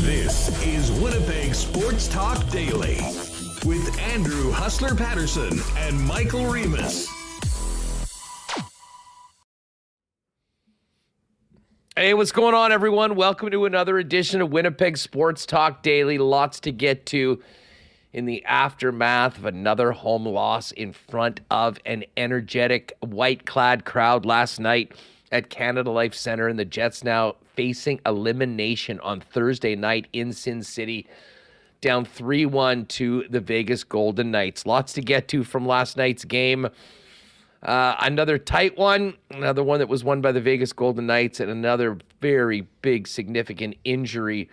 This is Winnipeg Sports Talk Daily with Andrew Hustler Paterson and Michael Remis. Hey, what's going on, everyone? Welcome to another edition of Winnipeg Sports Talk Daily. Lots to get to in the aftermath of another home loss in front of an energetic white-clad crowd last night at Canada Life Centre, and the Jets now facing elimination on Thursday night in Sin City, down 3-1 to the Vegas Golden Knights. Lots to get to from last night's game. Another tight one, another one that was won by the Vegas Golden Knights, and another very big, significant injury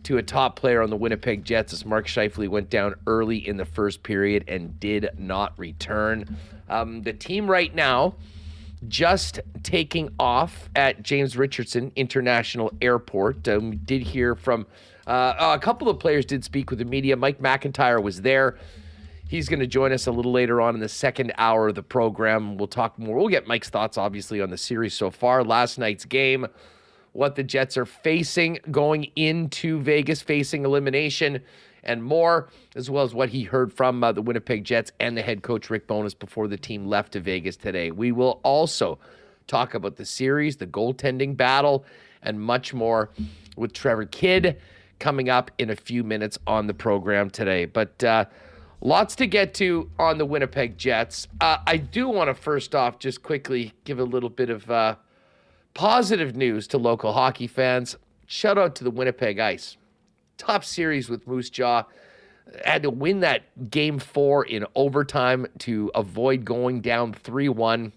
to a top player on the Winnipeg Jets as Mark Scheifele went down early in the first period and did not return. The team right now just taking off at James Richardson International Airport. We did hear from a couple of players did speak with the media. Mike McIntyre was there. He's going to join us a little later on in the second hour of the program. We'll talk more. We'll get Mike's thoughts, obviously, on the series so far, last night's game, what the Jets are facing going into Vegas, facing elimination, and more, as well as what he heard from the Winnipeg Jets and the head coach Rick Bowness before the team left to Vegas today. We will also talk about the series, the goaltending battle, and much more with Trevor Kidd coming up in a few minutes on the program today. But lots to get to on the Winnipeg Jets. I do want to first off just quickly give a little bit of positive news to local hockey fans. Shout out to the Winnipeg Ice. Top series with Moose Jaw. Had to win that Game 4 in overtime to avoid going down 3-1.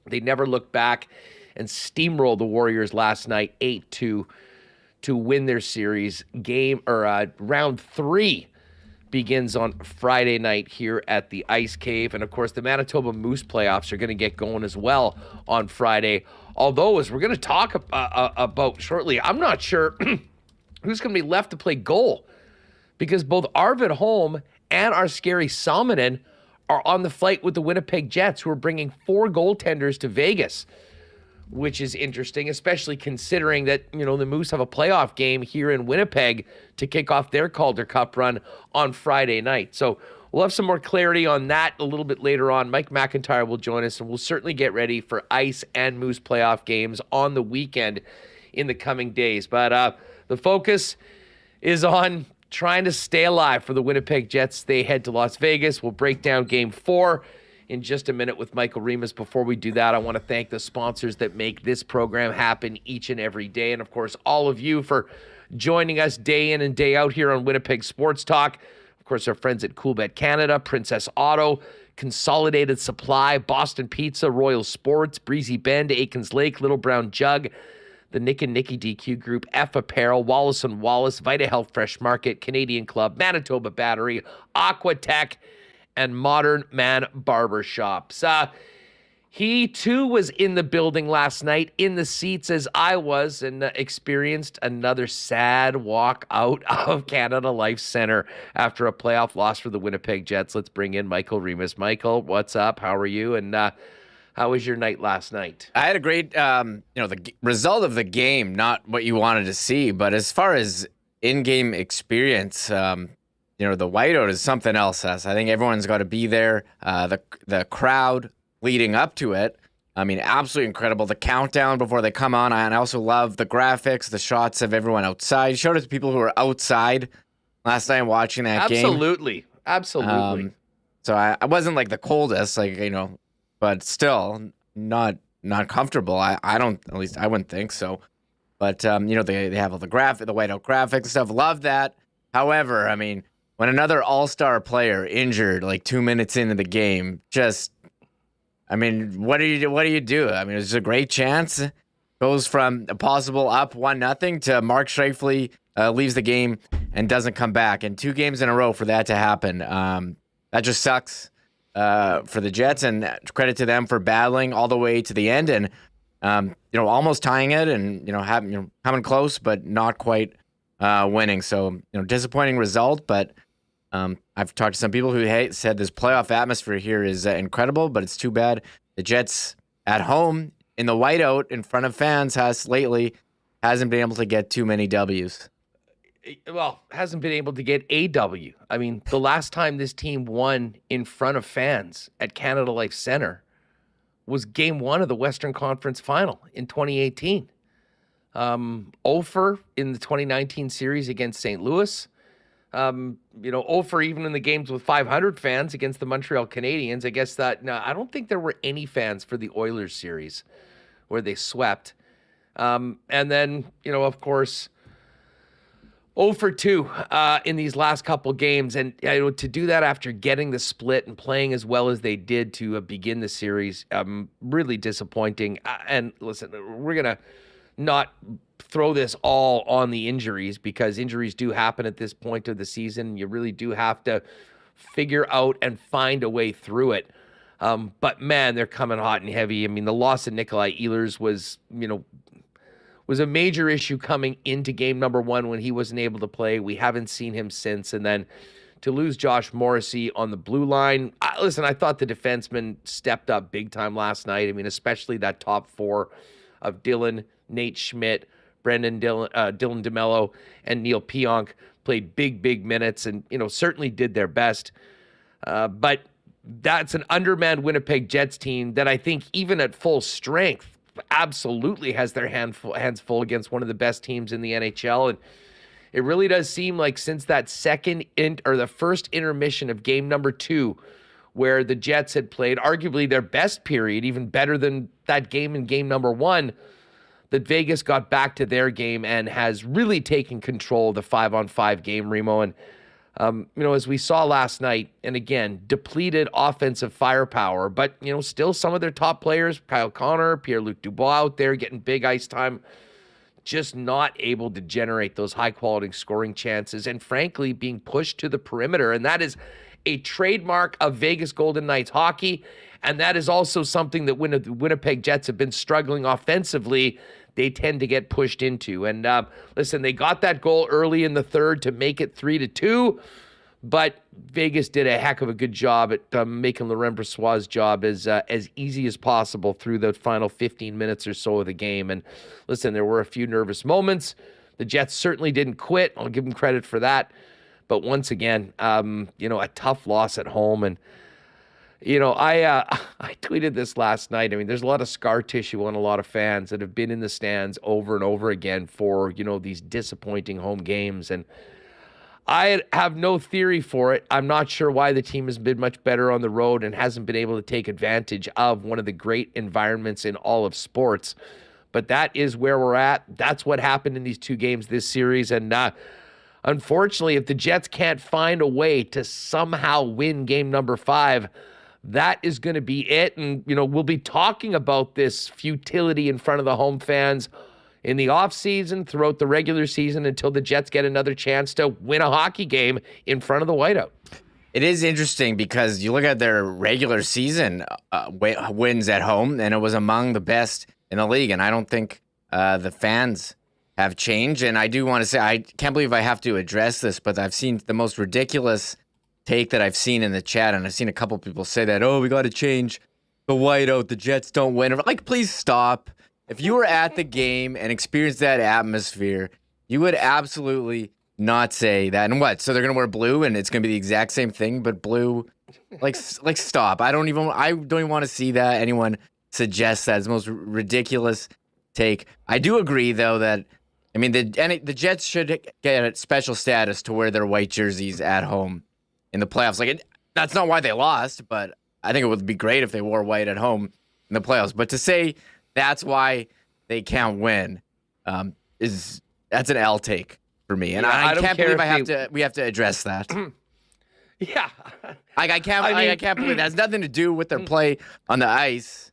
They never looked back and steamrolled the Warriors last night 8-2 to win their series. Round 3 begins on Friday night here at the Ice Cave. And, of course, the Manitoba Moose playoffs are going to get going as well on Friday. Although, as we're going to talk about shortly, I'm not sure who's going to be left to play goal, because both Arvid Holm and our scary Salmonen are on the flight with the Winnipeg Jets, who are bringing 4 goaltenders to Vegas, which is interesting, especially considering that, the Moose have a playoff game here in Winnipeg to kick off their Calder Cup run on Friday night. So we'll have some more clarity on that a little bit later on. Mike McIntyre will join us, and we'll certainly get ready for Ice and Moose playoff games on the weekend in the coming days. But the focus is on trying to stay alive for the Winnipeg Jets. They head to Las Vegas. We'll break down Game 4 in just a minute with Michael Remis. Before we do that, I want to thank the sponsors that make this program happen each and every day. And, of course, all of you for joining us day in and day out here on Winnipeg Sports Talk. Of course, our friends at Coolbet Canada, Princess Auto, Consolidated Supply, Boston Pizza, Royal Sports, Breezy Bend, Aikens Lake, Little Brown Jug, the Nick and Nicky DQ Group, F Apparel, Wallace & Wallace, Vita Health Fresh Market, Canadian Club, Manitoba Battery, Aquatech, and Modern Man Barbershops. He, too, was in the building last night, in the seats as I was, and experienced another sad walk out of Canada Life Centre after a playoff loss for the Winnipeg Jets. Let's bring in Michael Remis. Michael, what's up? How are you? And how was your night last night? I had a great, the result of the game, not what you wanted to see, but as far as in-game experience, the whiteout is something else. I think everyone's got to be there. The crowd leading up to it, absolutely incredible. The countdown before they come on. I also love the graphics, the shots of everyone outside. Showed it to people who were outside last night watching that game. Absolutely. So I wasn't like the coldest, but still not comfortable. I don't, at least I wouldn't think so. But they have all the whiteout graphics and stuff. Love that. However, when another all-star player injured like 2 minutes into the game, just I mean, what do you do? I mean, it's a great chance. Goes from a possible up 1-0 to Mark Scheifele leaves the game and doesn't come back. And 2 games in a row for that to happen. That just sucks for the Jets, and credit to them for battling all the way to the end and almost tying it and coming close, but not quite winning. So disappointing result, but. I've talked to some people who said this playoff atmosphere here is incredible, but it's too bad the Jets at home in the whiteout in front of fans hasn't been able to get too many W's. Well, hasn't been able to get a W. I mean, the last time this team won in front of fans at Canada Life Center was Game 1 of the Western Conference Final in 2018. 0-for in the 2019 series against St. Louis. 0-for even in the games with 500 fans against the Montreal Canadiens. I guess I don't think there were any fans for the Oilers series where they swept. And then, of course, 0-for-2 in these last couple games. And to do that after getting the split and playing as well as they did to begin the series, really disappointing. And listen, we're going to not throw this all on the injuries because injuries do happen at this point of the season. You really do have to figure out and find a way through it. But man, they're coming hot and heavy. I mean, the loss of Nikolai Ehlers was a major issue coming into game number 1 when he wasn't able to play. We haven't seen him since. And then to lose Josh Morrissey on the blue line. Listen, I thought the defensemen stepped up big time last night. I mean, especially that top 4 of Dylan, Nate Schmidt, Dylan DeMello, and Neil Pionk played big minutes and, certainly did their best. But that's an undermanned Winnipeg Jets team that I think even at full strength absolutely has their hands full against one of the best teams in the NHL. And it really does seem like since that the first intermission of game number 2, where the Jets had played arguably their best period, even better than that game in game number 1, that Vegas got back to their game and has really taken control of the 5-on-5 game, Remo. And, as we saw last night, and again, depleted offensive firepower, but, still some of their top players, Kyle Connor, Pierre-Luc Dubois out there getting big ice time, just not able to generate those high-quality scoring chances and, frankly, being pushed to the perimeter. And that is a trademark of Vegas Golden Knights hockey, and that is also something that when the Winnipeg Jets have been struggling offensively, they tend to get pushed into. And listen, they got that goal early in the third to make it 3-2, but Vegas did a heck of a good job at making Laurent Brossoit's job as easy as possible through the final 15 minutes or so of the game. And listen, there were a few nervous moments. The Jets certainly didn't quit. I'll give them credit for that. But once again, a tough loss at home. And I tweeted this last night. I mean, there's a lot of scar tissue on a lot of fans that have been in the stands over and over again for, these disappointing home games. And I have no theory for it. I'm not sure why the team has been much better on the road and hasn't been able to take advantage of one of the great environments in all of sports. But that is where we're at. That's what happened in these 2 games this series. And unfortunately, if the Jets can't find a way to somehow win game number 5, that is going to be it. And, we'll be talking about this futility in front of the home fans in the offseason, throughout the regular season, until the Jets get another chance to win a hockey game in front of the whiteout. It is interesting because you look at their regular season wins at home, and it was among the best in the league. And I don't think the fans have changed. And I do want to say, I can't believe I have to address this, but I've seen the most ridiculous take that I've seen in the chat, and I've seen a couple people say that, we got to change the whiteout, the Jets don't win. Like, please stop. If you were at the game and experienced that atmosphere, you would absolutely not say that. And what? So they're going to wear blue and it's going to be the exact same thing, but blue? Like stop. I don't even want to see that anyone suggest that. It's the most ridiculous take. I do agree, though, that the Jets should get a special status to wear their white jerseys at home in the playoffs. That's not why they lost, but I think it would be great if they wore white at home in the playoffs. But to say that's why they can't win that's an L take for me. And I can't believe we have to address that. Yeah. I can't believe that has nothing to do with their play on the ice.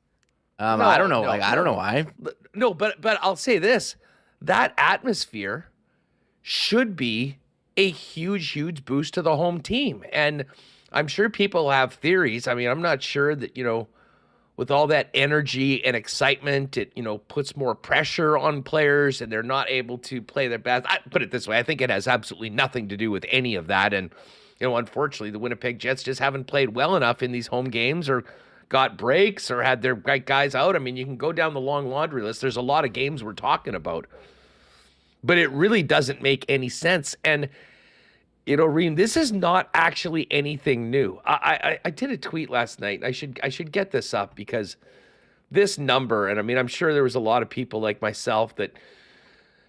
No, I don't know. no, I don't know why. No, but I'll say this. That atmosphere should be a huge boost to the home team. And I'm sure people have theories. I mean, I'm not sure that, with all that energy and excitement, it, puts more pressure on players and they're not able to play their best. I put it this way. I think it has absolutely nothing to do with any of that. And, unfortunately, the Winnipeg Jets just haven't played well enough in these home games or got breaks or had their guys out. I mean, you can go down the long laundry list. There's a lot of games we're talking about. But it really doesn't make any sense. And, Reem, this is not actually anything new. I did a tweet last night. I should get this up because this number, and I mean, I'm sure there was a lot of people like myself that,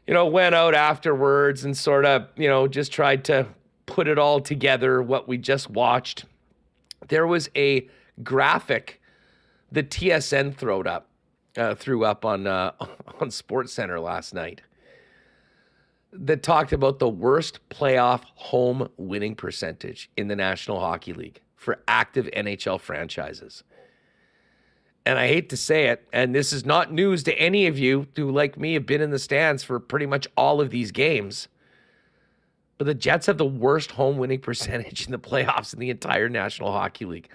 went out afterwards and sort of, just tried to put it all together, what we just watched. There was a graphic that TSN threw up on SportsCenter last night that talked about the worst playoff home winning percentage in the National Hockey League for active NHL franchises. And I hate to say it, and this is not news to any of you who, like me, have been in the stands for pretty much all of these games, but the Jets have the worst home winning percentage in the playoffs in the entire National Hockey League.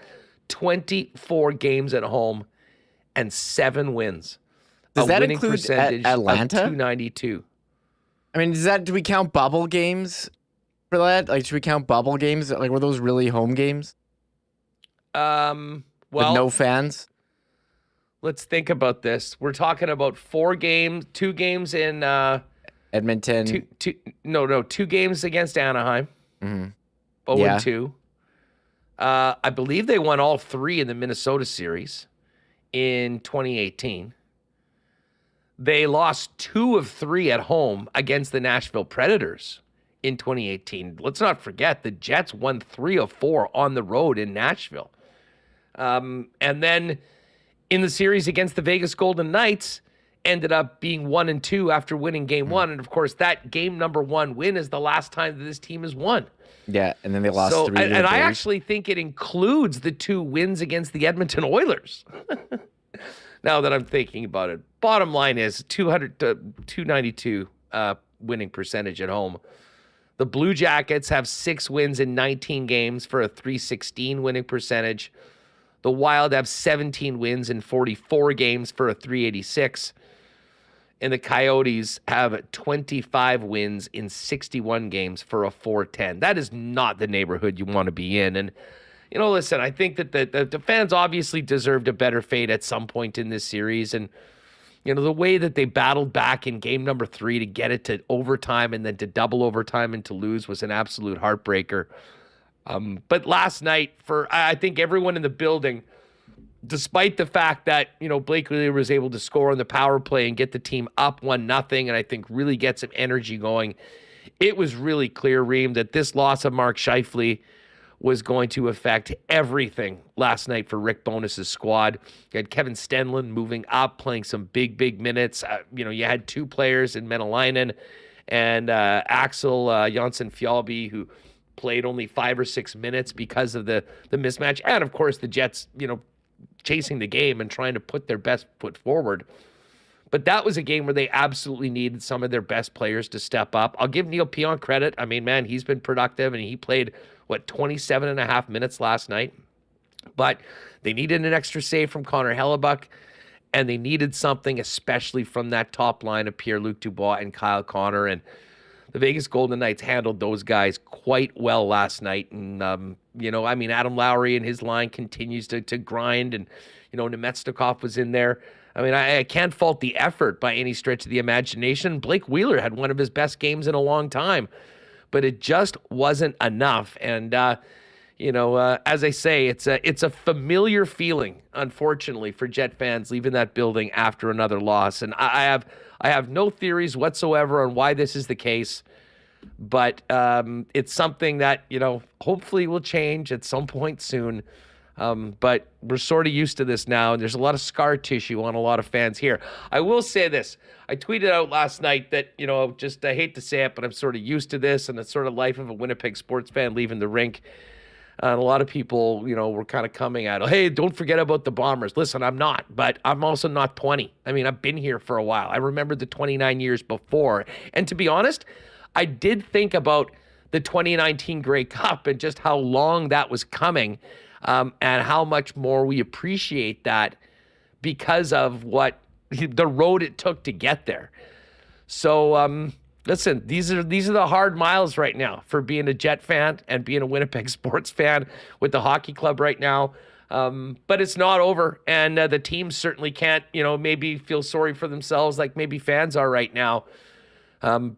24 games at home and 7 wins. Does that winning include percentage Atlanta? Of 292. I mean, do we count bubble games for that? Like, should we count bubble games? Like, were those really home games? Well, with no fans? Let's think about this. We're talking about 2 games in Edmonton. 2 games against Anaheim. Mm-hmm. 0-2. I believe they won all 3 in the Minnesota series in 2018. They lost 2 of 3 at home against the Nashville Predators in 2018. Let's not forget the Jets won 3 of 4 on the road in Nashville. And then in the series against the Vegas Golden Knights, ended up being 1-2 after winning game 1. And of course, that game number 1 win is the last time that this team has won. Yeah, and then they lost 3. And I actually think it includes the 2 wins against the Edmonton Oilers. Now that I'm thinking about it, bottom line is 292 winning percentage at home. The Blue Jackets have 6 wins in 19 games for a 316 winning percentage. The Wild have 17 wins in 44 games for a 386. And the Coyotes have 25 wins in 61 games for a 410. That is not the neighborhood you want to be in. And listen, I think that the fans obviously deserved a better fate at some point in this series. And, the way that they battled back in game number 3 to get it to overtime and then to double overtime and to lose was an absolute heartbreaker. But last night, I think everyone in the building, despite the fact that, Blake Wheeler was able to score on the power play and get the team up 1-0, and I think really get some energy going, it was really clear, Reem, that this loss of Mark Scheifele was going to affect everything last night for Rick Bowness's squad. You had Kevin Stenlund moving up, playing some big minutes. You had 2 players in Menelainen and Axel Jonsson-Fjallby, who played only 5 or 6 minutes because of the mismatch. And, of course, the Jets, chasing the game and trying to put their best foot forward. But that was a game where they absolutely needed some of their best players to step up. I'll give Neil Pionk credit. I mean, man, he's been productive, and he played, 27 and a half minutes last night. But they needed an extra save from Connor Hellebuck, and they needed something, especially from that top line of Pierre-Luc Dubois and Kyle Connor. And the Vegas Golden Knights handled those guys quite well last night. And, Adam Lowry and his line continues to grind. And, Nemetsnikov was in there. I mean, I can't fault the effort by any stretch of the imagination. Blake Wheeler had one of his best games in a long time, but it just wasn't enough. And, as I say, it's a familiar feeling, unfortunately, for Jet fans leaving that building after another loss. And I have no theories whatsoever on why this is the case, but it's something that, hopefully will change at some point soon. But we're sort of used to this now, and there's a lot of scar tissue on a lot of fans here. I will say this. I tweeted out last night that, I hate to say it, but I'm sort of used to this, and it's sort of life of a Winnipeg sports fan leaving the rink. And a lot of people, were kind of coming at, hey, don't forget about the Bombers. Listen, I'm not, but I'm also not 20. I mean, I've been here for a while. I remember the 29 years before. And to be honest, I did think about the 2019 Grey Cup and just how long that was coming, and how much more we appreciate that because of what the road it took to get there. So, listen, these are the hard miles right now for being a Jet fan and being a Winnipeg sports fan with the hockey club right now. But it's not over, and the teams certainly can't, maybe feel sorry for themselves like maybe fans are right now,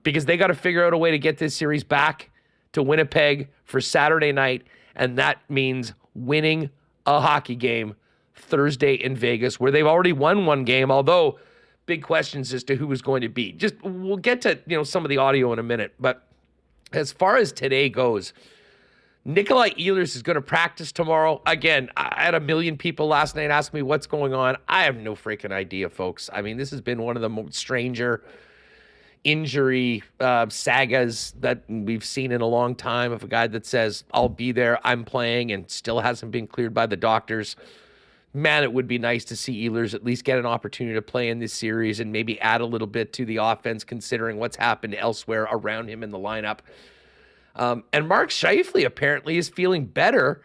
because they got to figure out a way to get this series back to Winnipeg for Saturday night, and that means winning a hockey game Thursday in Vegas, where they've already won one game, although big questions as to who was going to beat. We'll get to, some of the audio in a minute, but as far as today goes, Nikolai Ehlers is going to practice tomorrow. Again, I had a million people last night ask me what's going on. I have no freaking idea, folks. I mean, this has been one of the most stranger injury sagas that we've seen in a long time, of a guy that says, I'll be there, I'm playing, and still hasn't been cleared by the doctors. Man, it would be nice to see Ehlers at least get an opportunity to play in this series and maybe add a little bit to the offense, considering what's happened elsewhere around him in the lineup. And Mark Scheifele apparently is feeling better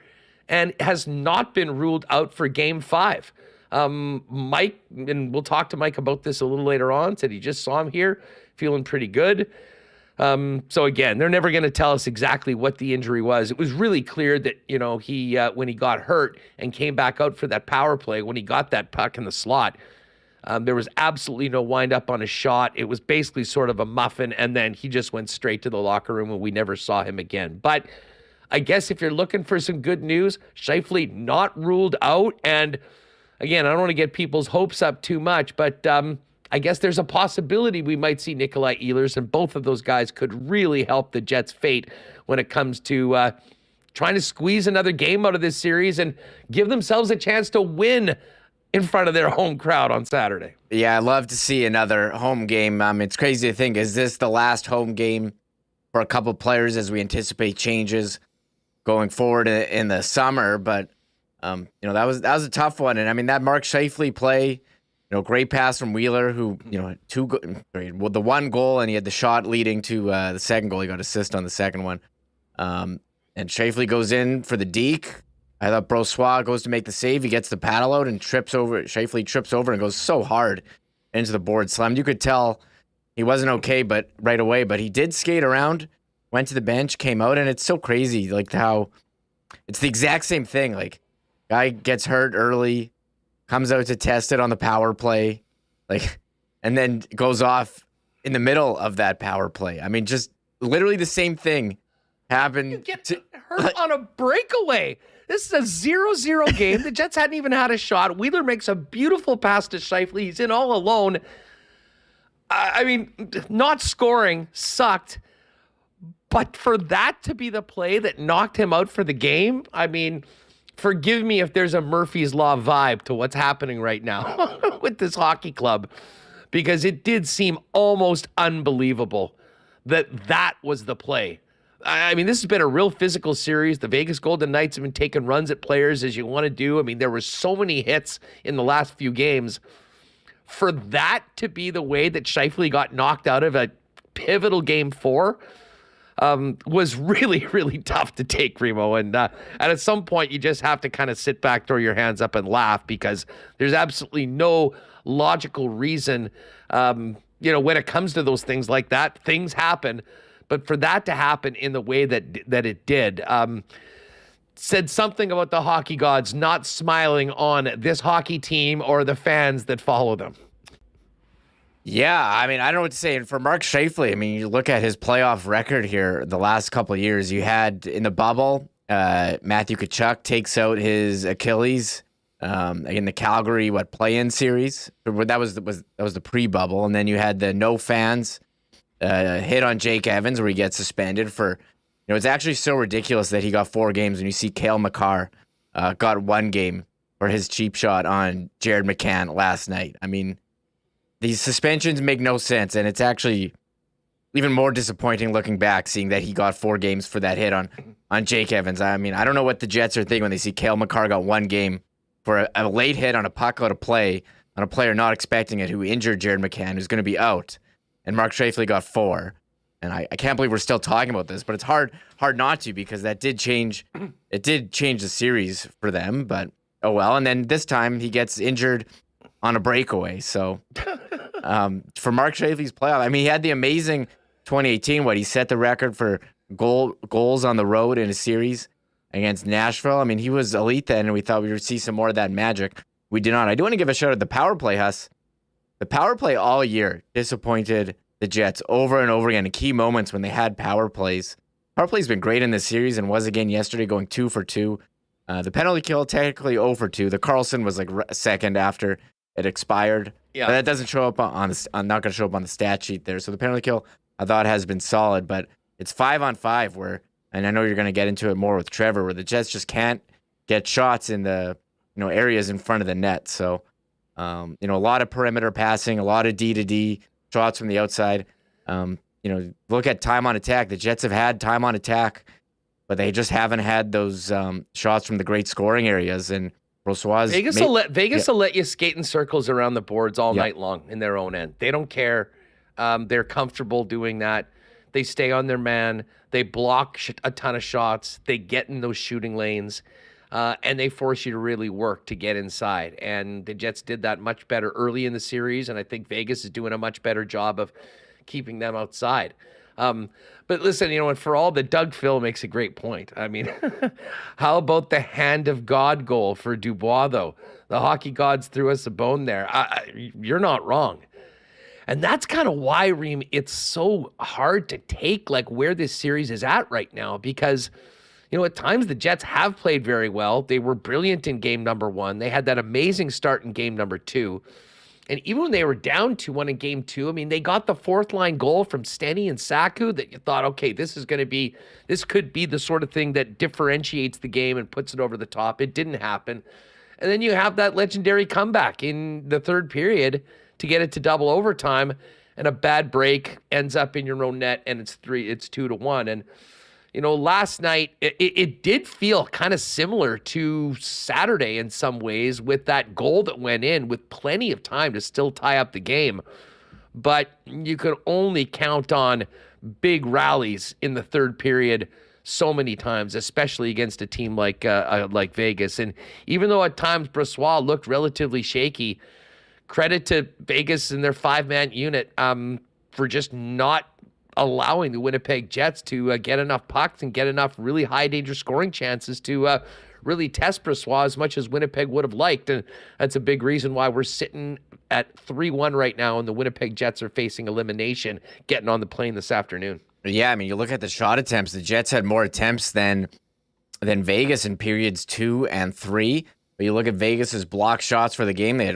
and has not been ruled out for Game 5. Mike, and we'll talk to Mike about this a little later on, said he just saw him here, feeling pretty good. So again, they're never going to tell us exactly what the injury was. It was really clear that, he, when he got hurt and came back out for that power play, when he got that puck in the slot, there was absolutely no wind up on his shot. It was basically sort of a muffin, and then he just went straight to the locker room and we never saw him again. But I guess if you're looking for some good news, Scheifele not ruled out. And again, I don't want to get people's hopes up too much, but I guess there's a possibility we might see Nikolai Ehlers, and both of those guys could really help the Jets' fate when it comes to trying to squeeze another game out of this series and give themselves a chance to win in front of their home crowd on Saturday. Yeah, I'd love to see another home game. It's crazy to think, is this the last home game for a couple players as we anticipate changes going forward in the summer? But that was a tough one. And I mean, that Mark Scheifele play, great pass from Wheeler, who, the one goal, and he had the shot leading to the second goal. He got assist on the second one. And Scheifele goes in for the deke. I thought Brossoit goes to make the save. He gets the paddle out and trips over. Scheifele trips over and goes so hard into the board slam. You could tell he wasn't okay, but right away. But he did skate around, went to the bench, came out, and it's so crazy, like how it's the exact same thing. Like, guy gets hurt early, comes out to test it on the power play, and then goes off in the middle of that power play. I mean, just literally the same thing happened. You get hurt on a breakaway. This is a 0-0 game. The Jets hadn't even had a shot. Wheeler makes a beautiful pass to Scheifele. He's in all alone. I mean, not scoring sucked, but for that to be the play that knocked him out for the game, I mean, forgive me if there's a Murphy's Law vibe to what's happening right now with this hockey club, because it did seem almost unbelievable that was the play. I mean, this has been a real physical series. The Vegas Golden Knights have been taking runs at players as you want to do. I mean, there were so many hits in the last few games. For that to be the way that Scheifele got knocked out of a pivotal Game 4 was really, really tough to take, Remo. And at some point, you just have to kind of sit back, throw your hands up, and laugh, because there's absolutely no logical reason, when it comes to those things like that. Things happen. But for that to happen in the way that it did, said something about the hockey gods not smiling on this hockey team or the fans that follow them. Yeah, I mean, I don't know what to say. And for Mark Scheifele, I mean, you look at his playoff record here the last couple of years. You had in the bubble, Matthew Tkachuk takes out his Achilles in the Calgary play-in series. That was the pre-bubble, and then you had the no fans hit on Jake Evans where he gets suspended for. It's actually so ridiculous that he got 4 games, and you see Cale Makar got 1 game for his cheap shot on Jared McCann last night. I mean, these suspensions make no sense, and it's actually, even more disappointing looking back, seeing that he got 4 games for that hit on Jake Evans. I mean, I don't know what the Jets are thinking when they see Cale Makar got 1 game for a late hit on a puck out of play on a player not expecting it, who injured Jared McCann, who's going to be out, and Mark Scheifele got 4. And I can't believe we're still talking about this, but it's hard not to, because that did change. It did change the series for them, but oh well. And then this time he gets injured on a breakaway. So for Mark Scheifele's playoff, I mean, he had the amazing 2018. He set the record for goals on the road in a series against Nashville. I mean, he was elite then, and we thought we would see some more of that magic. We did not. I do want to give a shout out to the power play, Huss. The power play all year disappointed the Jets over and over again in key moments when they had power plays. Power play's been great in this series and was again yesterday, going 2 for 2. The penalty kill, technically 0 for 2. The Carlson was like a second after it expired. Yeah, but that doesn't show up on not going to show up on the stat sheet there. So the penalty kill, I thought, has been solid, but it's 5-on-5 where, and I know you're going to get into it more with Trevor, where the Jets just can't get shots in the areas in front of the net. So a lot of perimeter passing, a lot of D-to-D shots from the outside. Look at time on attack. The Jets have had time on attack, but they just haven't had those shots from the great scoring areas. And Brossois, Vegas will let you skate in circles around the boards all night long in their own end. They don't care. They're comfortable doing that. They stay on their man. They block a ton of shots. They get in those shooting lanes. And they force you to really work to get inside. And the Jets did that much better early in the series, and I think Vegas is doing a much better job of keeping them outside. But listen, and for all that, Doug Phil makes a great point. I mean, how about the hand of God goal for Dubois, though? The hockey gods threw us a bone there. You're not wrong. And that's kind of why, Reem, it's so hard to take where this series is at right now, because at times the Jets have played very well. They were brilliant in game number 1. They had that amazing start in game number 2. And even when they were down 2-1 in game 2, I mean, they got the 4th line goal from Stenny and Saku that you thought, okay, this could be the sort of thing that differentiates the game and puts it over the top. It didn't happen. And then you have that legendary comeback in the 3rd period to get it to double overtime, and a bad break ends up in your own net, and it's 2-1. And last night, it did feel kind of similar to Saturday in some ways, with that goal that went in with plenty of time to still tie up the game. But you could only count on big rallies in the 3rd period so many times, especially against a team like Vegas. And even though at times Brossois looked relatively shaky, credit to Vegas and their 5-man unit for just not allowing the Winnipeg Jets to get enough pucks and get enough really high-danger scoring chances to really test Brossois as much as Winnipeg would have liked. And that's a big reason why we're sitting at 3-1 right now, and the Winnipeg Jets are facing elimination, getting on the plane this afternoon. Yeah, I mean, you look at the shot attempts. The Jets had more attempts than Vegas in periods 2 and 3. But you look at Vegas's block shots for the game. They had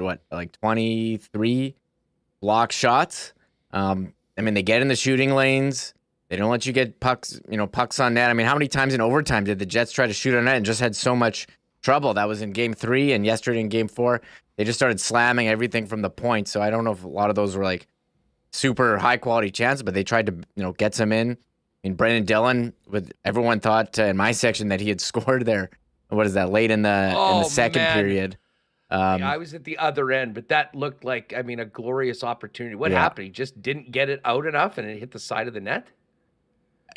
23 block shots. I mean, they get in the shooting lanes. They don't let you get pucks on net. I mean, how many times in overtime did the Jets try to shoot on net and just had so much trouble? That was in game 3, and yesterday in game 4, they just started slamming everything from the point. So I don't know if a lot of those were super high quality chances, but they tried to get some in. I mean, Brendan Dillon, everyone thought in my section that he had scored there. What is that, late in the second period? I was at the other end, but that looked like, a glorious opportunity. What happened? He just didn't get it out enough, and it hit the side of the net?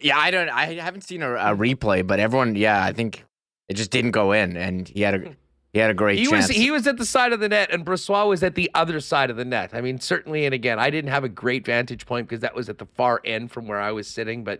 Yeah, I haven't seen a replay, but everyone, I think it just didn't go in, and he had a great chance. He was at the side of the net, and Brossois was at the other side of the net. I mean, certainly, and again, I didn't have a great vantage point because that was at the far end from where I was sitting, but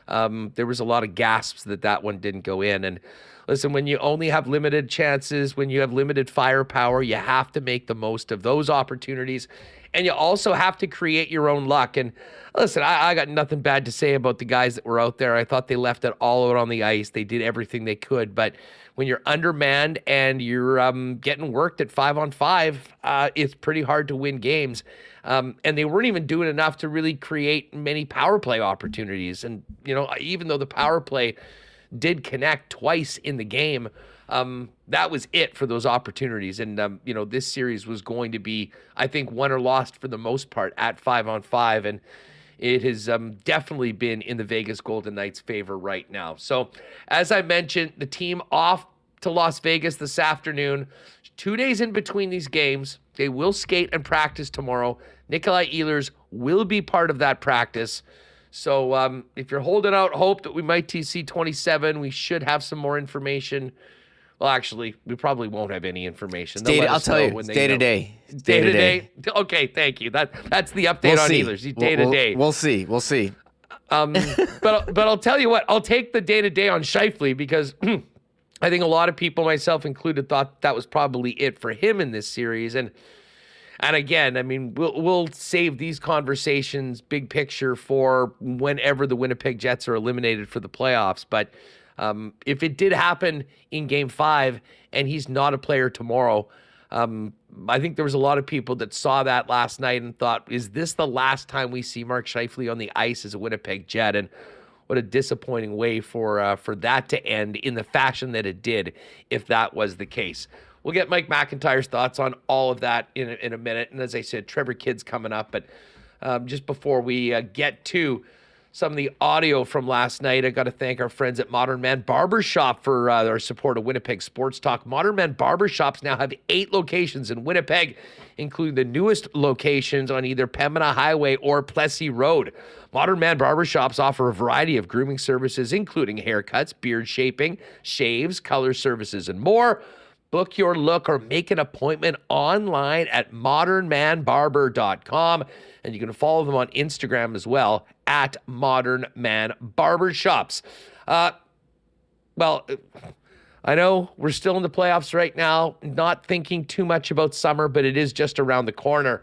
there was a lot of gasps that one didn't go in. And listen, when you only have limited chances, when you have limited firepower, you have to make the most of those opportunities. And you also have to create your own luck. And listen, I got nothing bad to say about the guys that were out there. I thought they left it all out on the ice. They did everything they could. But when you're undermanned and you're getting worked at 5-on-5, it's pretty hard to win games. And they weren't even doing enough to really create many power play opportunities. And, even though the power play did connect twice in the game, that was it for those opportunities. And, this series was going to be, I think, won or lost for the most part at 5-on-5. And, it has definitely been in the Vegas Golden Knights' favor right now. So, as I mentioned, the team off to Las Vegas this afternoon. 2 days in between these games. They will skate and practice tomorrow. Nikolai Ehlers will be part of that practice. So if you're holding out hope that we might see 27, we should have some more information. Well, actually, we probably won't have any information. I'll tell you, it's day to day. Day to day? Okay, thank you. That's the update on Ehlers. He's day to day. We'll see. But I'll tell you what, I'll take the day to day on Scheifele because I think a lot of people, myself included, thought that was probably it for him in this series. And again, I mean, we'll save these conversations, big picture, for whenever the Winnipeg Jets are eliminated for the playoffs. But if it did happen in Game 5 and he's not a player tomorrow, I think there was a lot of people that saw that last night and thought, is this the last time we see Mark Scheifele on the ice as a Winnipeg Jet? And what a disappointing way for that to end in the fashion that it did, if that was the case. We'll get Mike McIntyre's thoughts on all of that in a minute. And as I said, Trevor Kidd's coming up. But just before we get to some of the audio from last night, I got to thank our friends at Modern Man Barbershop for their support of Winnipeg Sports Talk. Modern Man Barbershops now have 8 locations in Winnipeg, including the newest locations on either Pembina Highway or Plessis Road. Modern Man Barbershops offer a variety of grooming services, including haircuts, beard shaping, shaves, color services, and more. Book your look or make an appointment online at modernmanbarber.com. And you can follow them on Instagram as well at Modern Man Barbershops. Well, I know we're still in the playoffs right now, not thinking too much about summer, but it is just around the corner.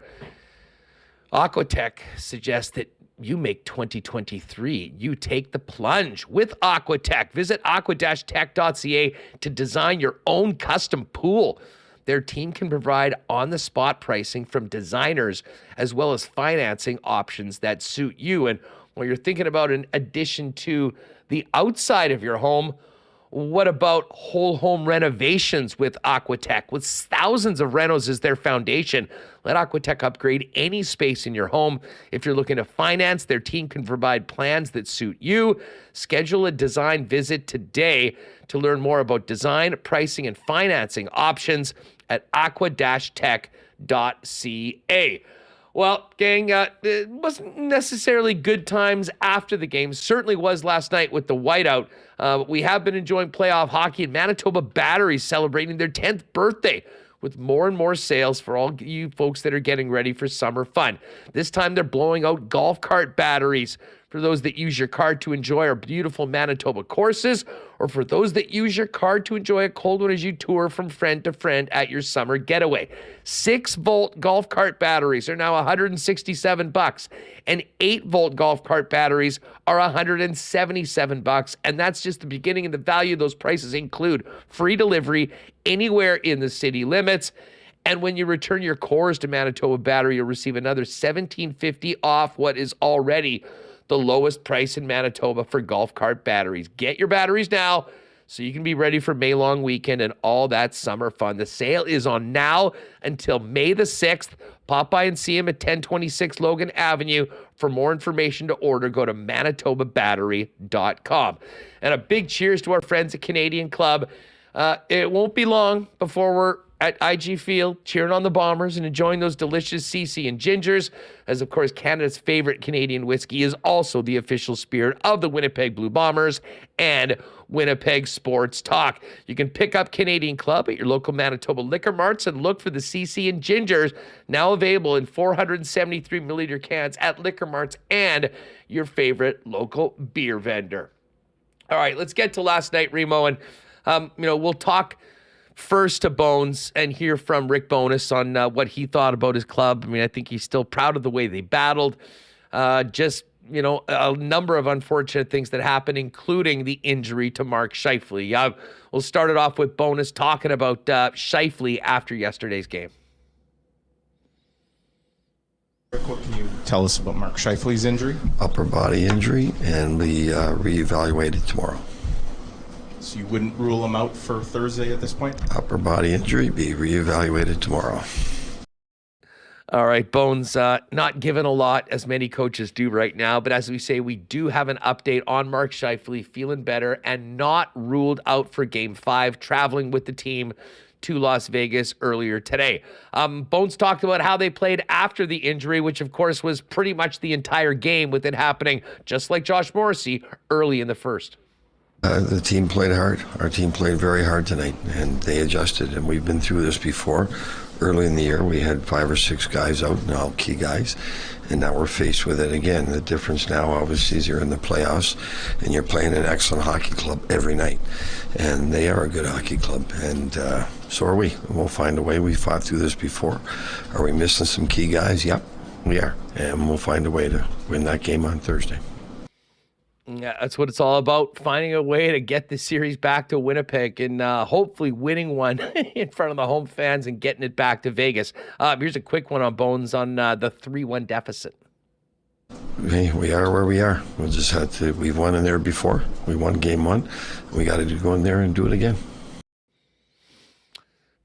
Aquatech suggests that you make 2023. You take the plunge with Aquatech. Visit aqua-tech.ca to design your own custom pool. Their team can provide on-the-spot pricing from designers as well as financing options that suit you. And when you're thinking about an addition to the outside of your home, what about whole home renovations with Aquatech? With thousands of renos as their foundation, let Aquatech upgrade any space in your home. If you're looking to finance, their team can provide plans that suit you. Schedule a design visit today to learn more about design, pricing, and financing options at aqua-tech.ca. Well, gang, it wasn't necessarily good times after the game. Certainly was last night with the whiteout. We have been enjoying playoff hockey, and Manitoba Battery celebrating their 10th birthday with more and more sales for all you folks that are getting ready for summer fun. This time they're blowing out golf cart batteries for those that use your car to enjoy our beautiful Manitoba courses, or for those that use your car to enjoy a cold one as you tour from friend to friend at your summer getaway. 6-volt golf cart batteries are now $167, and 8-volt golf cart batteries are $177, and that's just the beginning, and the value of those prices include free delivery anywhere in the city limits. And when you return your cores to Manitoba Battery, you'll receive another $17.50 off what is already the lowest price in Manitoba for golf cart batteries. Get your batteries now so you can be ready for May long weekend and all that summer fun. The sale is on now until May the 6th. Pop by and see him at 1026 Logan Avenue. For more information to order, go to manitobabattery.com. And a big cheers to our friends at Canadian Club. It won't be long before we're at IG Field, cheering on the Bombers and enjoying those delicious CC and Gingers, as of course Canada's favorite Canadian whiskey is also the official spirit of the Winnipeg Blue Bombers and Winnipeg Sports Talk. You can pick up Canadian Club at your local Manitoba liquor marts and look for the CC and Gingers, now available in 473 milliliter cans at liquor marts and your favorite local beer vendor. All right, let's get to last night, Remo, and we'll talk first to Bones and hear from Rick Bowness on what he thought about his club. I mean, I think he's still proud of the way they battled. A number of unfortunate things that happened, including the injury to Mark Scheifele. We'll start it off with Bowness talking about Scheifele after yesterday's game. Rick, what can you tell us about Mark Scheifele's injury? Upper body injury, and be reevaluated tomorrow. So you wouldn't rule him out for Thursday at this point? Upper body injury, be reevaluated tomorrow. All right, Bones, not given a lot as many coaches do right now, but as we say, we do have an update on Mark Scheifele feeling better and not ruled out for Game 5, traveling with the team to Las Vegas earlier today. Bones talked about how they played after the injury, which of course was pretty much the entire game, with it happening, just like Josh Morrissey, early in the first. The team played hard. Our team played very hard tonight, and they adjusted, and we've been through this before. Early in the year, we had 5 or 6 guys out, now key guys, and now we're faced with it again. The difference now, obviously, is you're in the playoffs, and you're playing an excellent hockey club every night, and they are a good hockey club, and so are we. We'll find a way. We fought through this before. Are we missing some key guys? Yep, we are, and we'll find a way to win that game on Thursday. Yeah, that's what it's all about, finding a way to get the series back to Winnipeg and hopefully winning one in front of the home fans and getting it back to Vegas. Here's a quick one on Bones on the 3-1 deficit. Hey, we are where we are. We'll just have to, we've won in there before. We won Game 1. We got to go in there and do it again.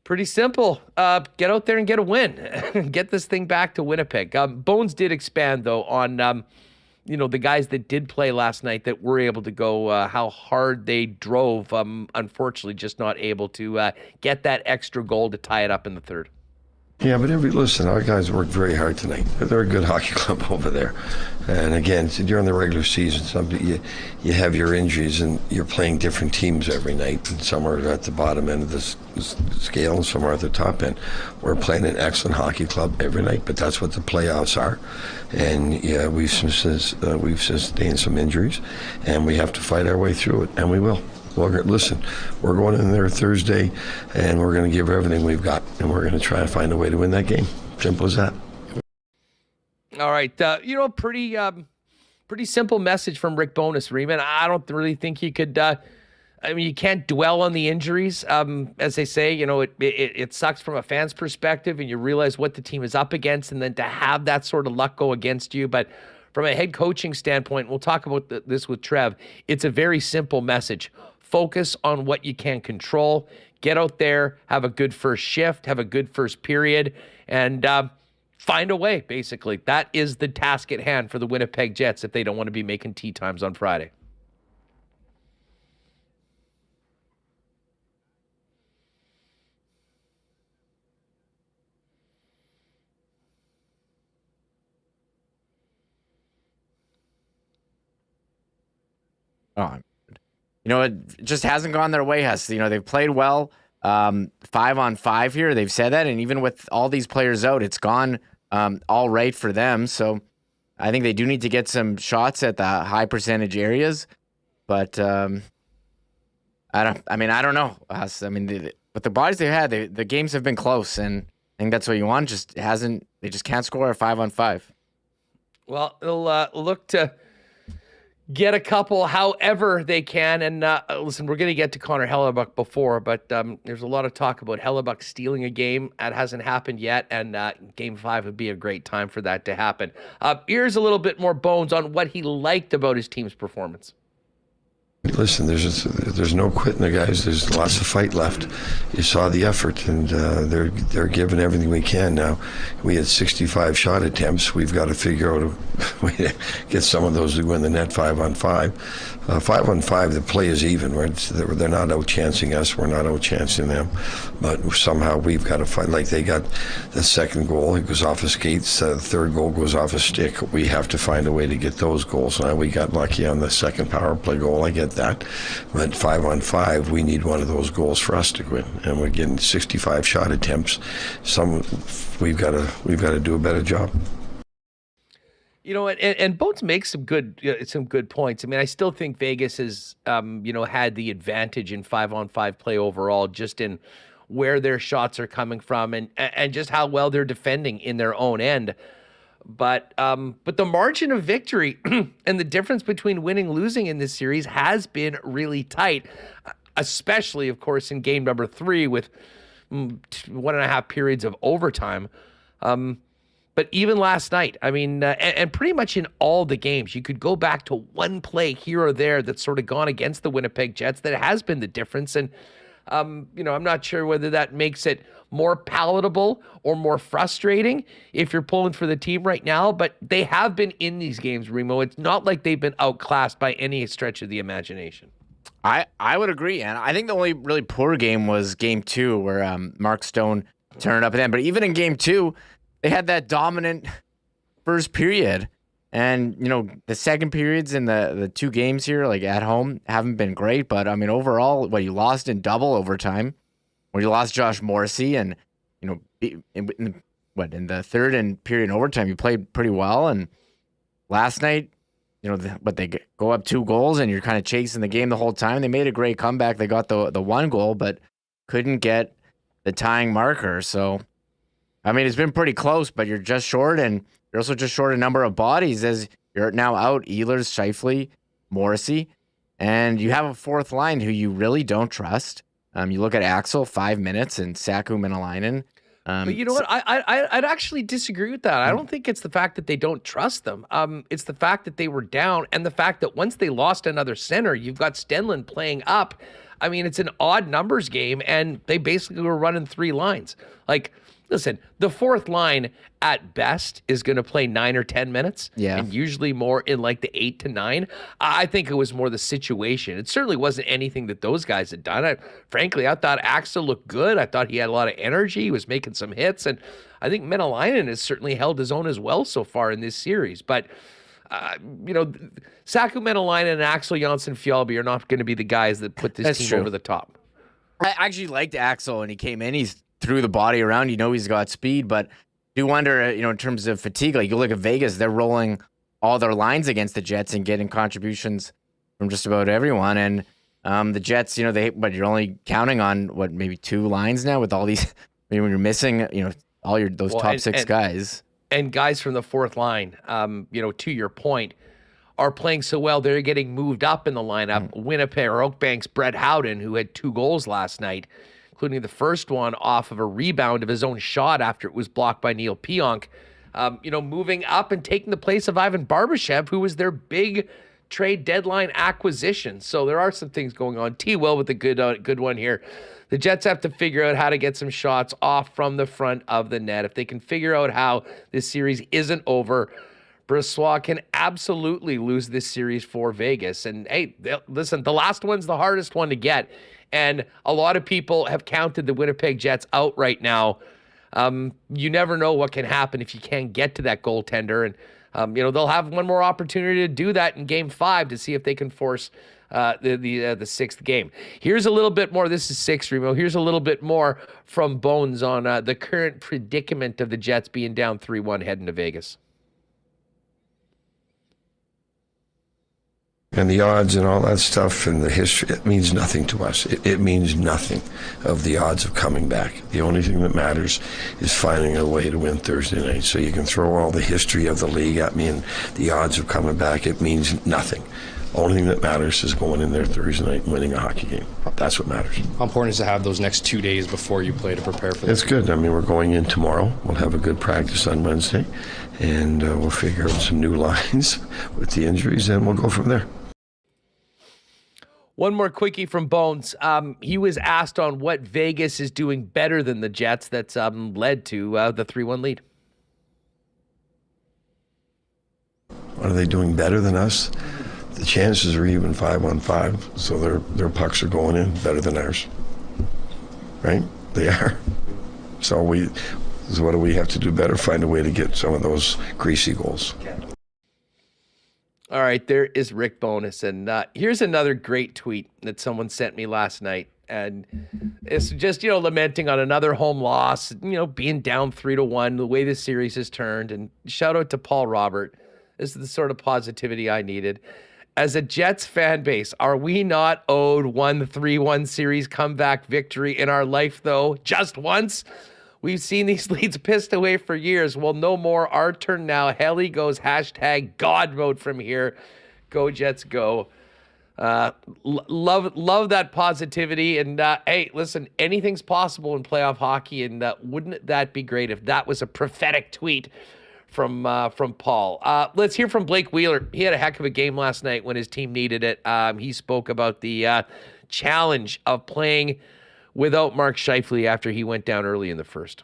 Pretty simple. Get out there and get a win. Get this thing back to Winnipeg. Bones did expand, though, on the guys that did play last night that were able to go, how hard they drove, unfortunately just not able to get that extra goal to tie it up in the third. Yeah, but listen, our guys worked very hard tonight. They're a good hockey club over there. And again, during the regular season, you have your injuries and you're playing different teams every night. And some are at the bottom end of the scale and some are at the top end. We're playing an excellent hockey club every night, but that's what the playoffs are. And yeah, we've sustained some injuries, and we have to fight our way through it, and we will. Well, listen, we're going in there Thursday, and we're going to give everything we've got, and we're going to try to find a way to win that game. Simple as that. All right. Pretty simple message from Rick Bowness, Reman. I don't really think you could you can't dwell on the injuries. As they say, it sucks from a fan's perspective, and you realize what the team is up against, and then to have that sort of luck go against you. But from a head coaching standpoint, we'll talk about this with Trev, it's a very simple message. Focus on what you can control. Get out there, have a good first shift, have a good first period, and find a way, basically. That is the task at hand for the Winnipeg Jets if they don't want to be making tea times on Friday. It just hasn't gone their way, Huss. They've played well 5-on-5 here. They've said that, and even with all these players out, it's gone all right for them. So I think they do need to get some shots at the high percentage areas. But I don't know, Huss. With the bodies they had, the games have been close, and I think that's what you want. They just can't score a 5-on-5. Well, they'll look to get a couple however they can. And listen, we're going to get to Connor Hellebuck before, but there's a lot of talk about Hellebuck stealing a game. That hasn't happened yet, and Game 5 would be a great time for that to happen. Here's a little bit more Bones on what he liked about his team's performance. Listen, there's no quitting the guys. There's lots of fight left. You saw the effort, and they're giving everything we can now. We had 65 shot attempts. We've got to figure out a way to get some of those to go in the net 5-on-5. 5-on-5, the play is even. They're not out-chancing us. We're not out-chancing them. But somehow we've got to fight. Like they got the second goal, it goes off a skates. The third goal goes off a stick. We have to find a way to get those goals. Now we got lucky on the second power play goal. I get that. But 5-on-5, we need one of those goals for us to win. And we're getting 65 shot attempts. We've got to do a better job. And Bones makes some good points. I still think Vegas has, had the advantage in 5-on-5 play overall, just in where their shots are coming from and just how well they're defending in their own end. But the margin of victory and the difference between winning and losing in this series has been really tight, especially, of course, in game number 3 with 1.5 periods of overtime. But even last night, and pretty much in all the games, you could go back to one play here or there that's sort of gone against the Winnipeg Jets that has been the difference. And I'm not sure whether that makes it more palatable or more frustrating if you're pulling for the team right now, but they have been in these games, Remo. It's not like they've been outclassed by any stretch of the imagination. I would agree, and I think the only really poor game was Game 2 where Mark Stone turned up at the end. But even in Game 2, they had that dominant first period. And, the second periods in the two games here, like at home, haven't been great. But, overall, you lost in double overtime, where you lost Josh Morrissey. And, in the third and period in overtime, you played pretty well. And last night, but they go up 2 goals, and you're kind of chasing the game the whole time. They made a great comeback. They got the 1 goal, but couldn't get the tying marker. So, it's been pretty close, but you're just short, and you're also just short a number of bodies as you're now out Ehlers, Scheifele, Morrissey, and you have a fourth line who you really don't trust. You look at Axel, 5 minutes, and Saku Menelainen. But you know what? I'd actually disagree with that. I don't think it's the fact that they don't trust them. It's the fact that they were down, and the fact that once they lost another center, you've got Stenlund playing up. It's an odd numbers game, and they basically were running 3 lines. Listen, the fourth line at best is going to play 9 or 10 minutes. Yeah. And usually more in the 8 to 9. I think it was more the situation. It certainly wasn't anything that those guys had done. Frankly, I thought Axel looked good. I thought he had a lot of energy. He was making some hits. And I think Menelainen has certainly held his own as well so far in this series. But, Saku Menelainen and Axel Jonsson-Fjällby are not going to be the guys that put this team over the top. I actually liked Axel, and he came in. He's threw the body around. He's got speed, but do wonder, in terms of fatigue, you look at Vegas, they're rolling all their lines against the Jets and getting contributions from just about everyone. And the Jets, but you're only counting on maybe 2 lines now with all these, when you're missing, all those top 6 guys. And guys from the fourth line, to your point, are playing so well, they're getting moved up in the lineup. Winnipeg or Oakbank's Brett Howden, who had 2 goals last night, including the first one off of a rebound of his own shot after it was blocked by Neil Pionk, moving up and taking the place of Ivan Barbashev, who was their big trade deadline acquisition. So there are some things going on. T-Will with a good one here. The Jets have to figure out how to get some shots off from the front of the net. If they can figure out how this series isn't over, Brossoit can absolutely lose this series for Vegas. And hey, listen, the last one's the hardest one to get. And a lot of people have counted the Winnipeg Jets out right now. You never know what can happen if you can't get to that goaltender. And, they'll have one more opportunity to do that in Game 5 to see if they can force the 6th game. Here's a little bit more. This is 6, Remo. Here's a little bit more from Bones on the current predicament of the Jets being down 3-1 heading to Vegas. And the odds and all that stuff and the history, it means nothing to us. It means nothing of the odds of coming back. The only thing that matters is finding a way to win Thursday night. So you can throw all the history of the league at me and the odds of coming back. It means nothing. Only thing that matters is going in there Thursday night and winning a hockey game. That's what matters. How important is to have those next 2 days before you play to prepare for this? It's good. We're going in tomorrow. We'll have a good practice on Wednesday. And we'll figure out some new lines with the injuries, and we'll go from there. One more quickie from Bones. He was asked on what Vegas is doing better than the Jets that's led to the 3-1 lead. What are they doing better than us? The chances are even 5-on-5, so their pucks are going in better than ours. Right? They are. So what do we have to do better? Find a way to get some of those greasy goals. All right, there is Rick Bonus. And here's another great tweet that someone sent me last night. And it's just, lamenting on another home loss, being down 3-1, the way this series has turned. And shout out to Paul Robert. This is the sort of positivity I needed. As a Jets fan base, are we not owed one 3-1 series comeback victory in our life, though? Just once? We've seen these leads pissed away for years. Well, no more. Our turn now. Helly goes #God mode from here. Go Jets, go. Love that positivity. And hey, listen, anything's possible in playoff hockey. And wouldn't that be great if that was a prophetic tweet from Paul? Let's hear from Blake Wheeler. He had a heck of a game last night when his team needed it. He spoke about the challenge of playing without Mark Scheifele after he went down early in the first.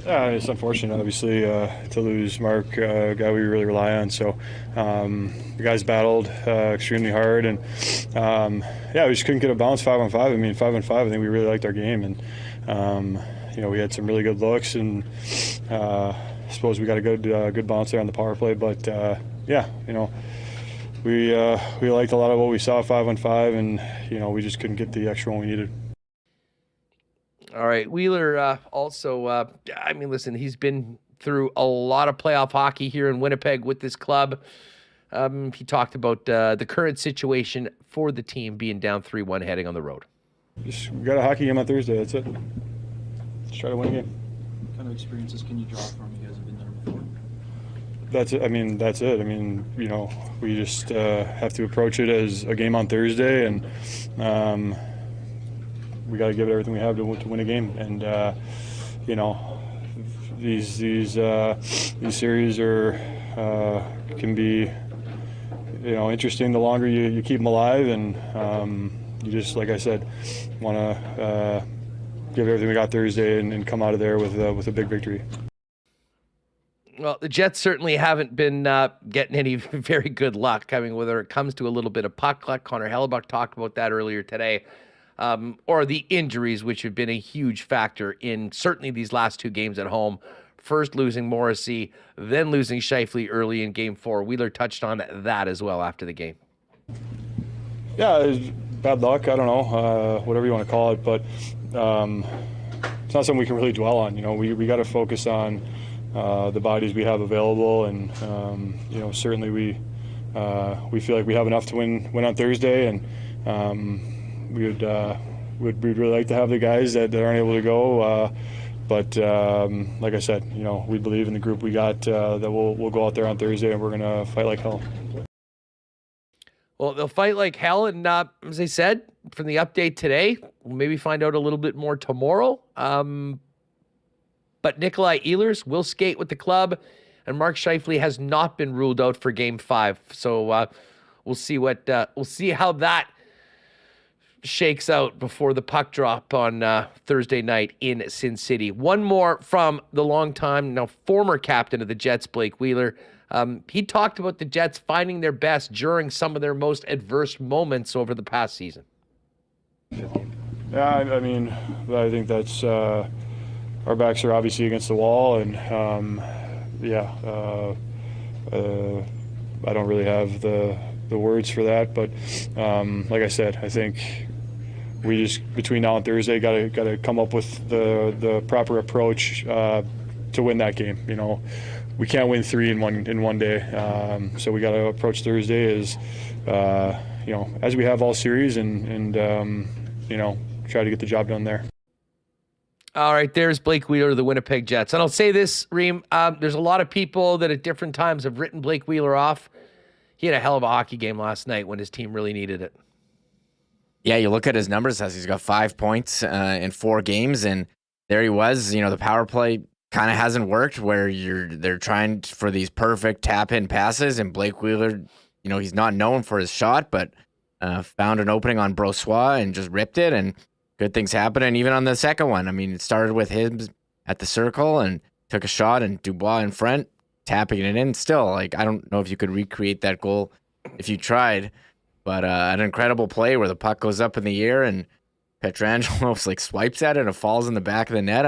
It's unfortunate, obviously, to lose Mark, a guy we really rely on. So the guys battled extremely hard, and we just couldn't get a bounce 5-on-5. I mean, 5-on-5, I think we really liked our game, and we had some really good looks, and I suppose we got a good bounce there on the power play. But we liked a lot of what we saw 5-on-5, and we just couldn't get the extra one we needed. All right, Wheeler also, listen, he's been through a lot of playoff hockey here in Winnipeg with this club. He talked about the current situation for the team being down 3-1 heading on the road. We got a hockey game on Thursday, that's it. Let's try to win a game. What kind of experiences can you draw from? You guys have been there before. That's it. We just have to approach it as a game on Thursday, and we got to give it everything we have to win a game. And these series can be interesting the longer you keep them alive, and you just, like I said, want to give everything we got Thursday and come out of there with a big victory. Well, the Jets certainly haven't been getting any very good luck. I mean, whether it comes to a little bit of puck luck, Connor Hellebuck talked about that earlier today, or the injuries, which have been a huge factor in certainly these last two games at home. First losing Morrissey, then losing Scheifele early in Game 4. Wheeler touched on that as well after the game. Yeah, it was bad luck. I don't know, whatever you want to call it, but it's not something we can really dwell on. We got to focus on the bodies we have available, and certainly we feel like we have enough to win on Thursday, and we'd really like to have the guys that aren't able to go. But like I said, we believe in the group we got, that we'll go out there on Thursday, and we're gonna fight like hell. Well, they'll fight like hell, and as I said, from the update today, we'll maybe find out a little bit more tomorrow. But Nikolai Ehlers will skate with the club, and Mark Scheifele has not been ruled out for Game 5. So we'll see how that shakes out before the puck drop on Thursday night in Sin City. One more from the longtime, now former captain of the Jets, Blake Wheeler. He talked about the Jets finding their best during some of their most adverse moments over the past season. Yeah, I think that's our backs are obviously against the wall, and I don't really have the words for that, but like I said, I think we just, between now and Thursday, got to come up with the proper approach to win that game. We can't win 3 in one day, so we got to approach Thursday as we have all series, and try to get the job done there. All right, there's Blake Wheeler of the Winnipeg Jets. And I'll say this, Reem, there's a lot of people that at different times have written Blake Wheeler off. He had a hell of a hockey game last night when his team really needed it. Yeah, you look at his numbers, as he's got 5 points in 4 games, and there he was. The power play kind of hasn't worked, where they're trying for these perfect tap-in passes, and Blake Wheeler, he's not known for his shot, but found an opening on Brossoit and just ripped it, and good things happened. And even on the second one, it started with him at the circle and took a shot, and Dubois in front, tapping it in. Still, I don't know if you could recreate that goal if you tried, but an incredible play where the puck goes up in the air and Pietrangelo swipes at it and it falls in the back of the net.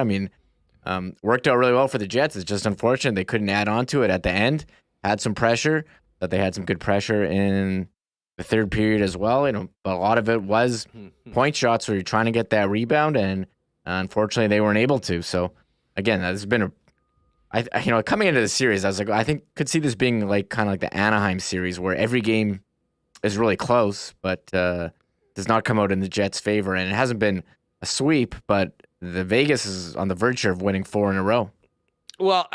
Worked out really well for the Jets. It's just unfortunate they couldn't add on to it at the end. Had some pressure, but they had some good pressure in the third period as well. But a lot of it was point shots where you're trying to get that rebound, and unfortunately they weren't able to. So again, this has been coming into the series, I was like, I think could see this being kind of like the Anaheim series, where every game is really close, but does not come out in the Jets' favor. And it hasn't been a sweep, but the Vegas is on the verge of winning 4 in a row. Well,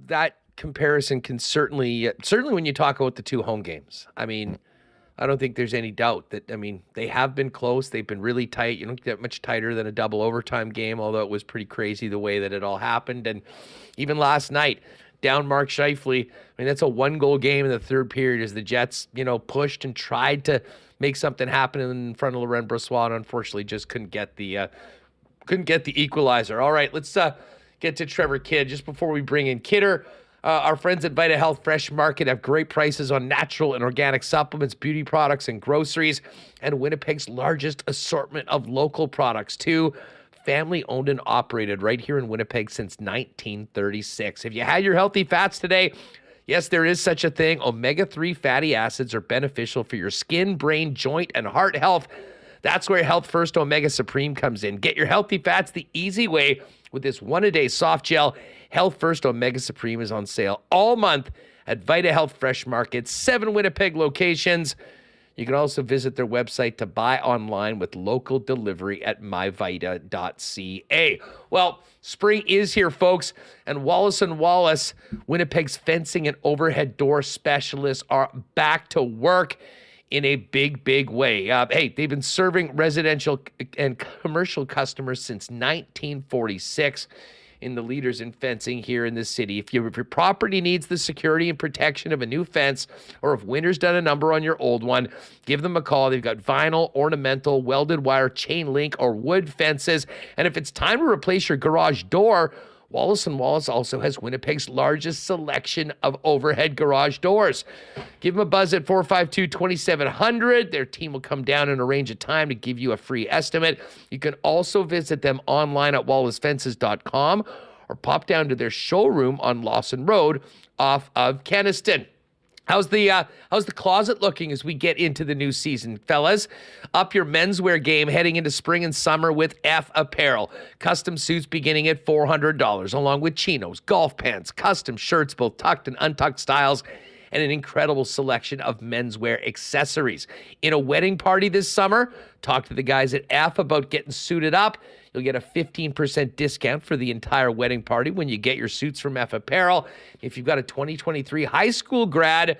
that comparison can certainly when you talk about the 2 home games, I don't think there's any doubt that, they have been close. They've been really tight. You don't get much tighter than a double overtime game, although it was pretty crazy the way that it all happened. And even last night, down Mark Scheifele. I mean, that's a 1-goal game in the third period as the Jets, pushed and tried to make something happen in front of Laurent Brossoit, and unfortunately just couldn't get the equalizer. All right, let's get to Trevor Kidd. Just before we bring in Kidder, our friends at Vita Health Fresh Market have great prices on natural and organic supplements, beauty products, and groceries, and Winnipeg's largest assortment of local products, too. Family owned and operated right here in Winnipeg since 1936. Have you had your healthy fats today? Yes, there is such a thing. Omega-3 fatty acids are beneficial for your skin, brain, joint, and heart health. That's where Health First Omega Supreme comes in. Get your healthy fats the easy way with this one-a-day soft gel. Health First Omega Supreme is on sale all month at Vita Health Fresh Market, 7 Winnipeg locations. You can also visit their website to buy online with local delivery at myvita.ca. Well, spring is here, folks, and Wallace & Wallace, Winnipeg's fencing and overhead door specialists, are back to work in a big, big way. Hey, they've been serving residential and commercial customers since 1946. In the leaders in fencing here in the city. If your property needs the security and protection of a new fence, or if winter's done a number on your old one, give them a call. They've got vinyl, ornamental, welded wire, chain link, or wood fences. And if it's time to replace your garage door, Wallace & Wallace also has Winnipeg's largest selection of overhead garage doors. Give them a buzz at 452-2700. Their team will come down and arrange a time to give you a free estimate. You can also visit them online at wallacefences.com or pop down to their showroom on Lawson Road off of Keniston. How's the closet looking as we get into the new season, fellas? Up your menswear game heading into spring and summer with F Apparel. Custom suits beginning at $400, along with chinos, golf pants, custom shirts, both tucked and untucked styles, and an incredible selection of menswear accessories. In a wedding party this summer, talk to the guys at F about getting suited up. You'll get a 15% discount for the entire wedding party when you get your suits from F Apparel. If you've got a 2023 high school grad,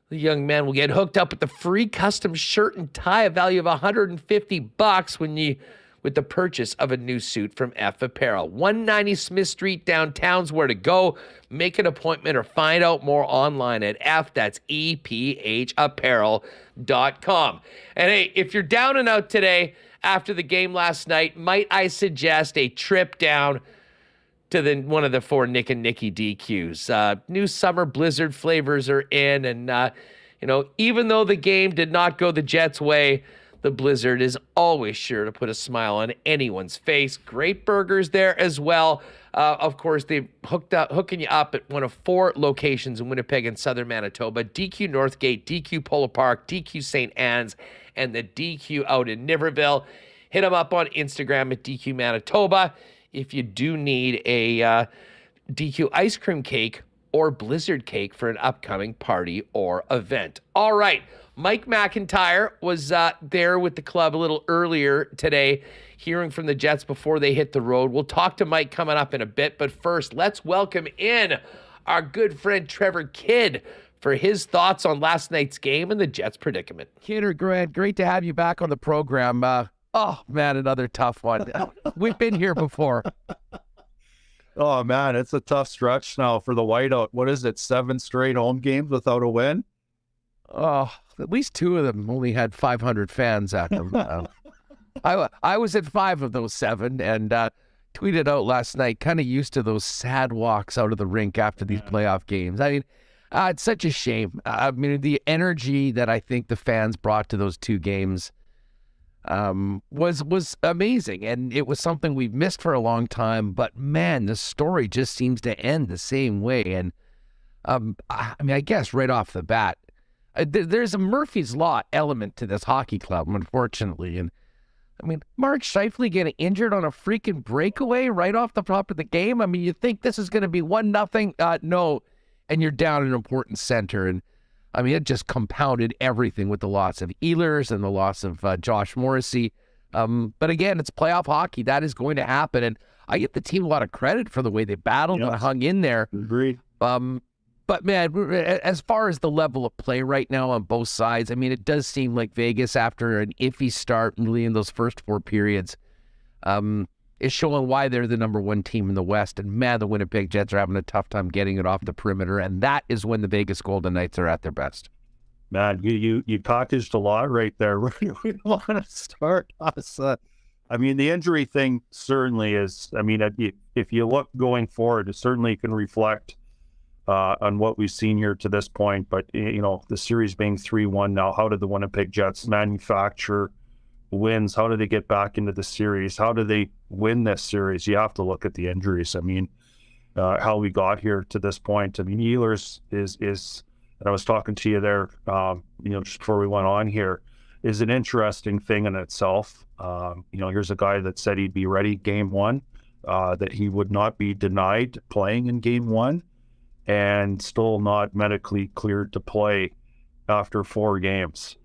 the young man will get hooked up with the free custom shirt and tie, a value of $150 with the purchase of a new suit from F Apparel. 190 Smith Street downtown's where to go. Make an appointment or find out more online at that's EPHapparel.com. And hey, if you're down and out today after the game last night, might I suggest a trip down to one of the 4 Nick and Nicky DQs. New summer blizzard flavors are in, and even though the game did not go the Jets' way, the blizzard is always sure to put a smile on anyone's face. Great burgers there as well. Of course, they've hooking you up at one of 4 locations in Winnipeg and southern Manitoba: DQ Northgate, DQ Polo Park, DQ St. Anne's, and the DQ out in Niverville. Hit them up on Instagram at DQ Manitoba if you do need a DQ ice cream cake or blizzard cake for an upcoming party or event. All right, Mike McIntyre was there with the club a little earlier today, hearing from the Jets before they hit the road. We'll talk to Mike coming up in a bit, but first, let's welcome in our good friend Trevor Kidd for his thoughts on last night's game and the Jets' predicament. Kidder, great to have you back on the program. Oh, man, another tough one. We've been here before. Oh, man, it's a tough stretch now for the Whiteout. What is it, 7 straight home games without a win? Oh, at least 2 of them only had 500 fans at them. I was at 5 of those 7 and tweeted out last night, kind of used to those sad walks out of the rink after these playoff games. I mean, it's such a shame. I mean, the energy that I think the fans brought to those 2 games was amazing, and it was something we've missed for a long time. But man, the story just seems to end the same way. And I mean, I guess right off the bat, there's a Murphy's Law element to this hockey club, unfortunately. And I mean, Mark Scheifele getting injured on a freaking breakaway right off the top of the game. I mean, you think this is going to be 1-0? No, and you're down an important center. And I mean, it just compounded everything with the loss of Ehlers and the loss of Josh Morrissey. But again, it's playoff hockey. That is going to happen. And I give the team a lot of credit for the way they battled and hung in there. Agreed. But man, as far as the level of play right now on both sides, I mean, it does seem like Vegas, after an iffy start really in those first 4 periods, is showing why they're the number one team in the West. And man, the Winnipeg Jets are having a tough time getting it off the perimeter. And that is when the Vegas Golden Knights are at their best. Man, you packaged a lot right there. Where do we want to start? I mean, the injury thing certainly is, I mean, if you look going forward, it certainly can reflect on what we've seen here to this point. But, you know, the series being 3-1 now, how did the Winnipeg Jets manufacture wins? How do they get back into the series? How do they win this series? You have to look at the injuries. I mean, how we got here to this point. I mean, Ehlers is and I was talking to you there, you know, just before we went on here, is an interesting thing in itself. You know, here's a guy that said he'd be ready game one, that he would not be denied playing in game one, and still not medically cleared to play after 4 games.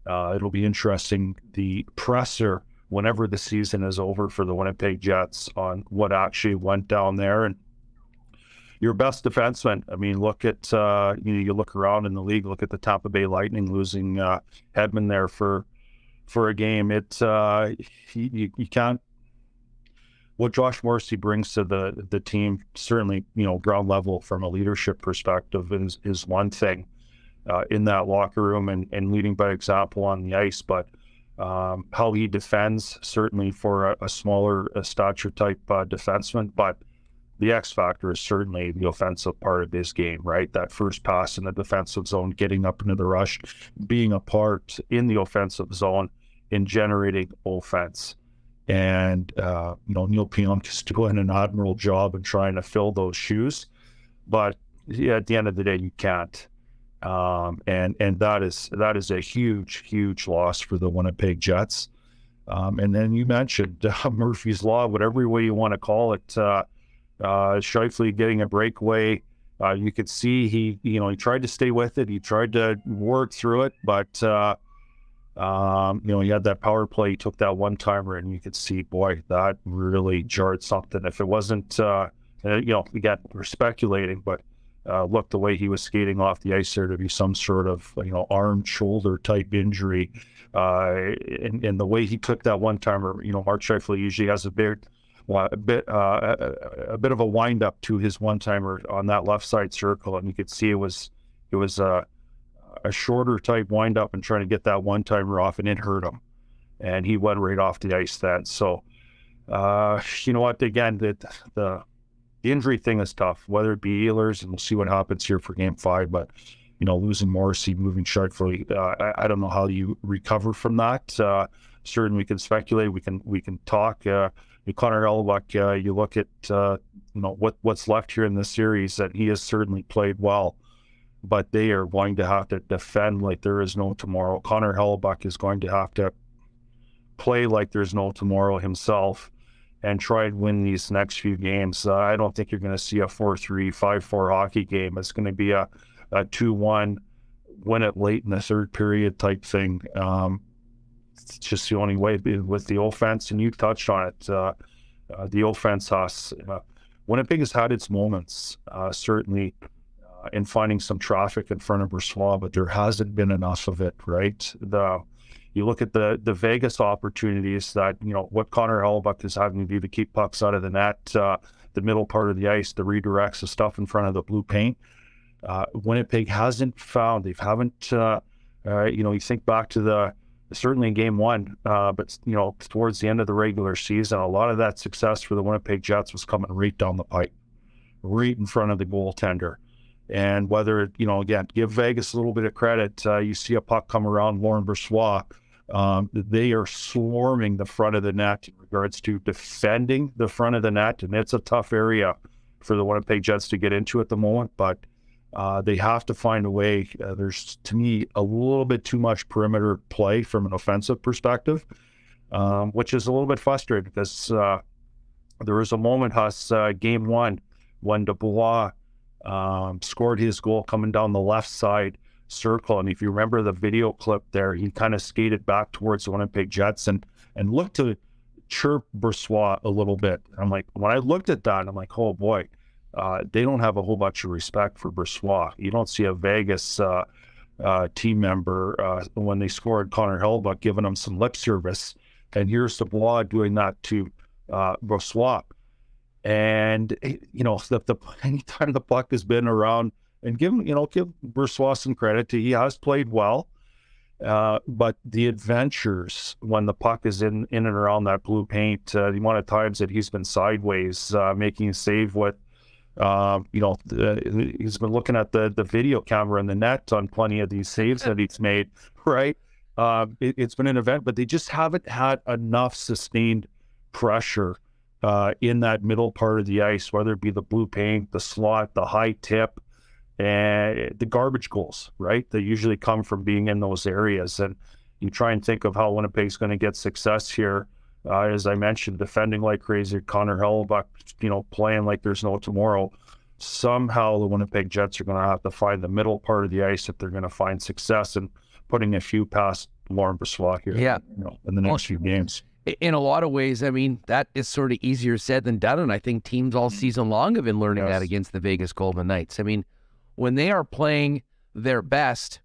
It'll be interesting, the presser, whenever the season is over for the Winnipeg Jets, on what actually went down there. And your best defenseman, I mean, look at, you look around in the league, look at the Tampa Bay Lightning losing Hedman there for a game. You can't, what Josh Morrissey brings to the team, certainly, you know, ground level from a leadership perspective is one thing in that locker room and leading by example on the ice. But how he defends, certainly for a smaller stature type defenseman, but the X factor is certainly the offensive part of this game, right? That first pass in the defensive zone, getting up into the rush, being a part in the offensive zone in generating offense. And, you know, Neil Pionk is doing an admirable job in trying to fill those shoes. But yeah, at the end of the day, you can't. And that is a huge loss for the Winnipeg Jets. And then you mentioned Murphy's Law, whatever way you want to call it. Scheifele getting a breakaway. You could see he tried to stay with it. He tried to work through it, but you know, he had that power play. He took that one-timer, and you could see, boy, that really jarred something. If it wasn't, you know, again, we're speculating, but look, the way he was skating off the ice there, to be some sort of, you know, arm, shoulder type injury, and the way he took that one-timer, you know, Mark Scheifele usually has a bit of a wind up to his one-timer on that left side circle, and you could see it was a shorter type wind up and trying to get that one-timer off, and it hurt him, and he went right off the ice then. So you know what, again, the injury thing is tough, whether it be Ehlers, and we'll see what happens here for game 5, but you know, losing Morrissey, moving Scheifele, I don't know how you recover from that. Certainly we can speculate, we can talk. Connor Hellebuyck, you look at you know, what's left here in this series, that he has certainly played well, but they are going to have to defend like there is no tomorrow. Connor Hellebuyck is going to have to play like there's no tomorrow himself and try and win these next few games. I don't think you're going to see a 4-3, 5-4 hockey game. It's going to be a 2-1, win it late in the third period type thing. It's just the only way with the offense, and you touched on it. The offense has, Winnipeg has had its moments, certainly in finding some traffic in front of Brossoit, but there hasn't been enough of it, right? You look at the Vegas opportunities that, you know, what Connor Hellebuyck is having to do to keep pucks out of the net, the middle part of the ice, the redirects, the stuff in front of the blue paint. Winnipeg hasn't found, you know, you think back to certainly in game 1, but, you know, towards the end of the regular season, a lot of that success for the Winnipeg Jets was coming right down the pipe, right in front of the goaltender. And whether, you know, again, give Vegas a little bit of credit, you see a puck come around Laurent Brossoit, they are swarming the front of the net in regards to defending the front of the net, and it's a tough area for the Winnipeg Jets to get into at the moment, but they have to find a way. There's, to me, a little bit too much perimeter play from an offensive perspective, which is a little bit frustrating because there was a moment, Huss, game 1, when Dubois scored his goal coming down the left side circle. And if you remember the video clip there, he kind of skated back towards the Winnipeg Jets and looked to chirp Brossoit a little bit. I'm like, when I looked at that, I'm like, oh boy, they don't have a whole bunch of respect for Brossoit. You don't see a Vegas team member when they scored Connor Hellebuyck giving him some lip service, and here's Dubois doing that to Brossoit. And, anytime the puck has been around, and give Brossoit some credit, he has played well. But the adventures when the puck is in and around that blue paint, the amount of times that he's been sideways, making a save with, he's been looking at the video camera in the net on plenty of these saves that he's made, right? It's been an event, but they just haven't had enough sustained pressure in that middle part of the ice, whether it be the blue paint, the slot, the high tip, and the garbage goals, right? They usually come from being in those areas. And you try and think of how Winnipeg's going to get success here. As I mentioned, defending like crazy, Connor Hellebuyck, playing like there's no tomorrow. Somehow the Winnipeg Jets are going to have to find the middle part of the ice if they're going to find success in putting a few past Laurent Brossoit here. Yeah. In the next few games. In a lot of ways, I mean, that is sort of easier said than done, and I think teams all season long have been learning that against the Vegas Golden Knights. I mean, when they are playing their best,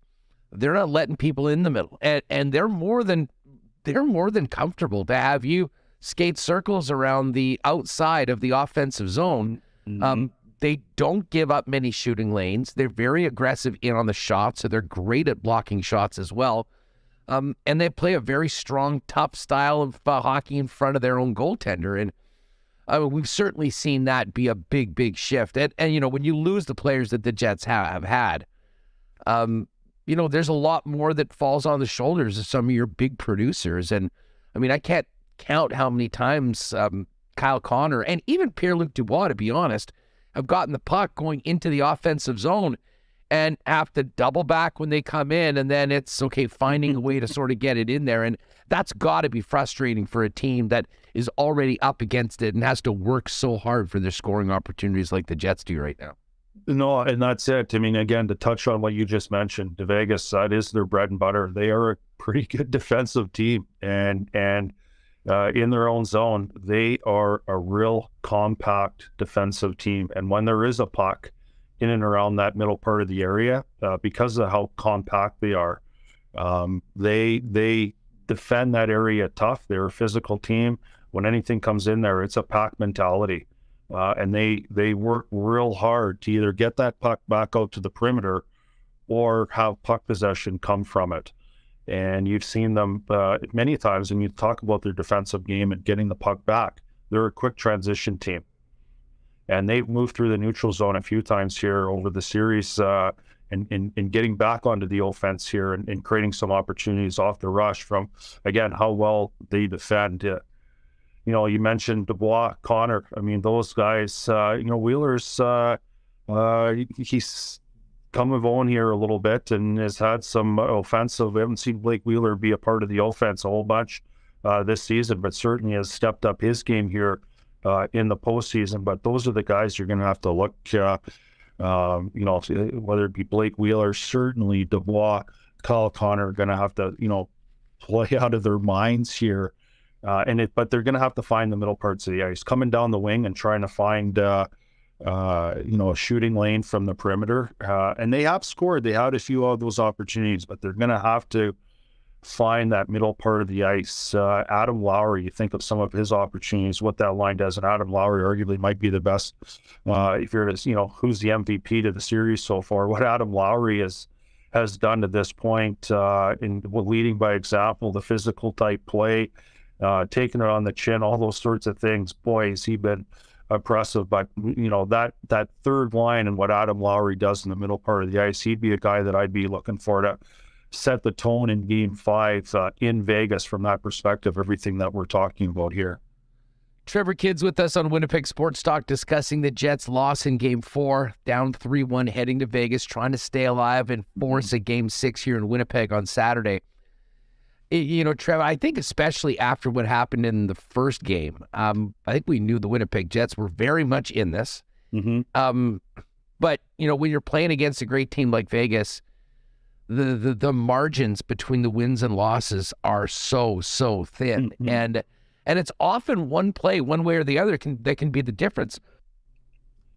they're not letting people in the middle, and they're more than comfortable to have you skate circles around the outside of the offensive zone. They don't give up many shooting lanes. They're very aggressive in on the shots, so they're great at blocking shots as well. And they play a very strong, tough style of hockey in front of their own goaltender. And we've certainly seen that be a big, big shift. And when you lose the players that the Jets have had, there's a lot more that falls on the shoulders of some of your big producers. And, I mean, I can't count how many times Kyle Connor and even Pierre-Luc Dubois, to be honest, have gotten the puck going into the offensive zone and have to double back when they come in, and then it's finding a way to sort of get it in there. And that's got to be frustrating for a team that is already up against it and has to work so hard for their scoring opportunities like the Jets do right now. No, and that's it. I mean, again, to touch on what you just mentioned, the Vegas, that is their bread and butter. They are a pretty good defensive team, and in their own zone, they are a real compact defensive team. And when there is a puck in and around that middle part of the area, because of how compact they are, they defend that area tough. They're a physical team. When anything comes in there, it's a pack mentality. And they work real hard to either get that puck back out to the perimeter or have puck possession come from it. And you've seen them many times, and you talk about their defensive game and getting the puck back. They're a quick transition team. And they've moved through the neutral zone a few times here over the series and getting back onto the offense here and creating some opportunities off the rush from, again, how well they defend. You mentioned Dubois, Connor. I mean, those guys, Wheeler's, he's come of own here a little bit and has had some offensive. We haven't seen Blake Wheeler be a part of the offense a whole bunch this season, but certainly has stepped up his game here in the postseason. But those are the guys you're going to have to look, whether it be Blake Wheeler, certainly Dubois, Kyle Connor, are going to have to, play out of their minds here. But they're going to have to find the middle parts of the ice, coming down the wing and trying to find, a shooting lane from the perimeter. And they have scored. They had a few of those opportunities, but they're going to have to find that middle part of the ice. Adam Lowry, you think of some of his opportunities, what that line does, and Adam Lowry arguably might be the best. If you're to, who's the MVP to the series so far, what Adam Lowry has done to this point, in leading by example, the physical type play, taking it on the chin, all those sorts of things. Boy, has he been impressive. But that third line and what Adam Lowry does in the middle part of the ice, he'd be a guy that I'd be looking for to set the tone in Game 5 in Vegas from that perspective, everything that we're talking about here. Trevor Kidd's with us on Winnipeg Sports Talk discussing the Jets' loss in Game 4, down 3-1 heading to Vegas, trying to stay alive and force a Game 6 here in Winnipeg on Saturday. Trevor, I think especially after what happened in the first game, I think we knew the Winnipeg Jets were very much in this. Mm-hmm. But, when you're playing against a great team like Vegas, the margins between the wins and losses are so thin. Mm-hmm. And it's often one play, one way or the other, that can be the difference.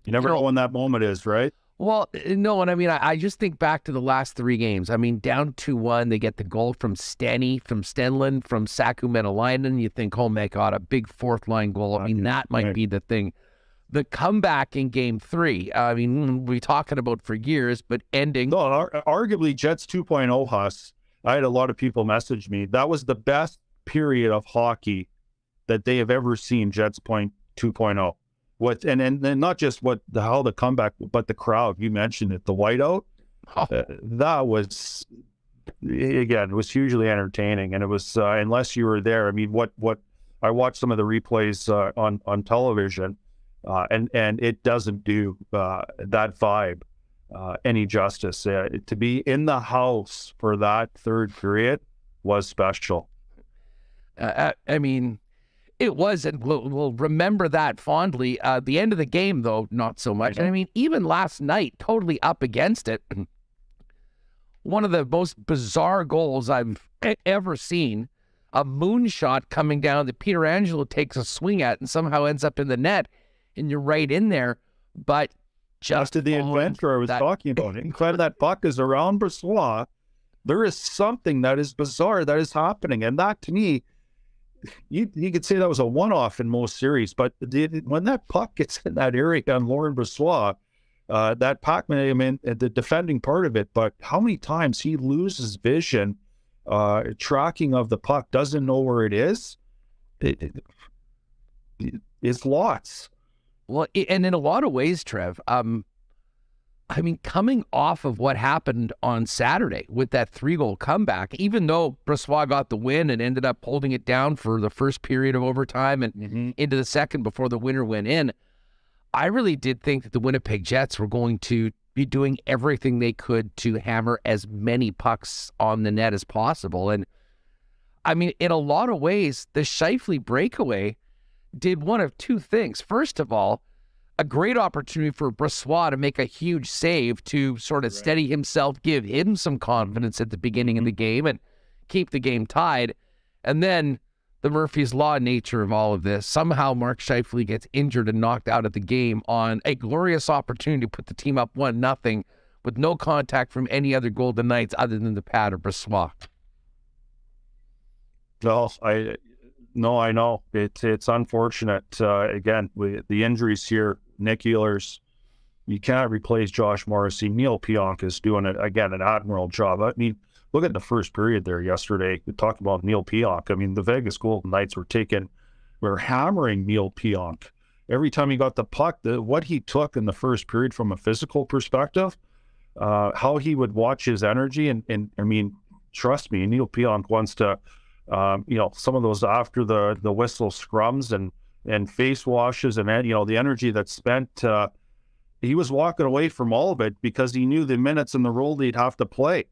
You never know when that moment is, right? Well, no, and I mean, I just think back to the last 3 games. I mean, down 2-1, they get the goal from Stenny, from Stenlund, from Saku Menelainen. You think, oh my God, a big fourth-line goal. I mean, that might be the thing. The comeback in Game 3, I mean, we're talking about for years, but ending. No, arguably Jets 2.0, Huss. I had a lot of people message me. That was the best period of hockey that they have ever seen, Jets 2.0. What and not just how the comeback, but the crowd. You mentioned it, the whiteout. That was, again, it was hugely entertaining, and it was unless you were there. I mean, what I watched some of the replays on television, and it doesn't do that vibe any justice. To be in the house for that third period was special. I mean. It was, and we'll remember that fondly. The end of the game, though, not so much. And I mean, even last night, totally up against it. One of the most bizarre goals I've ever seen, a moonshot coming down that Pietrangelo takes a swing at and somehow ends up in the net, and you're right in there. But just to the adventure I was talking about, including that puck is around Brossoit, there is something that is bizarre that is happening. And that, to me, you could say that was a one-off in most series, but when that puck gets in that area on Laurent Brossoit, that puck, I mean, the defending part of it, but how many times he loses vision, tracking of the puck, doesn't know where it is, it's lots. Well, and in a lot of ways, Trev, I mean, coming off of what happened on Saturday with that 3-goal comeback, even though Brossoit got the win and ended up holding it down for the first period of overtime and into the second before the winner went in, I really did think that the Winnipeg Jets were going to be doing everything they could to hammer as many pucks on the net as possible. And I mean, in a lot of ways, the Scheifele breakaway did one of 2 things. First of all, a great opportunity for Brossoit to make a huge save to sort of steady himself, give him some confidence at the beginning of the game and keep the game tied. And then the Murphy's Law nature of all of this. Somehow Mark Scheifele gets injured and knocked out of the game on a glorious opportunity to put the team up 1-0 with no contact from any other Golden Knights other than the pad of Brossoit. No, I know. It's unfortunate. Again, with the injuries here, Nick Ehlers, you can't replace Josh Morrissey. Neil Pionk is doing, an admirable job. I mean, look at the first period there yesterday. We talked about Neil Pionk. I mean, the Vegas Golden Knights were hammering Neil Pionk. Every time he got the puck, what he took in the first period from a physical perspective, how he would watch his energy. And I mean, trust me, Neil Pionk wants to, some of those after the whistle scrums and face washes and, the energy that's spent, he was walking away from all of it because he knew the minutes in the role he'd have to play.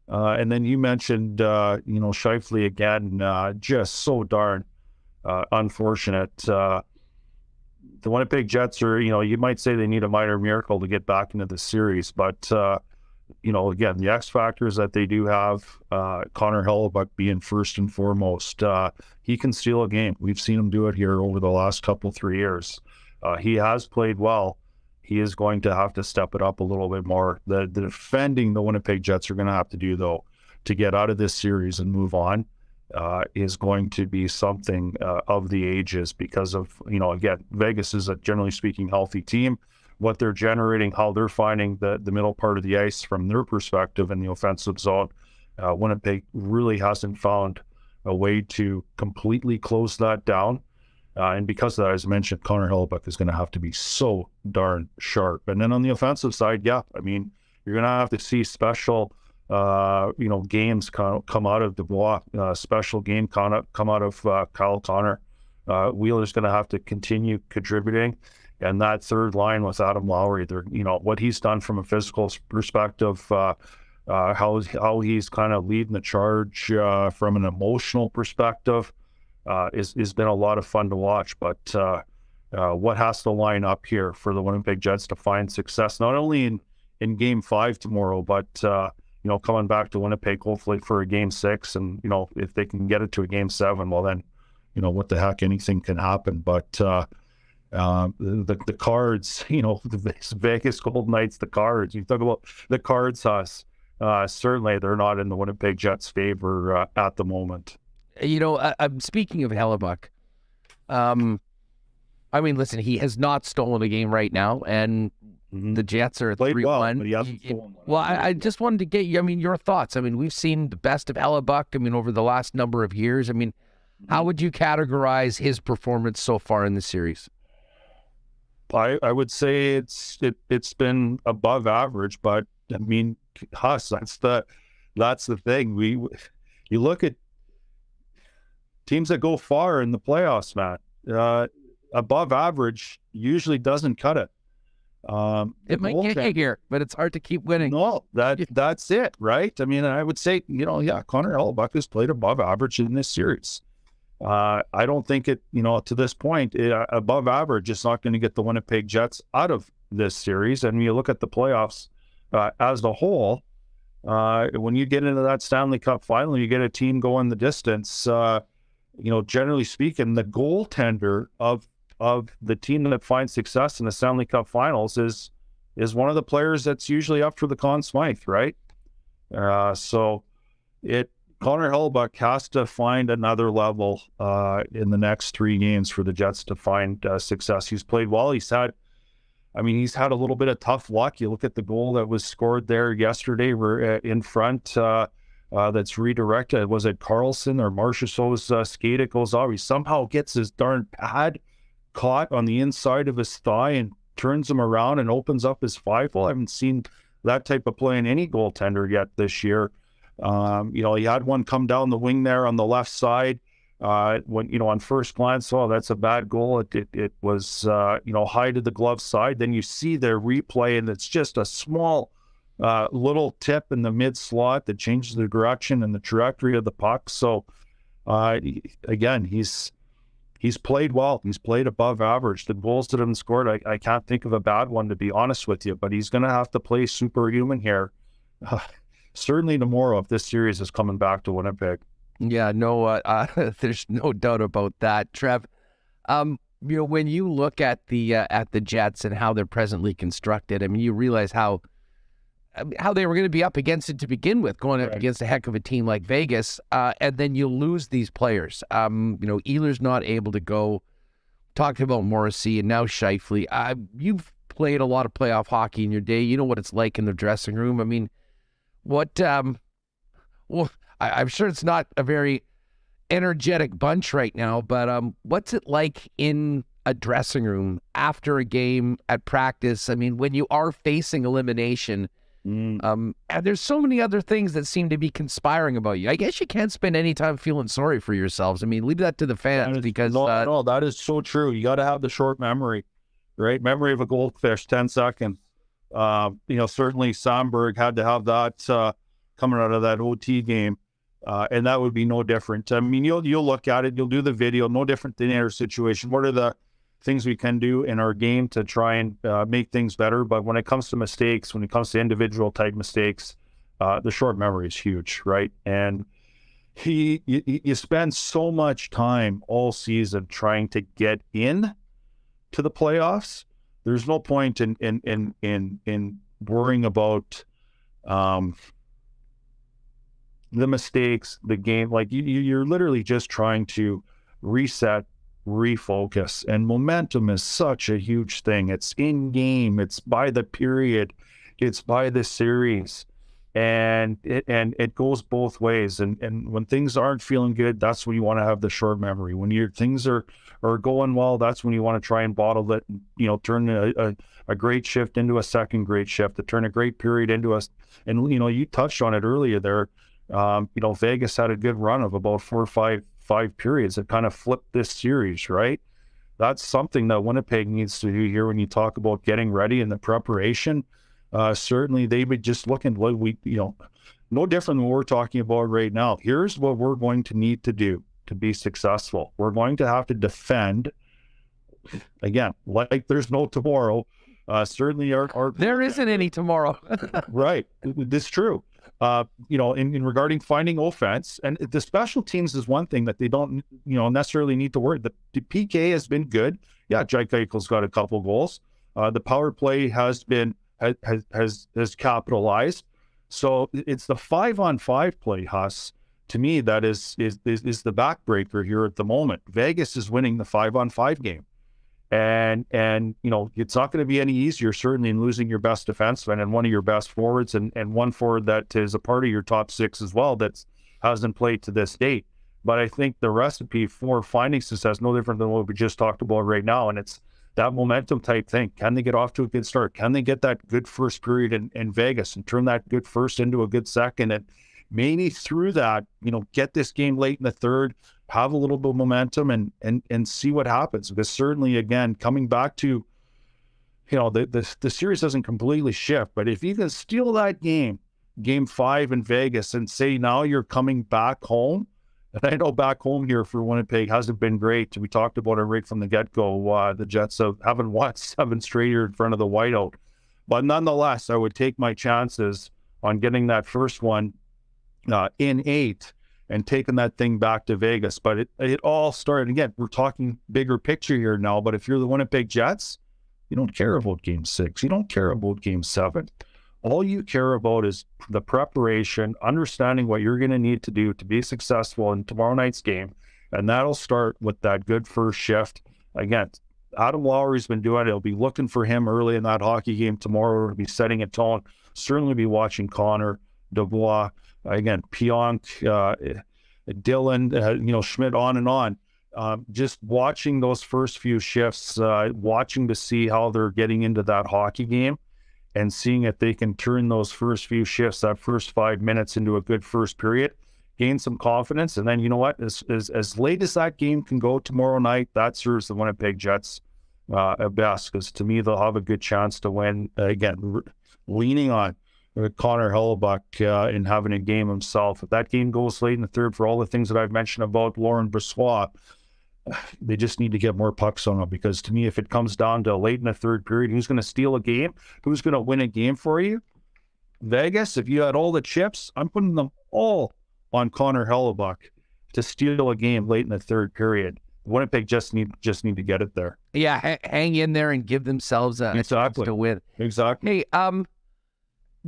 And then you mentioned, Scheifele again, just so darn unfortunate. The Winnipeg Jets are, you might say they need a minor miracle to get back into the series, but again, the X factors that they do have, Connor Hellebuyck being first and foremost, he can steal a game. We've seen him do it here over the last 3 years. He has played well. He is going to have to step it up a little bit more. The defending the Winnipeg Jets are going to have to do, though, to get out of this series and move on, is going to be something of the ages because of, again, Vegas is a, generally speaking, healthy team. What they're generating, how they're finding the middle part of the ice from their perspective in the offensive zone. Winnipeg really hasn't found a way to completely close that down. And because of that, as I mentioned, Connor Hellebuyck is going to have to be so darn sharp. And then on the offensive side, you're going to have to see special, games come out of Dubois, special game come out of Kyle Connor. Wheeler's going to have to continue contributing. And that third line with Adam Lowry, what he's done from a physical perspective, how he's kind of leading the charge from an emotional perspective, has been a lot of fun to watch. But what has to line up here for the Winnipeg Jets to find success, not only in Game 5 tomorrow, but coming back to Winnipeg hopefully for a Game 6, and if they can get it to a Game 7, well then, what the heck, anything can happen. But The Cards, the Vegas Golden Knights, the Cards. You talk about the Cards, certainly they're not in the Winnipeg Jets' favor at the moment. I'm speaking of Hellebuck. Listen, he has not stolen a game right now, and the Jets are 3-1. Well, but he hasn't stolen one. Well, I just wanted to get your thoughts. We've seen the best of Hellebuck, over the last number of years. How would you categorize his performance so far in the series? I would say it's been above average, but Huss, that's the thing. You look at teams that go far in the playoffs, Matt. Above average usually doesn't cut it. It might get you here, but it's hard to keep winning. No, that's it, right? I would say, Connor Hellebuck has played above average in this series. I don't think it, to this point, above average is not going to get the Winnipeg Jets out of this series. And when you look at the playoffs as a whole, when you get into that Stanley Cup final, you get a team going the distance. Generally speaking, the goaltender of the team that finds success in the Stanley Cup finals is one of the players that's usually up for the Conn Smythe, right? Connor Hellebuck has to find another level in the next 3 games for the Jets to find success. He's played well. He's had a little bit of tough luck. You look at the goal that was scored there yesterday. We're in front. That's redirected. Was it Carlson or Marchessault's skate? It goes off. He somehow gets his darn pad caught on the inside of his thigh and turns him around and opens up his 5-hole. I haven't seen that type of play in any goaltender yet this year. He had one come down the wing there on the left side. When on first glance, that's a bad goal. It was high to the glove side. Then you see the replay, and it's just a small little tip in the mid slot that changes the direction and the trajectory of the puck. So again, he's played well. He's played above average. The goals that have been scored, I can't think of a bad one, to be honest with you, but he's going to have to play superhuman here. Certainly tomorrow, if this series is coming back to Winnipeg. Yeah, no, there's no doubt about that, Trev. When you look at the Jets and how they're presently constructed, you realize how they were going to be up against it to begin with, going up against a heck of a team like Vegas, and then you lose these players. Ehlers not able to go. Talked about Morrissey and now Scheifele. You've played a lot of playoff hockey in your day. You know what it's like in the dressing room. I'm sure it's not a very energetic bunch right now, but what's it like in a dressing room after a game, at practice? When you are facing elimination, and there's so many other things that seem to be conspiring about you. I guess you can't spend any time feeling sorry for yourselves. Leave that to the fans, because no, that is so true. You got to have the short memory, right? Memory of a goldfish, 10 seconds. Certainly Sandberg had to have that coming out of that OT game, and that would be no different. You'll look at it, you'll do the video, no different than our situation. What are the things we can do in our game to try and make things better? But when it comes to mistakes, when it comes to individual type mistakes, the short memory is huge, right? And you spend so much time all season trying to get in to the playoffs. There's no point in worrying about the mistakes, the game. You're literally just trying to reset, refocus, and momentum is such a huge thing. It's in game, it's by the period, it's by the series, and it goes both ways. And when things aren't feeling good, that's when you want to have the short memory. When your things are going well, that's when you want to try and bottle it, turn a great shift into a second great shift, to turn a great period into and you touched on it earlier there. Vegas had a good run of about 4 or 5 periods that kind of flipped this series, right? That's something that Winnipeg needs to do here when you talk about getting ready and the preparation. Certainly they would just look at what no different than what we're talking about right now. Here's what we're going to need to do to be successful. We're going to have to defend, again, like there's no tomorrow. Certainly our there isn't any tomorrow. Right. This is true. in regarding finding offense, and the special teams is one thing that they don't, necessarily need to worry. The PK has been good. Yeah, Scheifele's got a couple goals. The power play has capitalized. So it's the 5-on-5 play, Huss, to me, that is the backbreaker here at the moment. Vegas is winning the 5-on-5 game. And it's not going to be any easier, certainly, in losing your best defenseman and one of your best forwards and one forward that is a part of your top six as well that hasn't played to this date. But I think the recipe for finding success is no different than what we just talked about right now. And it's that momentum type thing. Can they get off to a good start? Can they get that good first period in Vegas and turn that good first into a good second? And maybe through that, get this game late in the third, have a little bit of momentum and see what happens. Because certainly, again, coming back to, the series doesn't completely shift, but if you can steal that game 5 in Vegas, and say now you're coming back home, and I know back home here for Winnipeg hasn't been great. We talked about it right from the get-go. The Jets haven't won 7 straight here in front of the whiteout. But nonetheless, I would take my chances on getting that first one in 8 and taking that thing back to Vegas. But it all started, again, we're talking bigger picture here now, but if you're the Winnipeg Jets, you don't care about Game 6. You don't care about Game 7. All you care about is the preparation, understanding what you're going to need to do to be successful in tomorrow night's game. And that'll start with that good first shift. Again, Adam Lowry's been doing it. He'll be looking for him early in that hockey game tomorrow. He'll be setting a tone. Certainly be watching Connor, Dubois, again, Pionk, Dylan, Schmidt, on and on. Just watching those first few shifts, watching to see how they're getting into that hockey game and seeing if they can turn those first few shifts, that first 5 minutes, into a good first period, gain some confidence. And then, you know what, as late as that game can go tomorrow night, that serves the Winnipeg Jets at best, because to me, they'll have a good chance to win. Again, leaning on Connor Hellebuyck in having a game himself. If that game goes late in the third, for all the things that I've mentioned about Laurent Brossoit, they just need to get more pucks on him, because to me, if it comes down to late in the third period, who's going to steal a game? Who's going to win a game for you? Vegas, if you had all the chips, I'm putting them all on Connor Hellebuyck to steal a game late in the third period. Winnipeg just need to get it there. Yeah, hang in there and give themselves a chance to win. Exactly. Hey,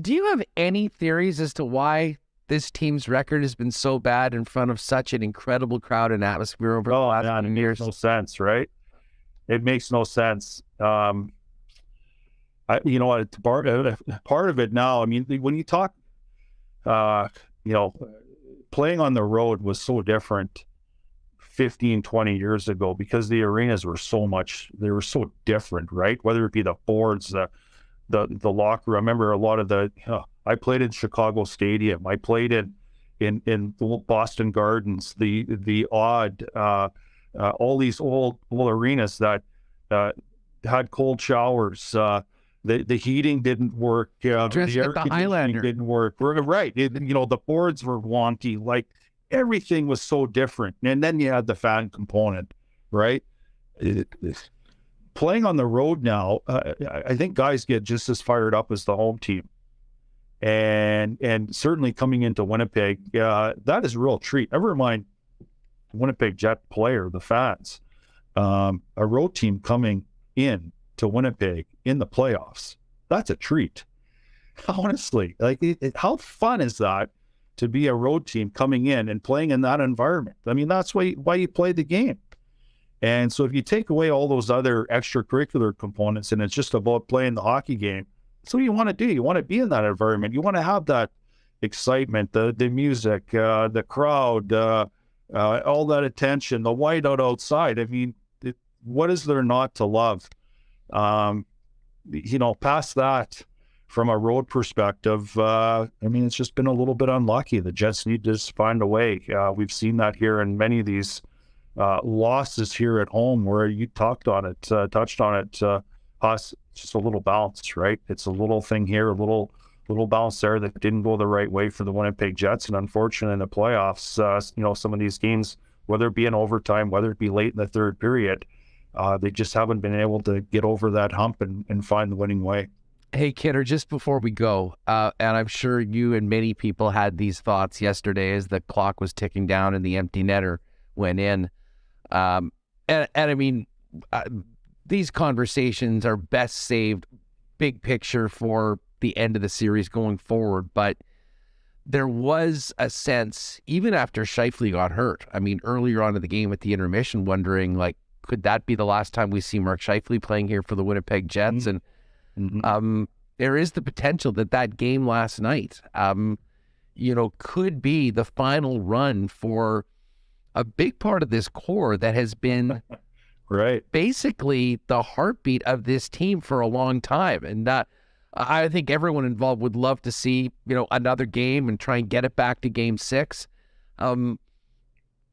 do you have any theories as to why this team's record has been so bad in front of such an incredible crowd and atmosphere over the last years? It makes no sense, right? It makes no sense. Part of it now, I mean, when you talk, playing on the road was so different 15, 20 years ago, because the arenas were they were so different, right? Whether it be the boards, the locker room. I remember a lot of I played in Chicago Stadium. I played in Boston Gardens, the odd, all these old arenas that had cold showers. The heating didn't work. The air conditioning didn't work. Right. The boards were wonky. Like, everything was so different. And then you had the fan component, right? Playing on the road now, I think guys get just as fired up as the home team. And certainly coming into Winnipeg, that is a real treat. Never mind Winnipeg Jet player, the fans. A road team coming in to Winnipeg in the playoffs, that's a treat. Honestly, how fun is that to be a road team coming in and playing in that environment? I mean, that's why you play the game. And so if you take away all those other extracurricular components and it's just about playing the hockey game, that's what you want to do. You want to be in that environment. You want to have that excitement, the music, the crowd, all that attention, the whiteout outside. I mean, what is there not to love? Past that, from a road perspective, it's just been a little bit unlucky. The Jets need to just find a way. We've seen that here in many of these losses here at home, where you touched on it, just a little bounce, right? It's a little thing here, a little bounce there that didn't go the right way for the Winnipeg Jets. And unfortunately, in the playoffs, some of these games, whether it be in overtime, whether it be late in the third period, they just haven't been able to get over that hump and find the winning way. Hey, Kidder, just before we go, and I'm sure you and many people had these thoughts yesterday as the clock was ticking down and the empty netter went in. And I mean, these conversations are best saved big picture for the end of the series going forward. But there was a sense, even after Scheifele got hurt, I mean, earlier on in the game at the intermission, wondering, like, could that be the last time we see Mark Scheifele playing here for the Winnipeg Jets? And there is the potential that game last night, could be the final run for a big part of this core that has been right, basically the heartbeat of this team for a long time. And I think everyone involved would love to see, another game and try and get it back to Game 6.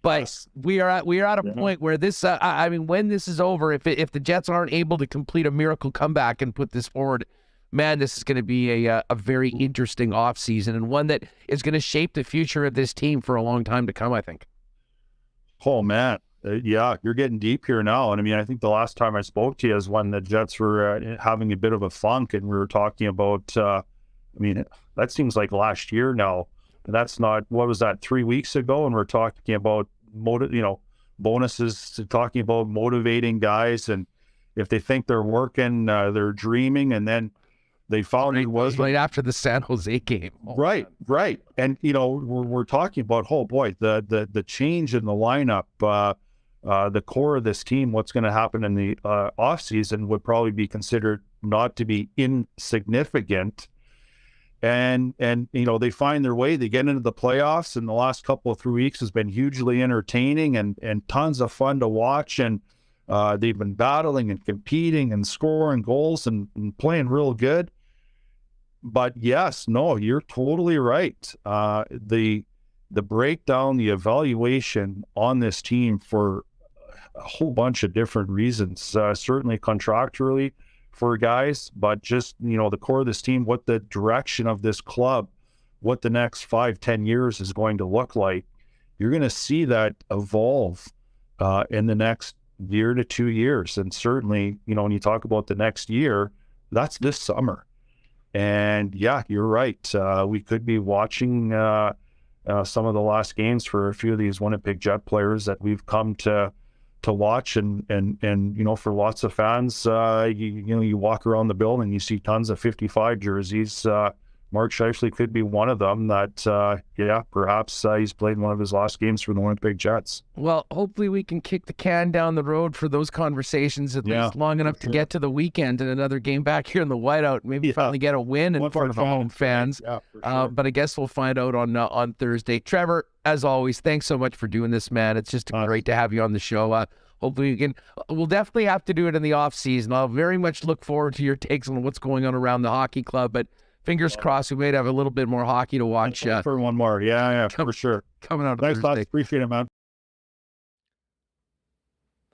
But we are at a point where this, when this is over, if the Jets aren't able to complete a miracle comeback and put this forward, man, this is going to be a very interesting offseason and one that is going to shape the future of this team for a long time to come, I think. Oh, man. Yeah, you're getting deep here now. And I mean, I think the last time I spoke to you is when the Jets were having a bit of a funk, and we were talking about, that seems like last year now. And that's not, what was that, 3 weeks ago? And we're talking about, bonuses, talking about motivating guys. And if they think they're working, they're dreaming. And then they found it was right after the San Jose game. Oh, right. And, we're talking about, oh boy, the change in the lineup, the core of this team, what's going to happen in the offseason would probably be considered not to be insignificant. And they find their way, they get into the playoffs, and the last couple of 3 weeks has been hugely entertaining and tons of fun to watch. And they've been battling and competing and scoring goals and playing real good. But yes, no, you're totally right. The breakdown, the evaluation on this team for a whole bunch of different reasons, certainly contractually for guys, but just, the core of this team, what the direction of this club, what the next 5-10 years is going to look like. You're going to see that evolve in the next year to 2 years. And certainly, when you talk about the next year, that's this summer. And yeah, you're right. We could be watching some of the last games for a few of these Winnipeg Jet players that we've come to watch, and for lots of fans, you walk around the building, you see tons of 55 jerseys. Mark Scheifele could be one of them that, perhaps he's played one of his last games for the Winnipeg Jets. Well, hopefully we can kick the can down the road for those conversations at least long enough to get to the weekend and another game back here in the whiteout. Maybe finally get a win in front of the home fans. Yeah, for sure. But I guess we'll find out on Thursday. Trevor, as always, thanks so much for doing this, man. It's just great to have you on the show. Hopefully we'll definitely have to do it in the off season. I'll very much look forward to your takes on what's going on around the hockey club, but fingers crossed we may have a little bit more hockey to watch. For one more. Yeah, for sure. Coming out of Thanks, Thursday. Appreciate it, man.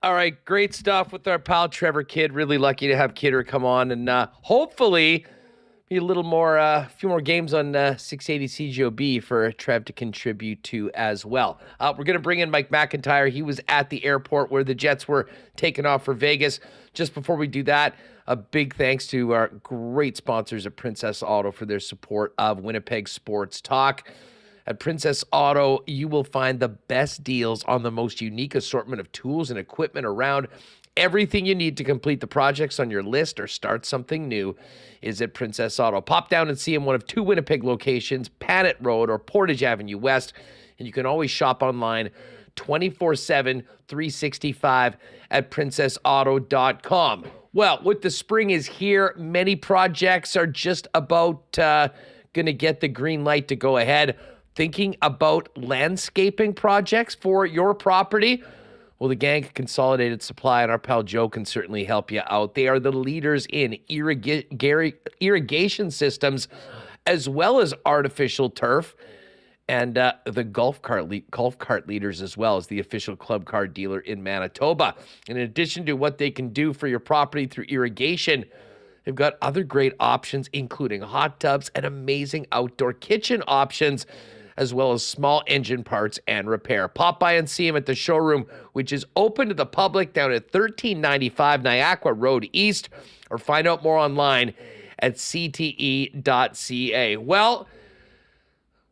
All right, great stuff with our pal Trevor Kidd. Really lucky to have Kidder come on, and hopefully be a little more, a few more games on 680 CGOB for Trev to contribute to as well. We're going to bring in Mike McIntyre. He was at the airport where the Jets were taking off for Vegas. Just before we do that, a big thanks to our great sponsors at Princess Auto for their support of Winnipeg Sports Talk. At Princess Auto, you will find the best deals on the most unique assortment of tools and equipment around. Everything you need to complete the projects on your list or start something new is at Princess Auto. Pop down and see them one of two Winnipeg locations, Panet Road or Portage Avenue West. And you can always shop online 24/7, 365 at princessauto.com. Well, with the spring is here, many projects are just about going to get the green light to go ahead. Thinking about landscaping projects for your property? Well, the gang at Consolidated Supply and our pal Joe can certainly help you out. They are the leaders in irrigation systems as well as artificial turf, and the golf cart leaders as well as the official club car dealer in Manitoba. In addition to what they can do for your property through irrigation, they've got other great options, including hot tubs and amazing outdoor kitchen options, as well as small engine parts and repair. Pop by and see them at the showroom, which is open to the public down at 1395 Niagara Road East, or find out more online at cte.ca. Well,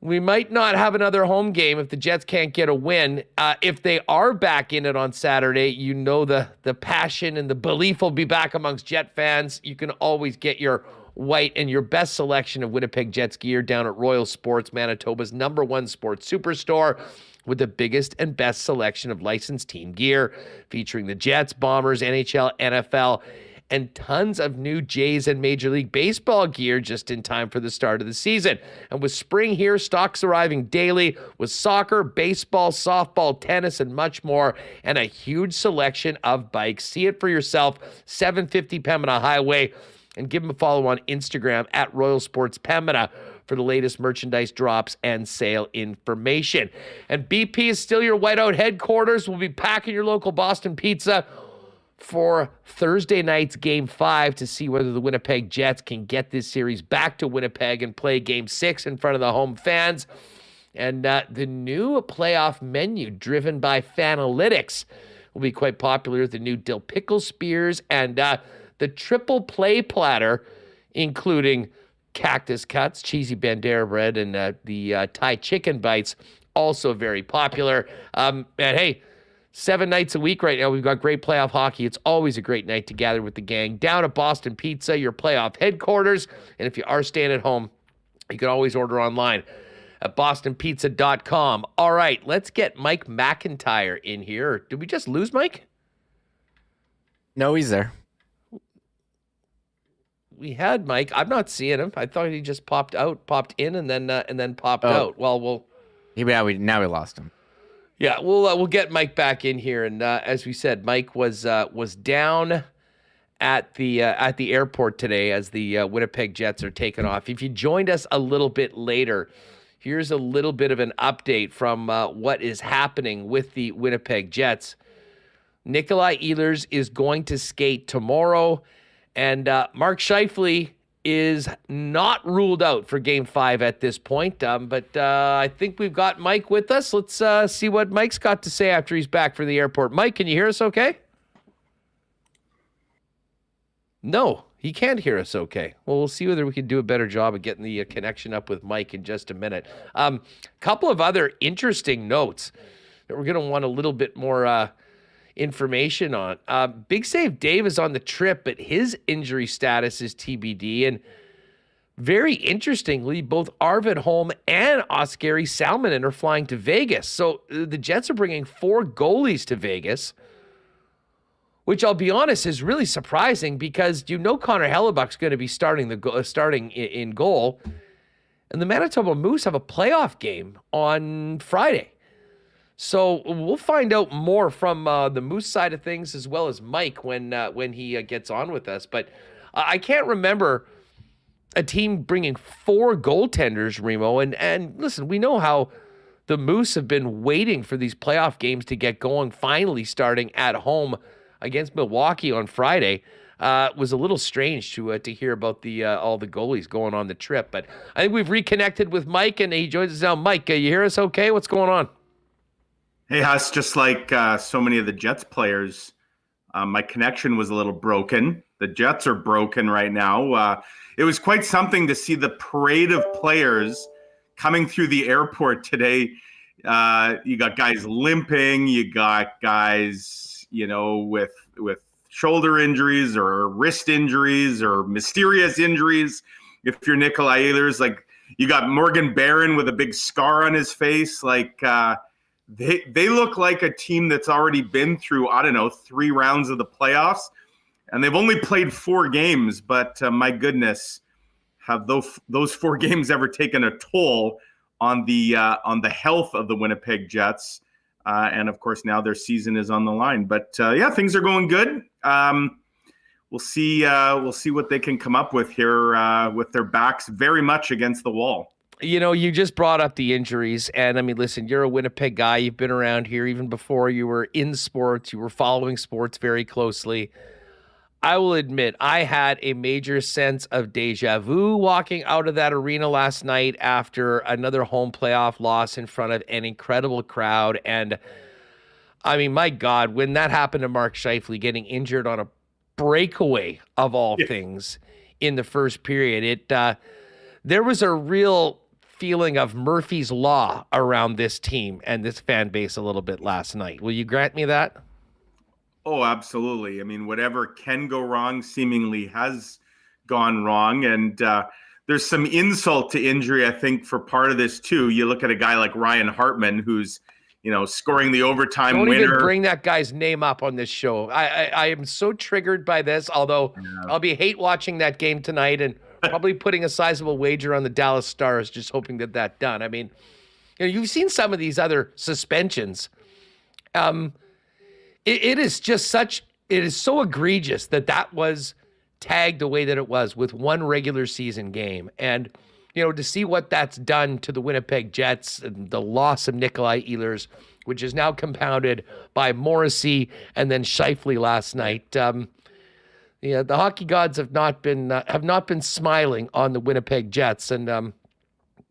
we might not have another home game if the Jets can't get a win. If they are back in it on Saturday, you know the passion and the belief will be back amongst Jet fans. You can always get your white and your best selection of Winnipeg Jets gear down at Royal Sports, Manitoba's #1 sports superstore, with the biggest and best selection of licensed team gear, featuring the Jets, Bombers, NHL, NFL, and tons of new Jays and Major League Baseball gear just in time for the start of the season. And with spring here, stocks arriving daily with soccer, baseball, softball, tennis, and much more, and a huge selection of bikes. See it for yourself, 750 Pembina Highway, and give them a follow on Instagram at Royal Sports Pembina for the latest merchandise drops and sale information. And BP is still your whiteout headquarters. We'll be packing your local Boston Pizza for Thursday night's Game 5 to see whether the Winnipeg Jets can get this series back to Winnipeg and play Game 6 in front of the home fans. And the new playoff menu driven by Fanalytics will be quite popular. The new dill pickle spears and the triple play platter, including cactus cuts, cheesy Bandera bread, and the Thai chicken bites, also very popular. And hey, 7 nights a week right now. We've got great playoff hockey. It's always a great night to gather with the gang down at Boston Pizza, your playoff headquarters. And if you are staying at home, you can always order online at bostonpizza.com. All right, let's get Mike McIntyre in here. Did we just lose Mike? No, he's there. We had Mike. I'm not seeing him. I thought he just popped in, and then popped out. Well, now we lost him. Yeah, we'll get Mike back in here, and as we said, Mike was down at the airport today as the Winnipeg Jets are taking off. If you joined us a little bit later, here's a little bit of an update from what is happening with the Winnipeg Jets. Nikolai Ehlers is going to skate tomorrow, and Mark Scheifele is not ruled out for Game 5 at this point, but I think we've got Mike with us. Let's see what Mike's got to say after he's back from the airport. Mike, can you hear us okay? No, he can't hear us okay. Well, we'll see whether we can do a better job of getting the connection up with Mike in just a minute. Couple of other interesting notes that we're going to want a little bit more information on. Big Save Dave is on the trip, but his injury status is TBD. And very interestingly, both Arvid Holm and Oskari Salminen are flying to Vegas. So the Jets are bringing 4 goalies to Vegas, which I'll be honest is really surprising because Connor Hellebuck's going to be starting in goal, and the Manitoba Moose have a playoff game on Friday. So we'll find out more from the Moose side of things as well as Mike when he gets on with us. But I can't remember a team bringing 4 goaltenders, Remo. And listen, we know how the Moose have been waiting for these playoff games to get going, finally starting at home against Milwaukee on Friday. It was a little strange to hear about all the goalies going on the trip. But I think we've reconnected with Mike, and he joins us now. Mike, you hear us okay? What's going on? Hey, Huss, just like so many of the Jets players, my connection was a little broken. The Jets are broken right now. It was quite something to see the parade of players coming through the airport today. You got guys limping. You got guys, with shoulder injuries or wrist injuries or mysterious injuries. If you're Nikolai Ehlers, like you got Morgan Barron with a big scar on his face, like They look like a team that's already been through, 3 rounds of the playoffs, and they've only played 4 games. But my goodness, have those 4 games ever taken a toll on the health of the Winnipeg Jets? And of course, now their season is on the line. But things are going good. We'll see what they can come up with here with their backs very much against the wall. You just brought up the injuries, and I mean, listen, you're a Winnipeg guy. You've been around here even before you were in sports. You were following sports very closely. I will admit, I had a major sense of deja vu walking out of that arena last night after another home playoff loss in front of an incredible crowd. And I mean, my God, when that happened to Mark Scheifele getting injured on a breakaway of all things in the first period. There was a real feeling of Murphy's Law around this team and this fan base a little bit last night. Will you grant me that? Oh, absolutely. I mean, whatever can go wrong seemingly has gone wrong. And there's some insult to injury, I think, for part of this too. You look at a guy like Ryan Hartman, who's, scoring the overtime winner. Don't even bring that guy's name up on this show. I am so triggered by this, although I'll be hate watching that game tonight and probably putting a sizable wager on the Dallas Stars, just hoping that done. I mean, you've seen some of these other suspensions. It is so egregious that was tagged the way that it was with one regular season game. And, to see what that's done to the Winnipeg Jets and the loss of Nikolai Ehlers, which is now compounded by Morrissey and then Scheifele last night. The hockey gods have not been smiling on the Winnipeg Jets. And,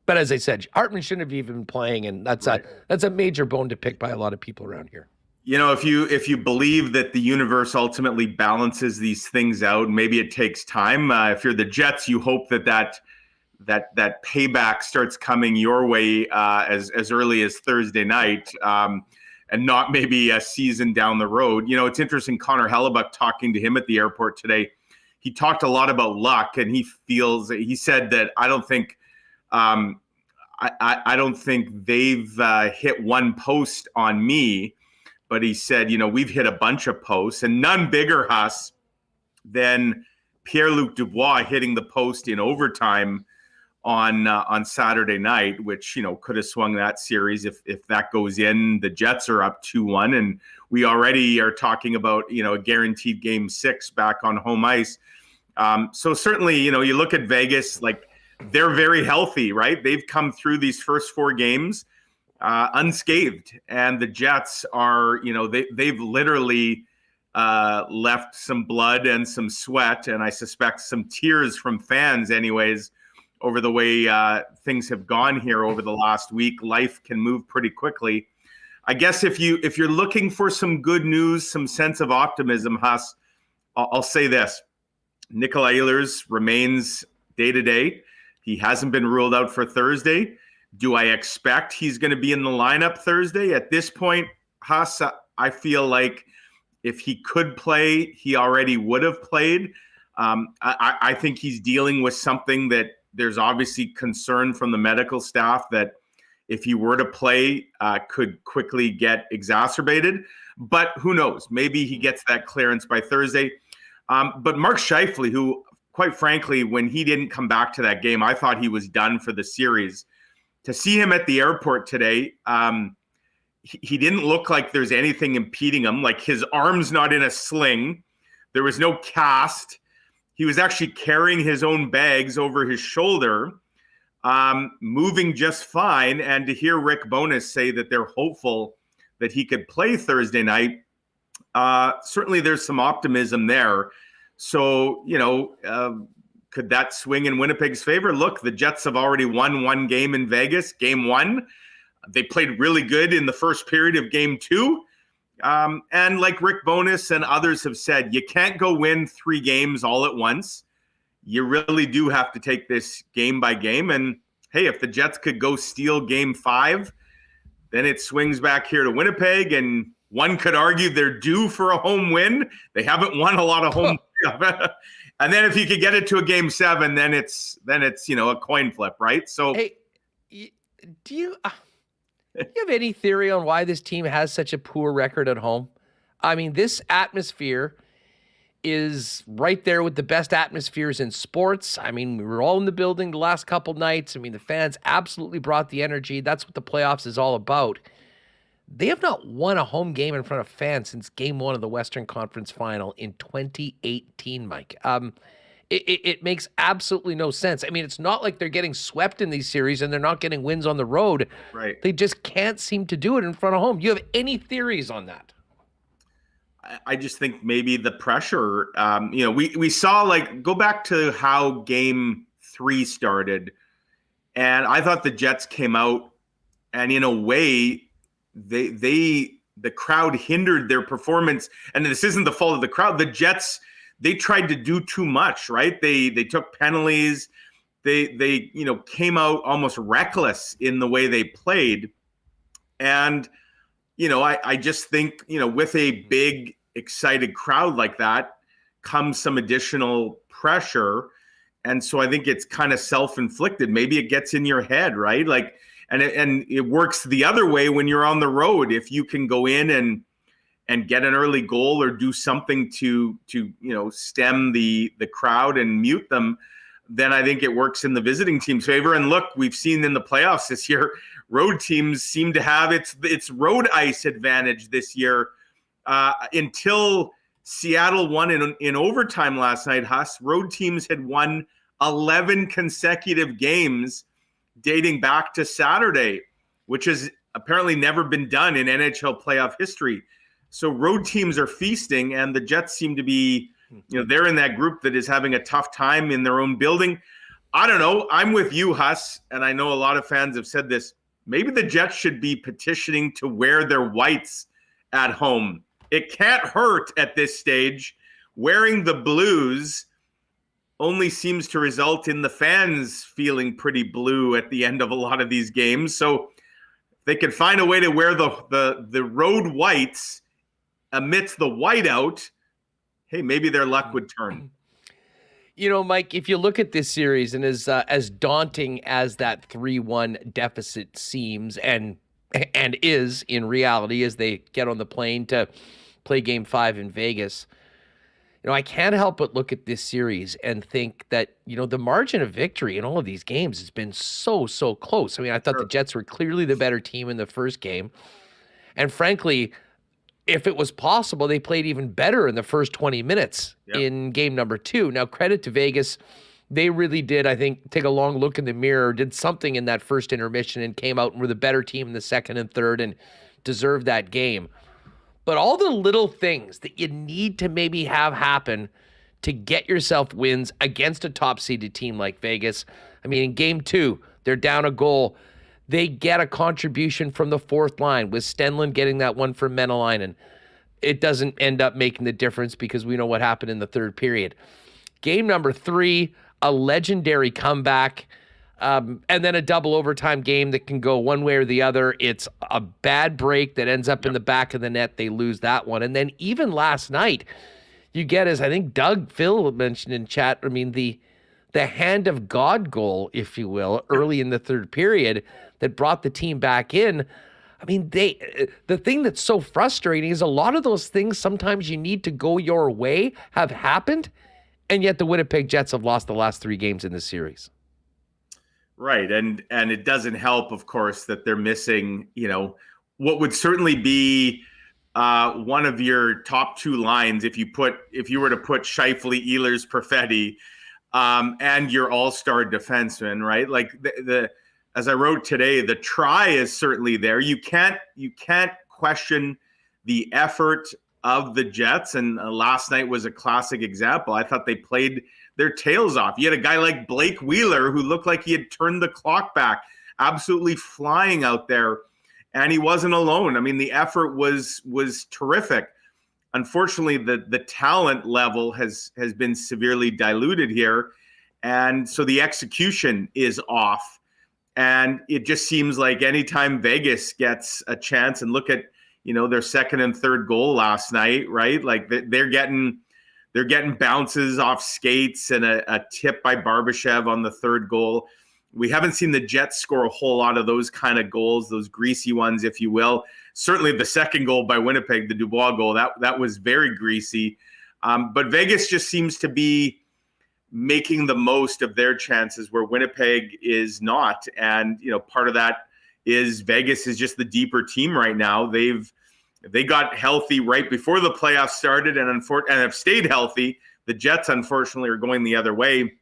but as I said, Hartman shouldn't have even been playing. And that's a major bone to pick by a lot of people around here. If you believe that the universe ultimately balances these things out, maybe it takes time. If you're the Jets, you hope that payback starts coming your way as early as Thursday night, and not maybe a season down the road. It's interesting. Connor Hellebuck, talking to him at the airport today, he talked a lot about luck, and he said that I don't think they've hit one post on me. But he said, we've hit a bunch of posts, and none bigger, Huss, than Pierre-Luc Dubois hitting the post in overtime on Saturday night, which, could have swung that series. If that goes in, the Jets are up 2-1, and we already are talking about, a guaranteed game 6 back on home ice. So certainly, you look at Vegas, like, they're very healthy, right? They've come through these first 4 games unscathed, and the Jets are, they've literally left some blood and some sweat, and I suspect some tears from fans anyways, over the way things have gone here over the last week. Life can move pretty quickly. I guess if you're looking for some good news, some sense of optimism, Huss, I'll say this: Nikolai Ehlers remains day to day. He hasn't been ruled out for Thursday. Do I expect he's going to be in the lineup Thursday? At this point, Huss, I feel like if he could play, he already would have played. I think he's dealing with something that there's obviously concern from the medical staff that if he were to play, could quickly get exacerbated. But who knows? Maybe he gets that clearance by Thursday. But Mark Scheifele, who, quite frankly, when he didn't come back to that game, I thought he was done for the series. To see him at the airport today, he didn't look like there's anything impeding him. Like, his arm's not in a sling. There was no cast. He was actually carrying his own bags over his shoulder, moving just fine. And to hear Rick Bowness say that they're hopeful that he could play Thursday night, certainly there's some optimism there. So, could that swing in Winnipeg's favor? Look, the Jets have already won one game in Vegas, game 1. They played really good in the first period of game 2. And like Rick Bowness and others have said, you can't go win 3 games all at once. You really do have to take this game by game. And hey, if the Jets could go steal game 5, then it swings back here to Winnipeg. And one could argue they're due for a home win. They haven't won a lot of home. And then if you could get it to a game 7, then it's a coin flip, right? So, hey, do you have any theory on why this team has such a poor record at home? I mean, this atmosphere is right there with the best atmospheres in sports. I mean, we were all in the building the last couple nights. I mean, the fans absolutely brought the energy. That's what the playoffs is all about. They have not won a home game in front of fans since game 1 of the Western Conference Final in 2018, Mike. It makes absolutely no sense. I mean, it's not like they're getting swept in these series and they're not getting wins on the road. Right. They just can't seem to do it in front of home. Do you have any theories on that? I just think maybe the pressure, we saw, like, go back to how game 3 started. And I thought the Jets came out and in a way, the crowd hindered their performance. And this isn't the fault of the crowd. The Jets, they tried to do too much, right? They took penalties. They came out almost reckless in the way they played. And, I just think, with a big, excited crowd like that comes some additional pressure. And so I think it's kind of self-inflicted. Maybe it gets in your head, right? Like, and it works the other way when you're on the road. If you can go in and get an early goal or do something to stem the crowd and mute them, then I think it works in the visiting team's favor. And look, we've seen in the playoffs this year, road teams seem to have its road ice advantage this year. Until Seattle won in overtime last night, Huss, road teams had won 11 consecutive games dating back to Saturday, which has apparently never been done in NHL playoff history. So road teams are feasting, and the Jets seem to be, they're in that group that is having a tough time in their own building. I don't know. I'm with you, Huss, and I know a lot of fans have said this. Maybe the Jets should be petitioning to wear their whites at home. It can't hurt at this stage. Wearing the blues only seems to result in the fans feeling pretty blue at the end of a lot of these games. So they could find a way to wear the road whites amidst the whiteout. Hey, maybe their luck would turn. Mike, if you look at this series, and as daunting as that 3-1 deficit seems and is in reality as they get on the plane to play Game 5 in Vegas, I can't help but look at this series and think that, the margin of victory in all of these games has been so close. I mean, I thought the Jets were clearly the better team in the first game. And frankly, if it was possible, they played even better in the first 20 minutes in game number 2. Now, credit to Vegas. They really did, I think, take a long look in the mirror, did something in that first intermission and came out and were the better team in the second and third and deserved that game. But all the little things that you need to maybe have happen to get yourself wins against a top-seeded team like Vegas. I mean, in game 2, they're down a goal. They get a contribution from the fourth line with Stenlund getting that one from Menelainen. It doesn't end up making the difference because we know what happened in the third period. Game number 3, a legendary comeback, and then a double overtime game that can go one way or the other. It's a bad break that ends up in the back of the net. They lose that one. And then even last night, you get, as I think Phil mentioned in chat, I mean, the hand of God goal, if you will, early in the third period that brought the team back in. I mean, the thing that's so frustrating is a lot of those things sometimes you need to go your way have happened, and yet the Winnipeg Jets have lost the last 3 games in this series. Right, and it doesn't help, of course, that they're missing, what would certainly be one of your top 2 lines if you were to put Scheifele, Ehlers, Perfetti, and your all-star defenseman, right? Like the as I wrote today, the try is certainly there. You can't question the effort of the Jets, and last night was a classic example. I thought they played their tails off. You had a guy like Blake Wheeler who looked like he had turned the clock back, absolutely flying out there, and he wasn't alone. I mean, the effort was terrific. Unfortunately, the talent level has been severely diluted here, and so the execution is off. And it just seems like anytime Vegas gets a chance, and look at, their second and third goal last night, right? Like they're getting bounces off skates and a tip by Barbashev on the third goal. We haven't seen the Jets score a whole lot of those kind of goals, those greasy ones, if you will. Certainly the second goal by Winnipeg, the Dubois goal, that was very greasy. But Vegas just seems to be making the most of their chances where Winnipeg is not. And, part of that is Vegas is just the deeper team right now. They got healthy right before the playoffs started and have stayed healthy. The Jets, unfortunately, are going the other way.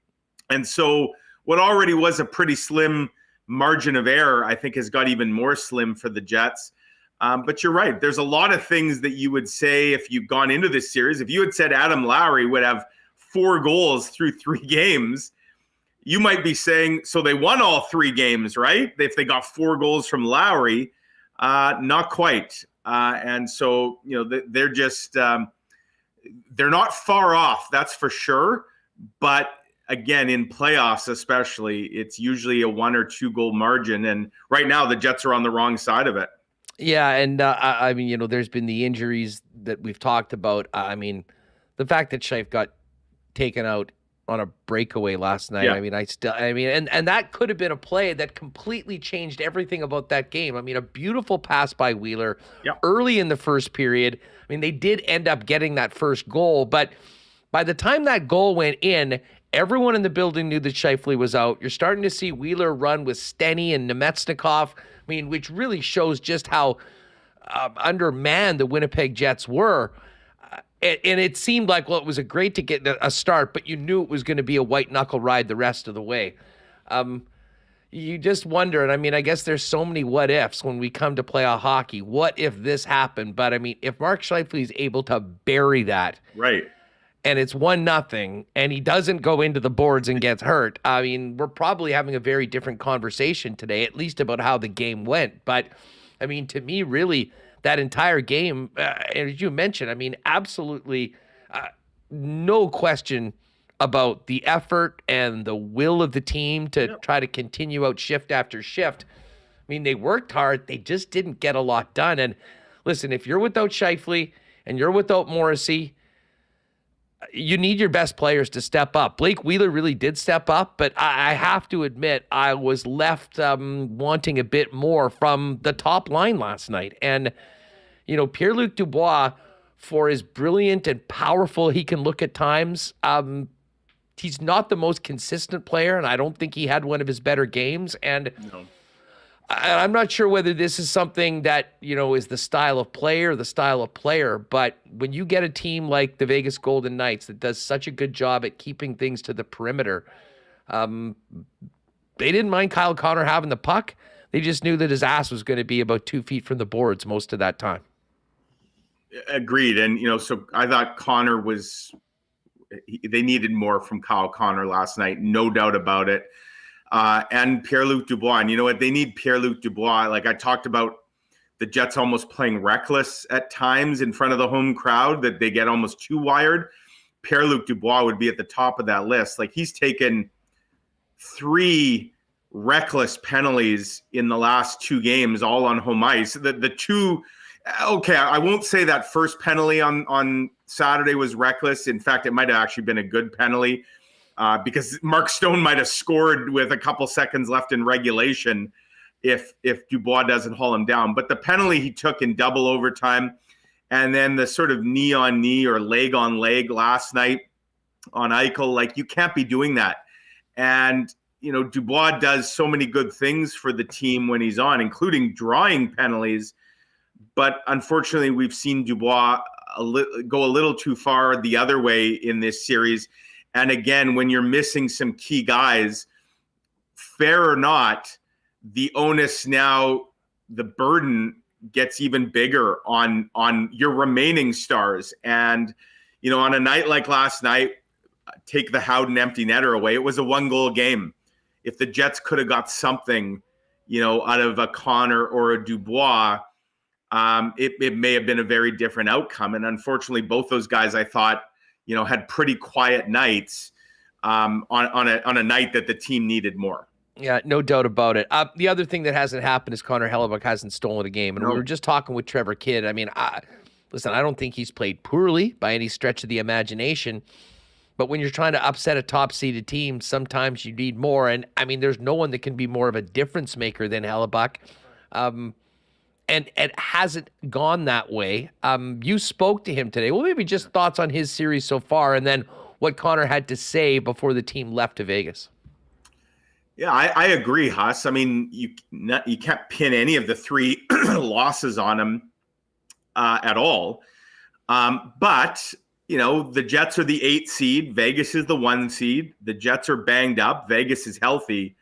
And so what already was a pretty slim margin of error, I think, has got even more slim for the Jets. But you're right. There's a lot of things that you would say if you've gone into this series. If you had said Adam Lowry would have 4 goals through 3 games, you might be saying, so they won all 3 games, right? If they got 4 goals from Lowry, not quite. And so, they're just they're not far off, that's for sure. But again, in playoffs especially, it's usually a 1 or 2 goal margin. And right now the Jets are on the wrong side of it. Yeah, and I mean, there's been the injuries that we've talked about. I mean, the fact that Scheifele got taken out on a breakaway last night. Yeah. I mean, and that could have been a play that completely changed everything about that game. I mean, a beautiful pass by Wheeler early in the first period. I mean, they did end up getting that first goal, but by the time that goal went in, everyone in the building knew that Scheifele was out. You're starting to see Wheeler run with Steny and Nemetsnikov. I mean, which really shows just how undermanned the Winnipeg Jets were. And it seemed like, well, it was great to get a start, but you knew it was going to be a white-knuckle ride the rest of the way. You just wonder, and I mean, I guess there's so many what-ifs when we come to play a hockey. What if this happened? But, I mean, if Mark Scheifele is able to bury that, right, and it's 1-0, and he doesn't go into the boards and gets hurt, I mean, we're probably having a very different conversation today, at least about how the game went. But, I mean, to me, really, that entire game, as you mentioned, I mean, absolutely no question about the effort and the will of the team to try to continue out shift after shift. I mean, they worked hard. They just didn't get a lot done. And listen, if you're without Scheifele and you're without Morrissey, you need your best players to step up. Blake Wheeler really did step up, but I have to admit I was left wanting a bit more from the top line last night. And, Pierre-Luc Dubois, for as brilliant and powerful he can look at times, he's not the most consistent player, and I don't think he had one of his better games. And I'm not sure whether this is something that, is the style of player or the style of player, but when you get a team like the Vegas Golden Knights that does such a good job at keeping things to the perimeter, they didn't mind Kyle Connor having the puck. They just knew that his ass was going to be about 2 feet from the boards most of that time. Agreed. And, so I thought Connor they needed more from Kyle Connor last night, no doubt about it. And Pierre-Luc Dubois. And you know what? They need Pierre-Luc Dubois. Like I talked about the Jets almost playing reckless at times in front of the home crowd, that they get almost too wired. Pierre-Luc Dubois would be at the top of that list. Like he's taken 3 reckless penalties in the last 2 games, all on home ice. The two, okay, I won't say that first penalty on Saturday was reckless. In fact, it might have actually been a good penalty. Because Mark Stone might have scored with a couple seconds left in regulation if Dubois doesn't haul him down. But the penalty he took in double overtime, and then the sort of knee on knee or leg on leg last night on Eichel, like you can't be doing that. And, Dubois does so many good things for the team when he's on, including drawing penalties. But unfortunately, we've seen Dubois go a little too far the other way in this series. And again, when you're missing some key guys, fair or not, the onus now, the burden gets even bigger on your remaining stars. And, on a night like last night, take the Howden empty netter away, it was a 1-goal game. If the Jets could have got something, out of a Connor or a Dubois, it may have been a very different outcome. And unfortunately, both those guys, I thought, had pretty quiet nights on a night that the team needed more. Yeah, no doubt about it. The other thing that hasn't happened is Connor Hellebuyck hasn't stolen a game. And we were just talking with Trevor Kidd. I mean, listen, I don't think he's played poorly by any stretch of the imagination. But when you're trying to upset a top-seeded team, sometimes you need more. And, I mean, there's no one that can be more of a difference maker than Hellebuyck. And it hasn't gone that way. You spoke to him today. Well, maybe just thoughts on his series so far, and then what Connor had to say before the team left to Vegas. Yeah, I agree, Huss. I mean, you can't pin any of the 3 losses on him at all. But, the Jets are the 8th seed. Vegas is the 1 seed. The Jets are banged up. Vegas is healthy.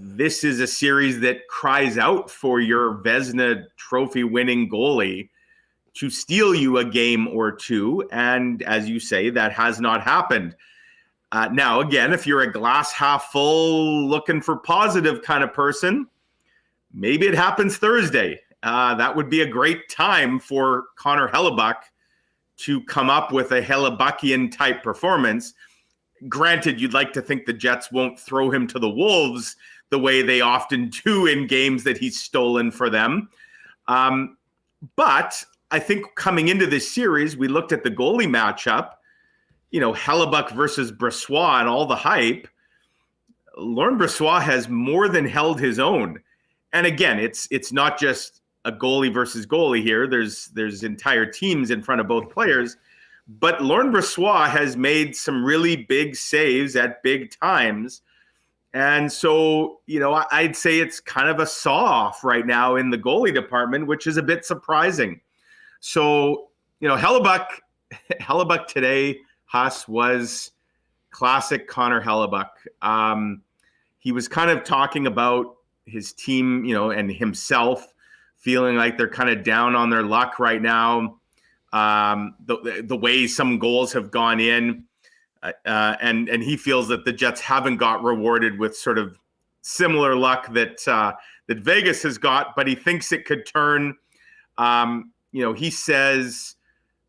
This is a series that cries out for your Vezina trophy winning goalie to steal you a game or 2. And as you say, that has not happened. Now, again, if you're a glass half full looking for positive kind of person, maybe it happens Thursday. That would be a great time for Connor Hellebuyck to come up with a Hellebuckian type performance. Granted, you'd like to think the Jets won't throw him to the wolves the way they often do in games that he's stolen for them. But I think coming into this series, we looked at the goalie matchup, Hellebuck versus Brossoit and all the hype. Laurent Brossoit has more than held his own. And again, it's not just a goalie versus goalie here. There's entire teams in front of both players. But Laurent Brossoit has made some really big saves at big times. And so, I'd say it's kind of a saw-off right now in the goalie department, which is a bit surprising. So, Hellebuck today, Huss, was classic Connor Hellebuck. He was kind of talking about his team, and himself feeling like they're kind of down on their luck right now. The way some goals have gone in. And he feels that the Jets haven't got rewarded with sort of similar luck that Vegas has got, but he thinks it could turn. He says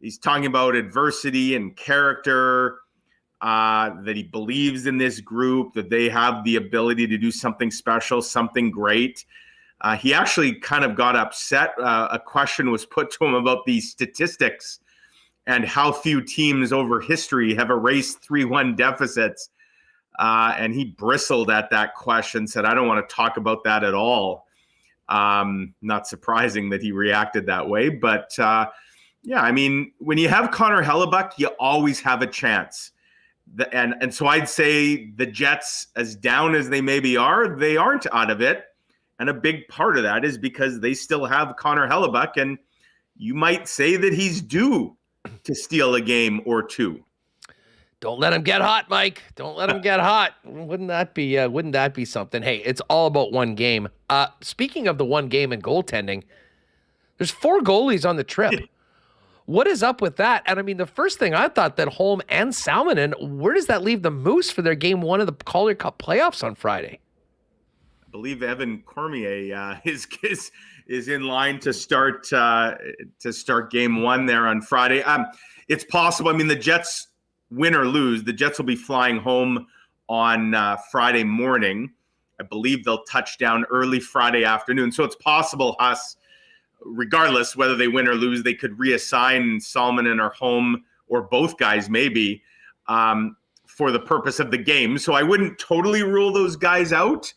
he's talking about adversity and character, that he believes in this group, that they have the ability to do something special, something great. He actually kind of got upset. A question was put to him about these statistics and how few teams over history have erased 3-1 deficits. And he bristled at that question, said, I don't want to talk about that at all. Not surprising that he reacted that way. But, when you have Connor Hellebuck, you always have a chance. And so I'd say the Jets, as down as they maybe are, they aren't out of it. And a big part of that is because they still have Connor Hellebuck, and you might say that he's due to steal a game or two. Don't let him get hot, Mike. Don't let him get hot. Wouldn't that be something? Hey, it's all about one game. Speaking of the one game and goaltending, there's 4 goalies on the trip. What is up with that? And I mean, the first thing I thought that Holm and Salmonen, where does that leave the Moose for their game 1 of the Calder Cup playoffs on Friday? I believe Evan Cormier is in line to start game 1 there on Friday. It's possible. I mean, the Jets win or lose, the Jets will be flying home on Friday morning. I believe they'll touch down early Friday afternoon. So it's possible, Huss, regardless whether they win or lose, they could reassign Salmonen or Holm or both guys maybe for the purpose of the game. So I wouldn't totally rule those guys out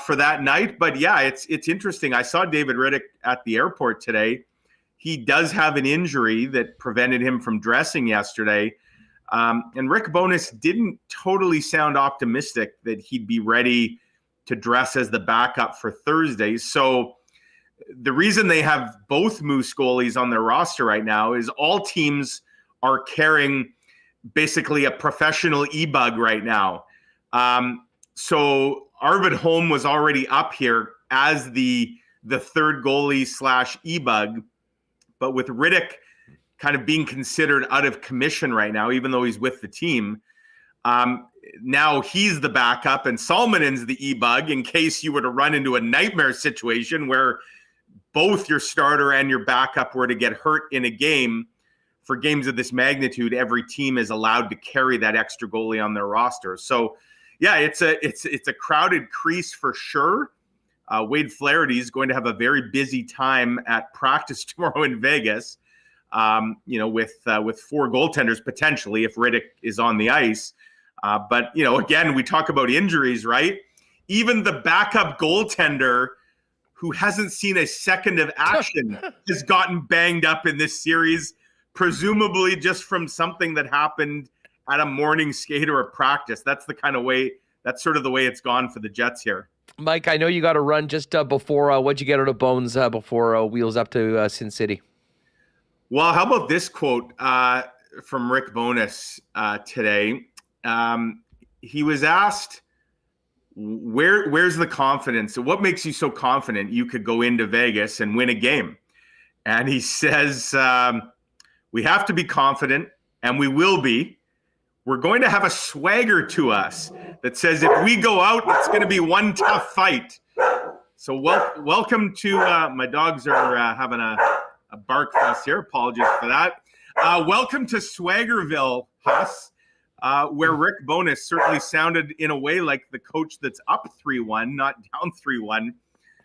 for that night. But yeah, it's interesting. I saw David Riddick at the airport today. He does have an injury that prevented him from dressing yesterday. And Rick Bowness didn't totally sound optimistic that he'd be ready to dress as the backup for Thursday. So the reason they have both Moose goalies on their roster right now is all teams are carrying basically a professional e-bug right now. So Arvid Holm was already up here as the third goalie / e-bug, but with Riddick kind of being considered out of commission right now, even though he's with the team. Now he's the backup and Salmonen's the e-bug in case you were to run into a nightmare situation where both your starter and your backup were to get hurt in a game. For games of this magnitude, every team is allowed to carry that extra goalie on their roster. So yeah, it's a crowded crease for sure. Wade Flaherty is going to have a very busy time at practice tomorrow in Vegas. With 4 goaltenders potentially if Riddick is on the ice. But again, we talk about injuries, right? Even the backup goaltender who hasn't seen a second of action has gotten banged up in this series, presumably just from something that happened at a morning skate or a practice. That's sort of the way it's gone for the Jets here. Mike, I know you got to run just before, what'd you get out of Bones before Wheels up to Sin City? Well, how about this quote from Rick Bowness today? He was asked, where's the confidence? What makes you so confident you could go into Vegas and win a game? And he says, we have to be confident, and we will be. We're going to have a swagger to us that says if we go out, it's going to be one tough fight. So welcome to my dogs are having a bark fest here. Apologies for that. Welcome to Swaggerville, Huss, where Rick Bowness certainly sounded in a way like the coach that's up 3-1, not down 3-1.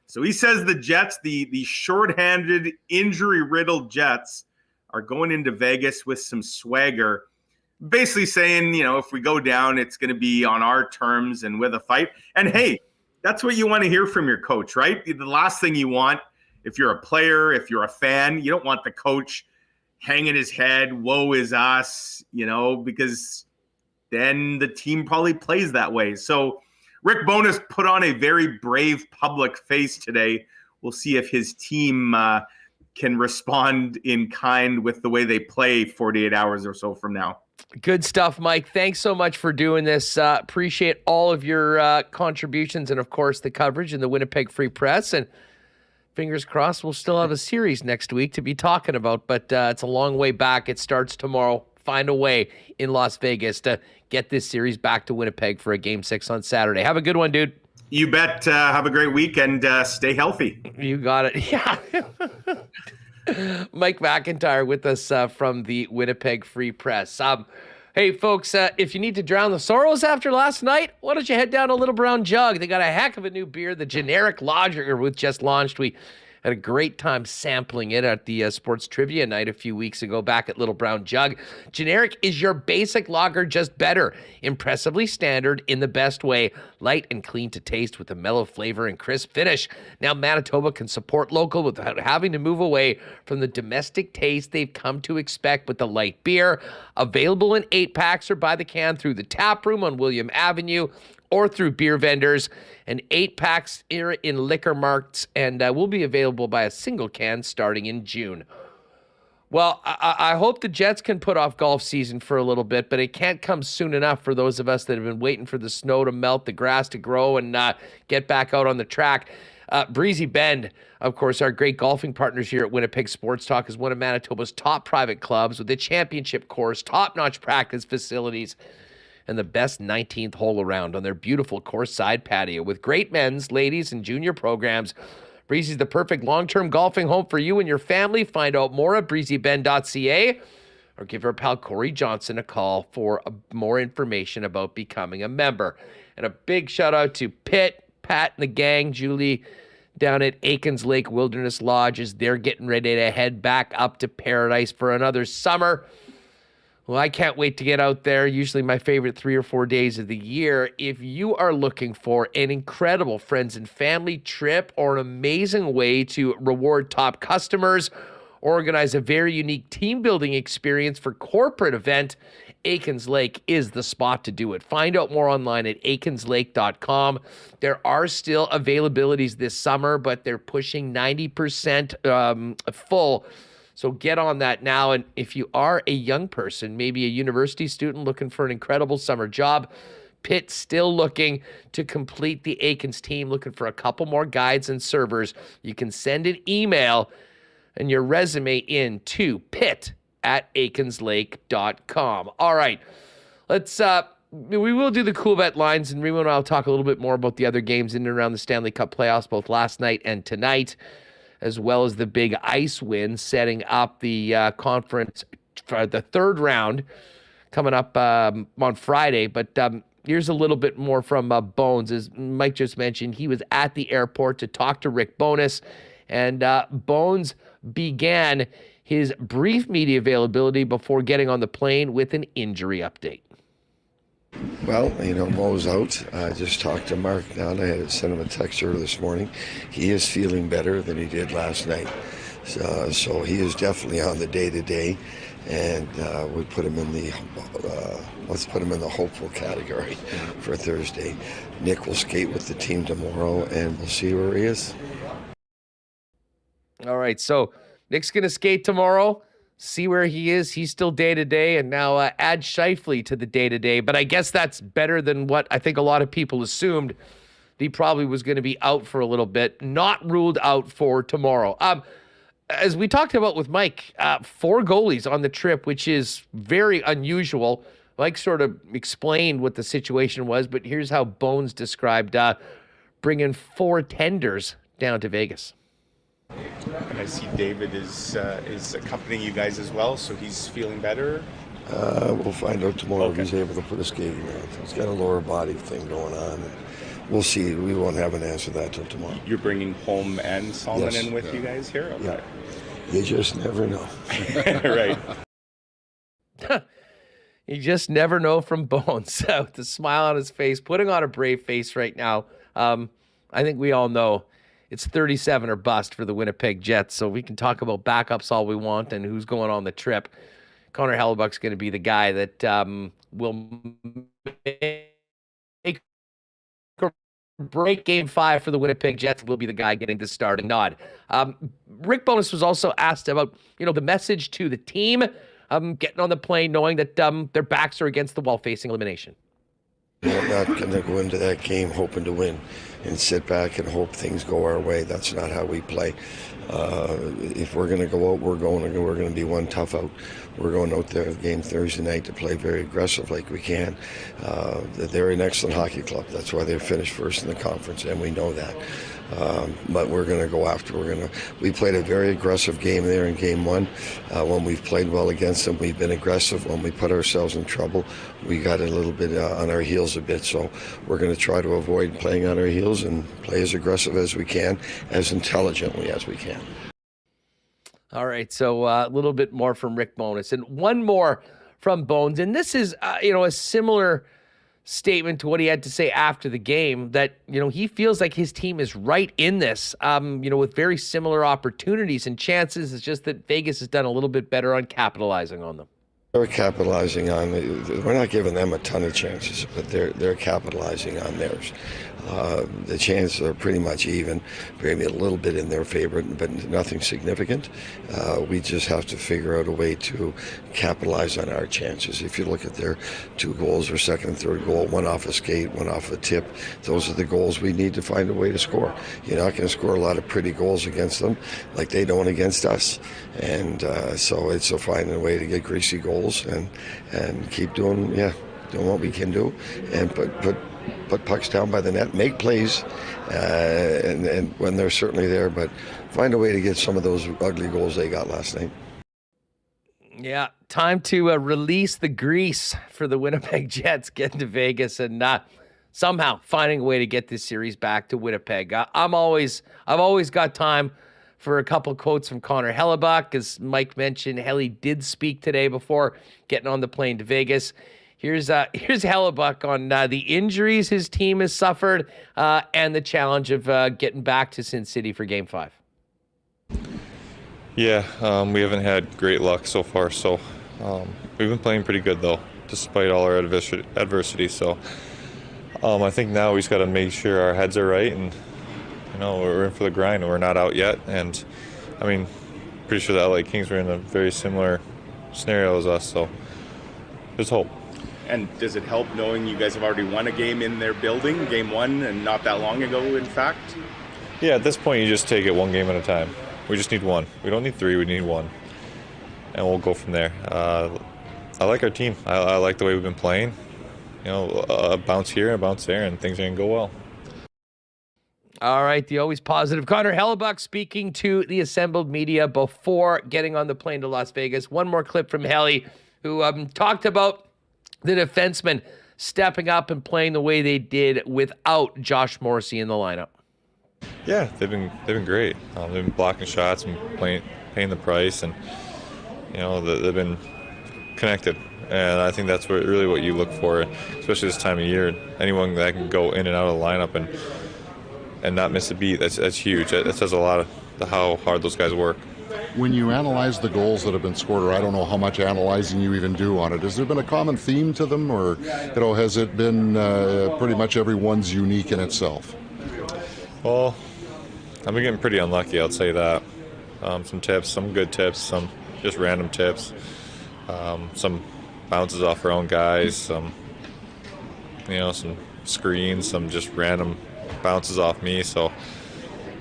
So he says the Jets, the shorthanded, injury-riddled Jets, are going into Vegas with some swagger. Basically saying, if we go down, it's going to be on our terms and with a fight. And hey, that's what you want to hear from your coach, right? The last thing you want, if you're a player, if you're a fan, you don't want the coach hanging his head, woe is us, because then the team probably plays that way. So Rick Bowness put on a very brave public face today. We'll see if his team can respond in kind with the way they play 48 hours or so from now. Good stuff, Mike. Thanks so much for doing this. Appreciate all of your contributions and, of course, the coverage in the Winnipeg Free Press. And fingers crossed we'll still have a series next week to be talking about, but it's a long way back. It starts tomorrow. Find a way in Las Vegas to get this series back to Winnipeg for a Game 6 on Saturday. Have a good one, dude. You bet. Have a great week and stay healthy. You got it. Yeah. Mike McIntyre with us from the Winnipeg Free Press. Hey, folks, if you need to drown the sorrows after last night, why don't you head down to Little Brown Jug? They got a heck of a new beer, the Generic Lager, which just launched. We had a great time sampling it at the Sports Trivia Night a few weeks ago back at Little Brown Jug. Generic is your basic lager, just better. Impressively standard in the best way. Light and clean to taste with a mellow flavor and crisp finish. Now Manitoba can support local without having to move away from the domestic taste they've come to expect with the light beer. Available in 8-packs or by the can through the tap room on William Avenue or through beer vendors, and 8-packs in liquor marts, and will be available by a single can starting in June. Well, I hope the Jets can put off golf season for a little bit, but it can't come soon enough for those of us that have been waiting for the snow to melt, the grass to grow, and get back out on the track. Breezy Bend, of course, our great golfing partners here at Winnipeg Sports Talk, is one of Manitoba's top private clubs with a championship course, top-notch practice facilities, and the best 19th hole around on their beautiful course side patio. With great men's, ladies, and junior programs, Breezy's the perfect long-term golfing home for you and your family. Find out more at breezybend.ca or give our pal Corey Johnson a call for more information about becoming a member. And a big shout-out to Pitt, Pat, and the gang, Julie, down at Aikens Lake Wilderness Lodge, as they're getting ready to head back up to Paradise for another summer. Well, I can't wait to get out there. Usually my favorite 3 or 4 days of the year. If you are looking for an incredible friends and family trip or an amazing way to reward top customers, organize a very unique team building experience for corporate event, Aikens Lake is the spot to do it. Find out more online at aikenslake.com. There are still availabilities this summer, but they're pushing 90% full. So get on that now. And if you are a young person, maybe a university student looking for an incredible summer job, Pitt's still looking to complete the Aikens team, looking for a couple more guides and servers. You can send an email and your resume in to pitt@aikenslake.com. All right, let's we will do the Coolbet lines, and Remo and I'll talk a little bit more about the other games in and around the Stanley Cup playoffs, both last night and tonight, as well as the big ice win setting up the conference for the third round coming up on Friday. But here's a little bit more from Bones. As Mike just mentioned, he was at the airport to talk to Rick Bowness, and Bones began his brief media availability before getting on the plane with an injury update. Well, Mo's out. I just talked to Mark now. I had to send him a text earlier this morning. He is feeling better than he did last night. So he is definitely on the day-to-day, and we put him in the let's put him in the hopeful category for Thursday. Nick will skate with the team tomorrow, and we'll see where he is. All right, so Nick's going to skate tomorrow. See where he is. He's still day-to-day, and now add Scheifele to the day-to-day. But I guess that's better than what I think a lot of people assumed. He probably was going to be out for a little bit, not ruled out for tomorrow. As we talked about with Mike, 4 goalies on the trip, which is very unusual. Mike sort of explained what the situation was, but here's how Bones described bringing 4 tenders down to Vegas. And I see David is accompanying you guys as well, so he's feeling better. We'll find out tomorrow if he's able to put a skating on. He's got a lower body thing going on. And we'll see. We won't have an answer to that till tomorrow. You're bringing Holm and Solomon in with you guys here? Okay. Yeah. You just never know. Right. You just never know from Bones. With a smile on his face, putting on a brave face right now. I think we all know it's 37 or bust for the Winnipeg Jets, so we can talk about backups all we want and who's going on the trip. Connor Hellebuck's going to be the guy that will make or break Game 5 for the Winnipeg Jets. Will be the guy getting the start and nod. Rick Bowness was also asked about, the message to the team getting on the plane, knowing that their backs are against the wall facing elimination. We're not going to go into that game hoping to win and sit back and hope things go our way. That's not how we play. If we're going to go out, we're going to be one tough out. We're going out there game Thursday night to play very aggressive like we can. They're an excellent hockey club. That's why they finished first in the conference, and we know that. But we're going to go after. We played a very aggressive game there in game 1. When we've played well against them, we've been aggressive. When we put ourselves in trouble, we got a little bit on our heels a bit. So we're going to try to avoid playing on our heels and play as aggressive as we can, as intelligently as we can. All right, so a little bit more from Rick Bowness and one more from Bones. And this is, a similar statement to what he had to say after the game, that, he feels like his team is right in this, with very similar opportunities and chances. It's just that Vegas has done a little bit better on capitalizing on them. They're capitalizing on it. We're not giving them a ton of chances, but they're capitalizing on theirs. The chances are pretty much even, maybe a little bit in their favor, but nothing significant. We just have to figure out a way to capitalize on our chances. If you look at their 2 goals, their second and third goal, one off a skate, one off a tip, those are the goals we need to find a way to score. You're not going to score a lot of pretty goals against them like they don't against us. And so it's finding a way to get greasy goals and keep doing what we can do, and put pucks down by the net, make plays, and when they're certainly there, but find a way to get some of those ugly goals they got last night. Yeah, time to release the grease for the Winnipeg Jets, getting to Vegas and somehow finding a way to get this series back to Winnipeg. I've always got time for a couple quotes from Connor Hellebuck. As Mike mentioned, Helly did speak today before getting on the plane to Vegas. Here's Hellebuck on the injuries his team has suffered and the challenge of getting back to Sin City for Game 5. Yeah, we haven't had great luck so far, so we've been playing pretty good, though, despite all our adversity. So I think now we just got to make sure our heads are right, and we're in for the grind. We're not out yet, and pretty sure the LA Kings were in a very similar scenario as us, so there's hope. And does it help knowing you guys have already won a game in their building, Game 1, and not that long ago, in fact? Yeah, at this point, you just take it one game at a time. We just need 1. We don't need 3, we need 1. And we'll go from there. I like our team. I like the way we've been playing. A bounce here, a bounce there, and things are going to go well. All right, the always positive Connor Hellebuck speaking to the assembled media before getting on the plane to Las Vegas. One more clip from Helly, who talked about the defensemen stepping up and playing the way they did without Josh Morrissey in the lineup. Yeah, they've been great. They've been blocking shots and paying the price, and they've been connected. And I think that's really what you look for, especially this time of year. Anyone that can go in and out of the lineup and not miss a beat, that's huge. That says a lot of how hard those guys work. When you analyze the goals that have been scored, or I don't know how much analyzing you even do on it, has there been a common theme to them, or has it been pretty much everyone's unique in itself? Well, I've been getting pretty unlucky, I'll say that. Some tips, some good tips, some just random tips, some bounces off our own guys, some screens, some just random bounces off me. So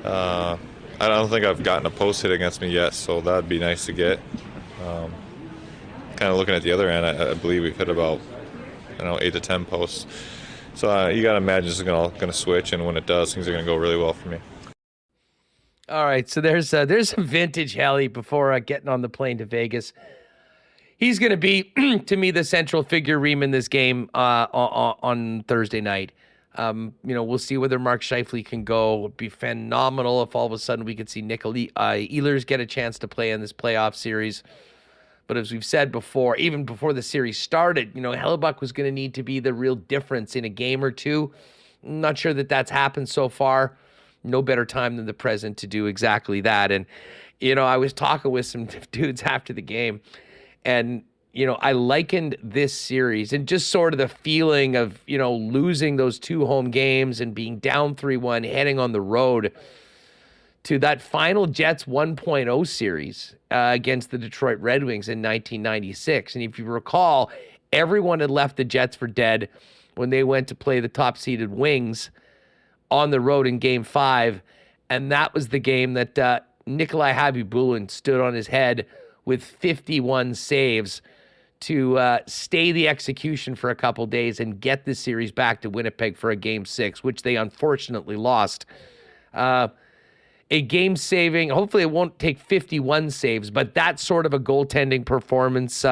I don't think I've gotten a post hit against me yet, so that'd be nice to get. Kind of looking at the other end, I believe we've hit about 8 to 10 posts. So you got to imagine it's going to switch, and when it does, things are going to go really well for me. All right, so there's some vintage Helly before getting on the plane to Vegas. He's going to be, to me, the central figure ream in this game on Thursday night. We'll see whether Mark Scheifele can go. It would be phenomenal if all of a sudden we could see Nico Ehlers get a chance to play in this playoff series. But as we've said before, even before the series started, Hellebuyck was going to need to be the real difference in a game or two. I'm not sure that that's happened so far. No better time than the present to do exactly that. And, I was talking with some dudes after the game, and, I likened this series and just sort of the feeling of, losing those 2 home games and being down 3-1, heading on the road to that final Jets 1.0 series against the Detroit Red Wings in 1996. And if you recall, everyone had left the Jets for dead when they went to play the top-seeded Wings on the road in Game 5. And that was the game that Nikolai Habibulin stood on his head with 51 saves to stay the execution for a couple days and get the series back to Winnipeg for a Game 6, which they unfortunately lost. A game-saving, hopefully it won't take 51 saves, but that sort of a goaltending performance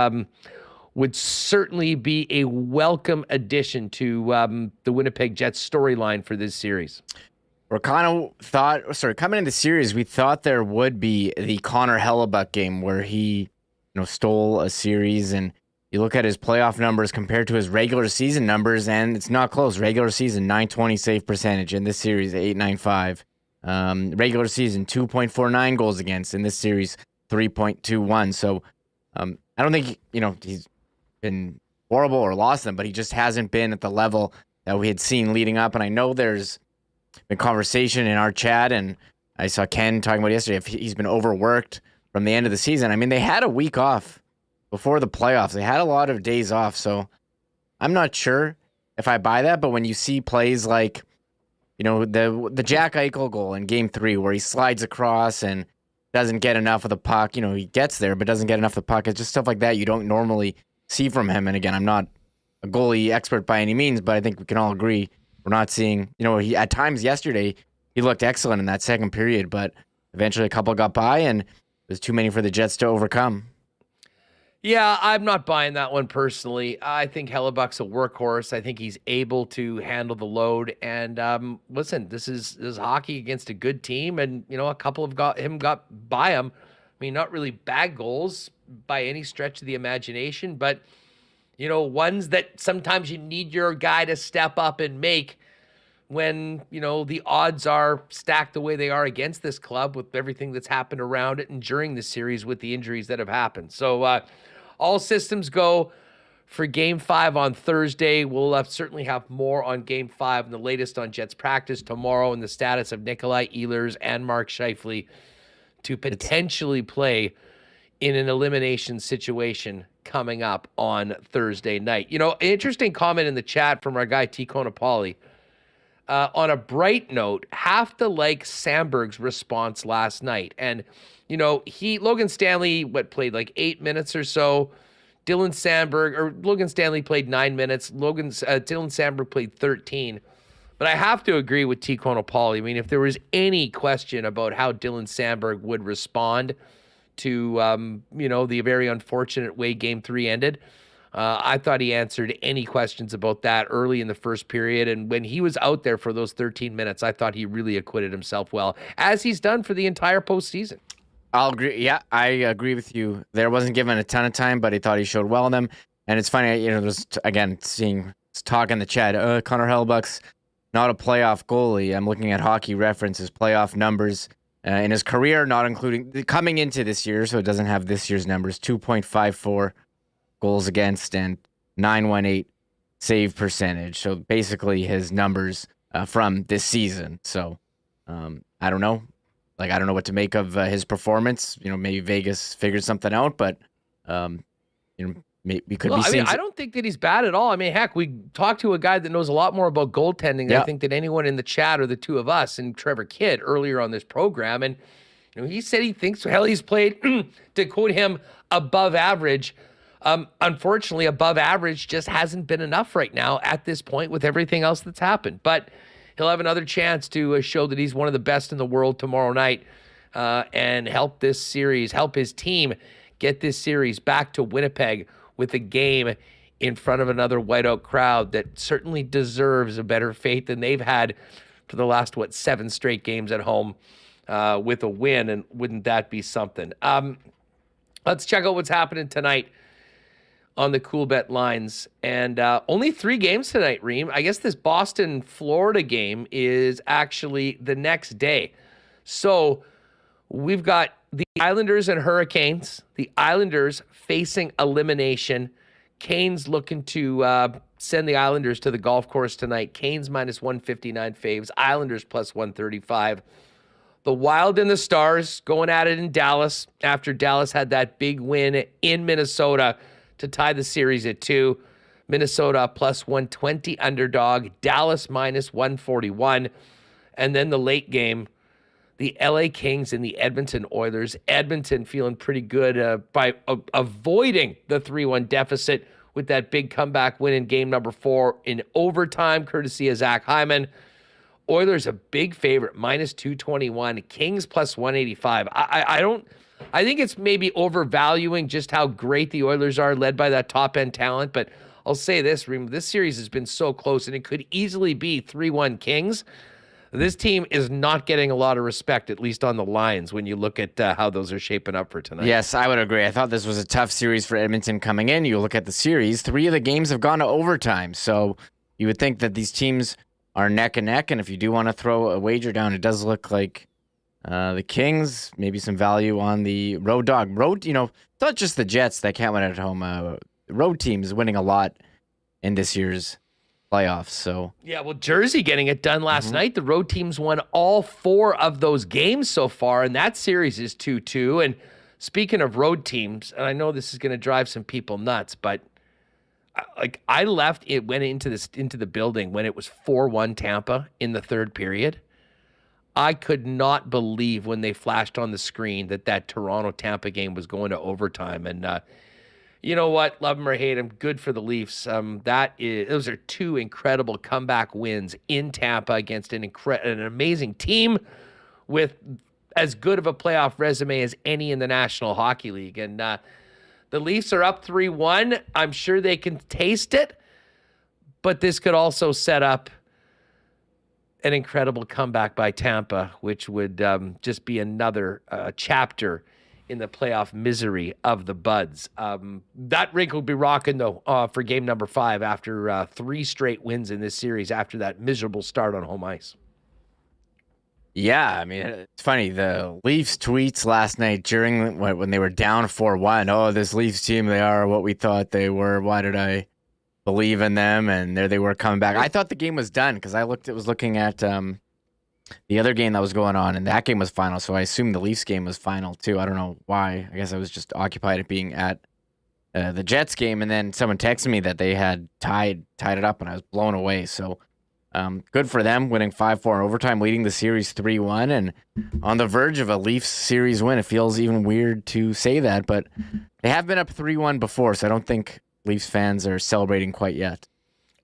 would certainly be a welcome addition to the Winnipeg Jets storyline for this series. We're coming into the series, we thought there would be the Connor Hellebuyck game where he, stole a series, and you look at his playoff numbers compared to his regular season numbers, and it's not close. Regular season, .920 save percentage. In this series, .895. Regular season, 2.49 goals against. In this series, 3.21. So I don't think, he's been horrible or lost them, but he just hasn't been at the level that we had seen leading up. And I know there's been conversation in our chat, and I saw Ken talking about yesterday, if he's been overworked from the end of the season. I mean, they had a week off before the playoffs. They had a lot of days off, so I'm not sure if I buy that. But when you see plays like, the Jack Eichel goal in Game 3 where he slides across and doesn't get enough of the puck, he gets there but doesn't get enough of the puck. It's just stuff like that you don't normally see from him. And again, I'm not a goalie expert by any means, but I think we can all agree we're not seeing, he at times yesterday, he looked excellent in that second period, but eventually a couple got by and there's too many for the Jets to overcome. Yeah, I'm not buying that one personally. I think Hellebuyck's a workhorse. I think he's able to handle the load. And listen, this is hockey against a good team, and a couple of got by him. I mean, not really bad goals by any stretch of the imagination, but ones that sometimes you need your guy to step up and make when the odds are stacked the way they are against this club with everything that's happened around it and during the series with the injuries that have happened. So all systems go for Game 5 on Thursday. We'll certainly have more on Game 5 and the latest on Jets practice tomorrow and the status of Nikolai Ehlers and Mark Scheifele to potentially play in an elimination situation coming up on Thursday night. Interesting comment in the chat from our guy T. Conapoli. On a bright note, have to like Sandberg's response last night. And, Logan Stanley, played like 8 minutes or so. Logan Stanley played 9 minutes. Dylan Sandberg played 13. But I have to agree with T. Conapoli. I mean, if there was any question about how Dylan Sandberg would respond to, the very unfortunate way Game 3 ended, I thought he answered any questions about that early in the first period. And when he was out there for those 13 minutes, I thought he really acquitted himself well, as he's done for the entire postseason. I'll agree. Yeah, I agree with you. There wasn't given a ton of time, but he thought he showed well in them. And it's funny, there's, again, seeing talk in the chat, Connor Hellebuyck's not a playoff goalie. I'm looking at Hockey Reference's playoff numbers in his career, not including coming into this year, so it doesn't have this year's numbers, 2.54 goals against and 918 save percentage. So basically his numbers from this season. So I don't know. I don't know what to make of his performance. Maybe Vegas figured something out, but we could be seeing. I don't think that he's bad at all. I mean, heck, we talked to a guy that knows a lot more about goaltending, I think, than anyone in the chat or the two of us, and Trevor Kidd earlier on this program. And he said he thinks he's played, to quote him, above average. Unfortunately, above average just hasn't been enough right now at this point with everything else that's happened. But he'll have another chance to show that he's one of the best in the world tomorrow night and help his team get this series back to Winnipeg with a game in front of another whiteout crowd that certainly deserves a better fate than they've had for the last, 7 straight games at home with a win. And wouldn't that be something? Let's check out what's happening tonight on the Coolbet lines. And only 3 games tonight, Reem. I guess this Boston-Florida game is actually the next day. So we've got the Islanders and Hurricanes. The Islanders facing elimination. Canes looking to send the Islanders to the golf course tonight. Canes minus 159 faves. Islanders plus 135. The Wild and the Stars going at it in Dallas after Dallas had that big win in Minnesota to tie the series at 2. Minnesota plus 120 underdog. Dallas minus 141. And then the late game, the LA Kings and the Edmonton Oilers. Edmonton feeling pretty good by avoiding the 3-1 deficit with that big comeback win in game number 4 in overtime, courtesy of Zach Hyman. Oilers a big favorite, minus 221. Kings plus 185. I think it's maybe overvaluing just how great the Oilers are, led by that top-end talent. But I'll say this, Reem, this series has been so close, and it could easily be 3-1 Kings. This team is not getting a lot of respect, at least on the lines, when you look at how those are shaping up for tonight. Yes, I would agree. I thought this was a tough series for Edmonton coming in. You look at the series, 3 of the games have gone to overtime. So you would think that these teams are neck and neck. And if you do want to throw a wager down, it does look like the Kings, maybe some value on the road dog. It's not just the Jets that can't win at home. Road teams winning a lot in this year's playoffs. So yeah, well, Jersey getting it done last night. The road teams won all 4 of those games so far, and that series is 2-2. And speaking of road teams, and I know this is going to drive some people nuts, but I went into the building when it was 4-1 Tampa in the third period. I could not believe when they flashed on the screen that Toronto Tampa game was going to overtime. And you know what? Love them or hate them. Good for the Leafs. Those are 2 incredible comeback wins in Tampa against an amazing team with as good of a playoff resume as any in the National Hockey League. And the Leafs are up 3-1. I'm sure they can taste it, but this could also set up an incredible comeback by Tampa, which would just be another chapter in the playoff misery of the Buds. That rink will be rocking, though, for game number 5 after 3 straight wins in this series after that miserable start on home ice. Yeah, I mean, it's funny. The Leafs tweets last night during when they were down 4-1. Oh, this Leafs team, they are what we thought they were. Why did I believe in them? And there they were coming back. I thought the game was done because I was looking at the other game that was going on, and that game was final. So I assumed the Leafs game was final too. I don't know why. I guess I was just occupied at being at the Jets game, and then someone texted me that they had tied it up, and I was blown away. So good for them, winning 5-4 in overtime, leading the series 3-1, and on the verge of a Leafs series win. It feels even weird to say that, but they have been up 3-1 before, so I don't think Leafs fans are celebrating quite yet.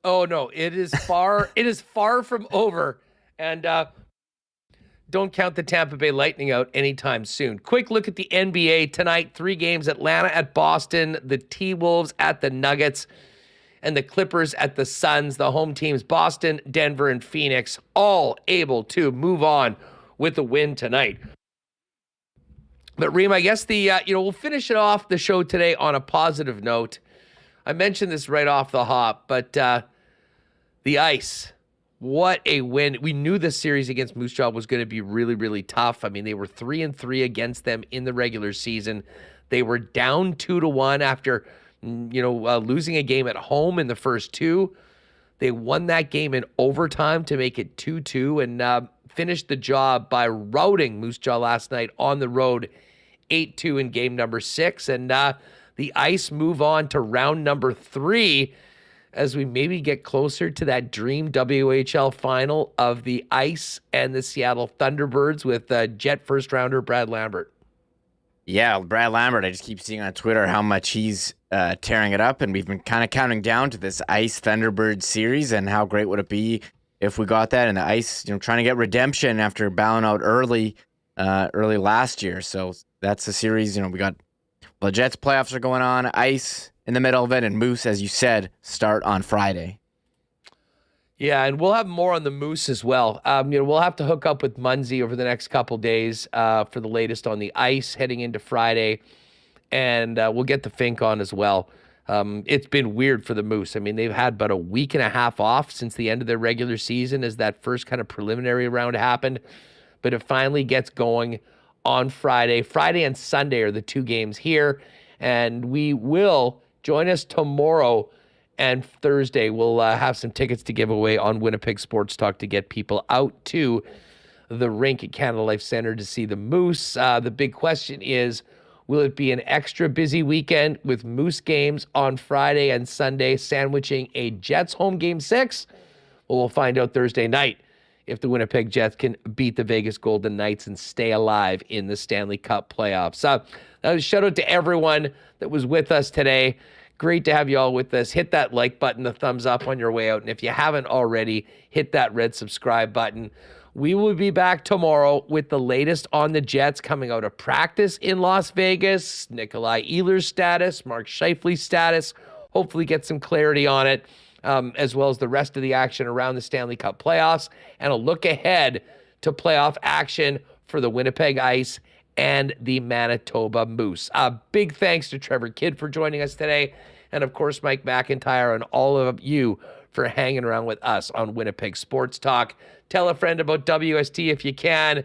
Oh no, it is far. It is far from over, and don't count the Tampa Bay Lightning out anytime soon. Quick look at the NBA tonight. 3 games: Atlanta at Boston, the T-Wolves at the Nuggets, and the Clippers at the Suns. The home teams, Boston, Denver, and Phoenix, all able to move on with the win tonight. But Reem, I guess we'll finish it off the show today on a positive note. I mentioned this right off the hop, but the Ice, what a win. We knew this series against Moose Jaw was going to be really, really tough. I mean, they were 3-3 against them in the regular season. They were down 2-1 after losing a game at home in the first 2. They won that game in overtime to make it 2-2 and finished the job by routing Moose Jaw last night on the road 8-2 in game number 6. And the Ice move on to round number 3 as we maybe get closer to that dream WHL final of the Ice and the Seattle Thunderbirds with Jet first rounder Brad Lambert. Yeah, Brad Lambert, I just keep seeing on Twitter how much he's tearing it up, and we've been kind of counting down to this Ice Thunderbird series, and how great would it be if we got that, and the Ice, trying to get redemption after bowing out early early last year. So that's the series. We got the Jets playoffs are going on, ice in the middle of it, and Moose, as you said, start on Friday. Yeah, and we'll have more on the Moose as well. We'll have to hook up with Munzie over the next couple days for the latest on the ice heading into Friday, and we'll get the Fink on as well. It's been weird for the Moose. I mean, they've had about a week and a half off since the end of their regular season as that first kind of preliminary round happened, but it finally gets going on Friday. Friday and Sunday are the 2 games here, and we will join us tomorrow. And Thursday, we'll have some tickets to give away on Winnipeg Sports Talk to get people out to the rink at Canada Life Center to see the Moose. The big question is, will it be an extra busy weekend with Moose games on Friday and Sunday, sandwiching a Jets home Game 6? Well, we'll find out Thursday night if the Winnipeg Jets can beat the Vegas Golden Knights and stay alive in the Stanley Cup playoffs. Shout out to everyone that was with us today. Great to have you all with us. Hit that like button, the thumbs up on your way out. And if you haven't already, hit that red subscribe button. We will be back tomorrow with the latest on the Jets coming out of practice in Las Vegas, Nikolai Ehlers' status, Mark Scheifele's status, hopefully get some clarity on it, as well as the rest of the action around the Stanley Cup playoffs, and a look ahead to playoff action for the Winnipeg Ice and the Manitoba Moose. Big thanks to Trevor Kidd for joining us today, and of course Mike McIntyre and all of you for hanging around with us on Winnipeg Sports Talk. Tell a friend about WST if you can.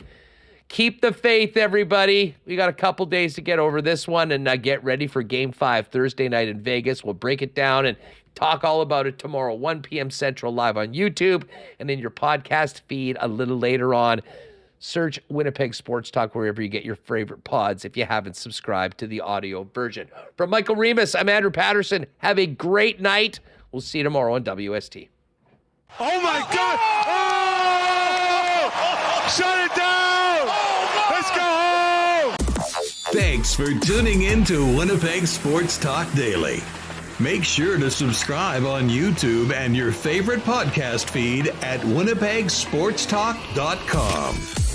Keep the faith, everybody. We got a couple days to get over this one, and get ready for Game 5 Thursday night in Vegas. We'll break it down and talk all about it tomorrow, 1 p.m. Central, live on YouTube and in your podcast feed a little later on. Search Winnipeg Sports Talk wherever you get your favorite pods if you haven't subscribed to the audio version. From Michael Remis, I'm Andrew Paterson. Have a great night. We'll see you tomorrow on WST. Oh, my God! Oh! Shut it down! Let's go home! Thanks for tuning in to Winnipeg Sports Talk Daily. Make sure to subscribe on YouTube and your favorite podcast feed at winnipegsportstalk.com.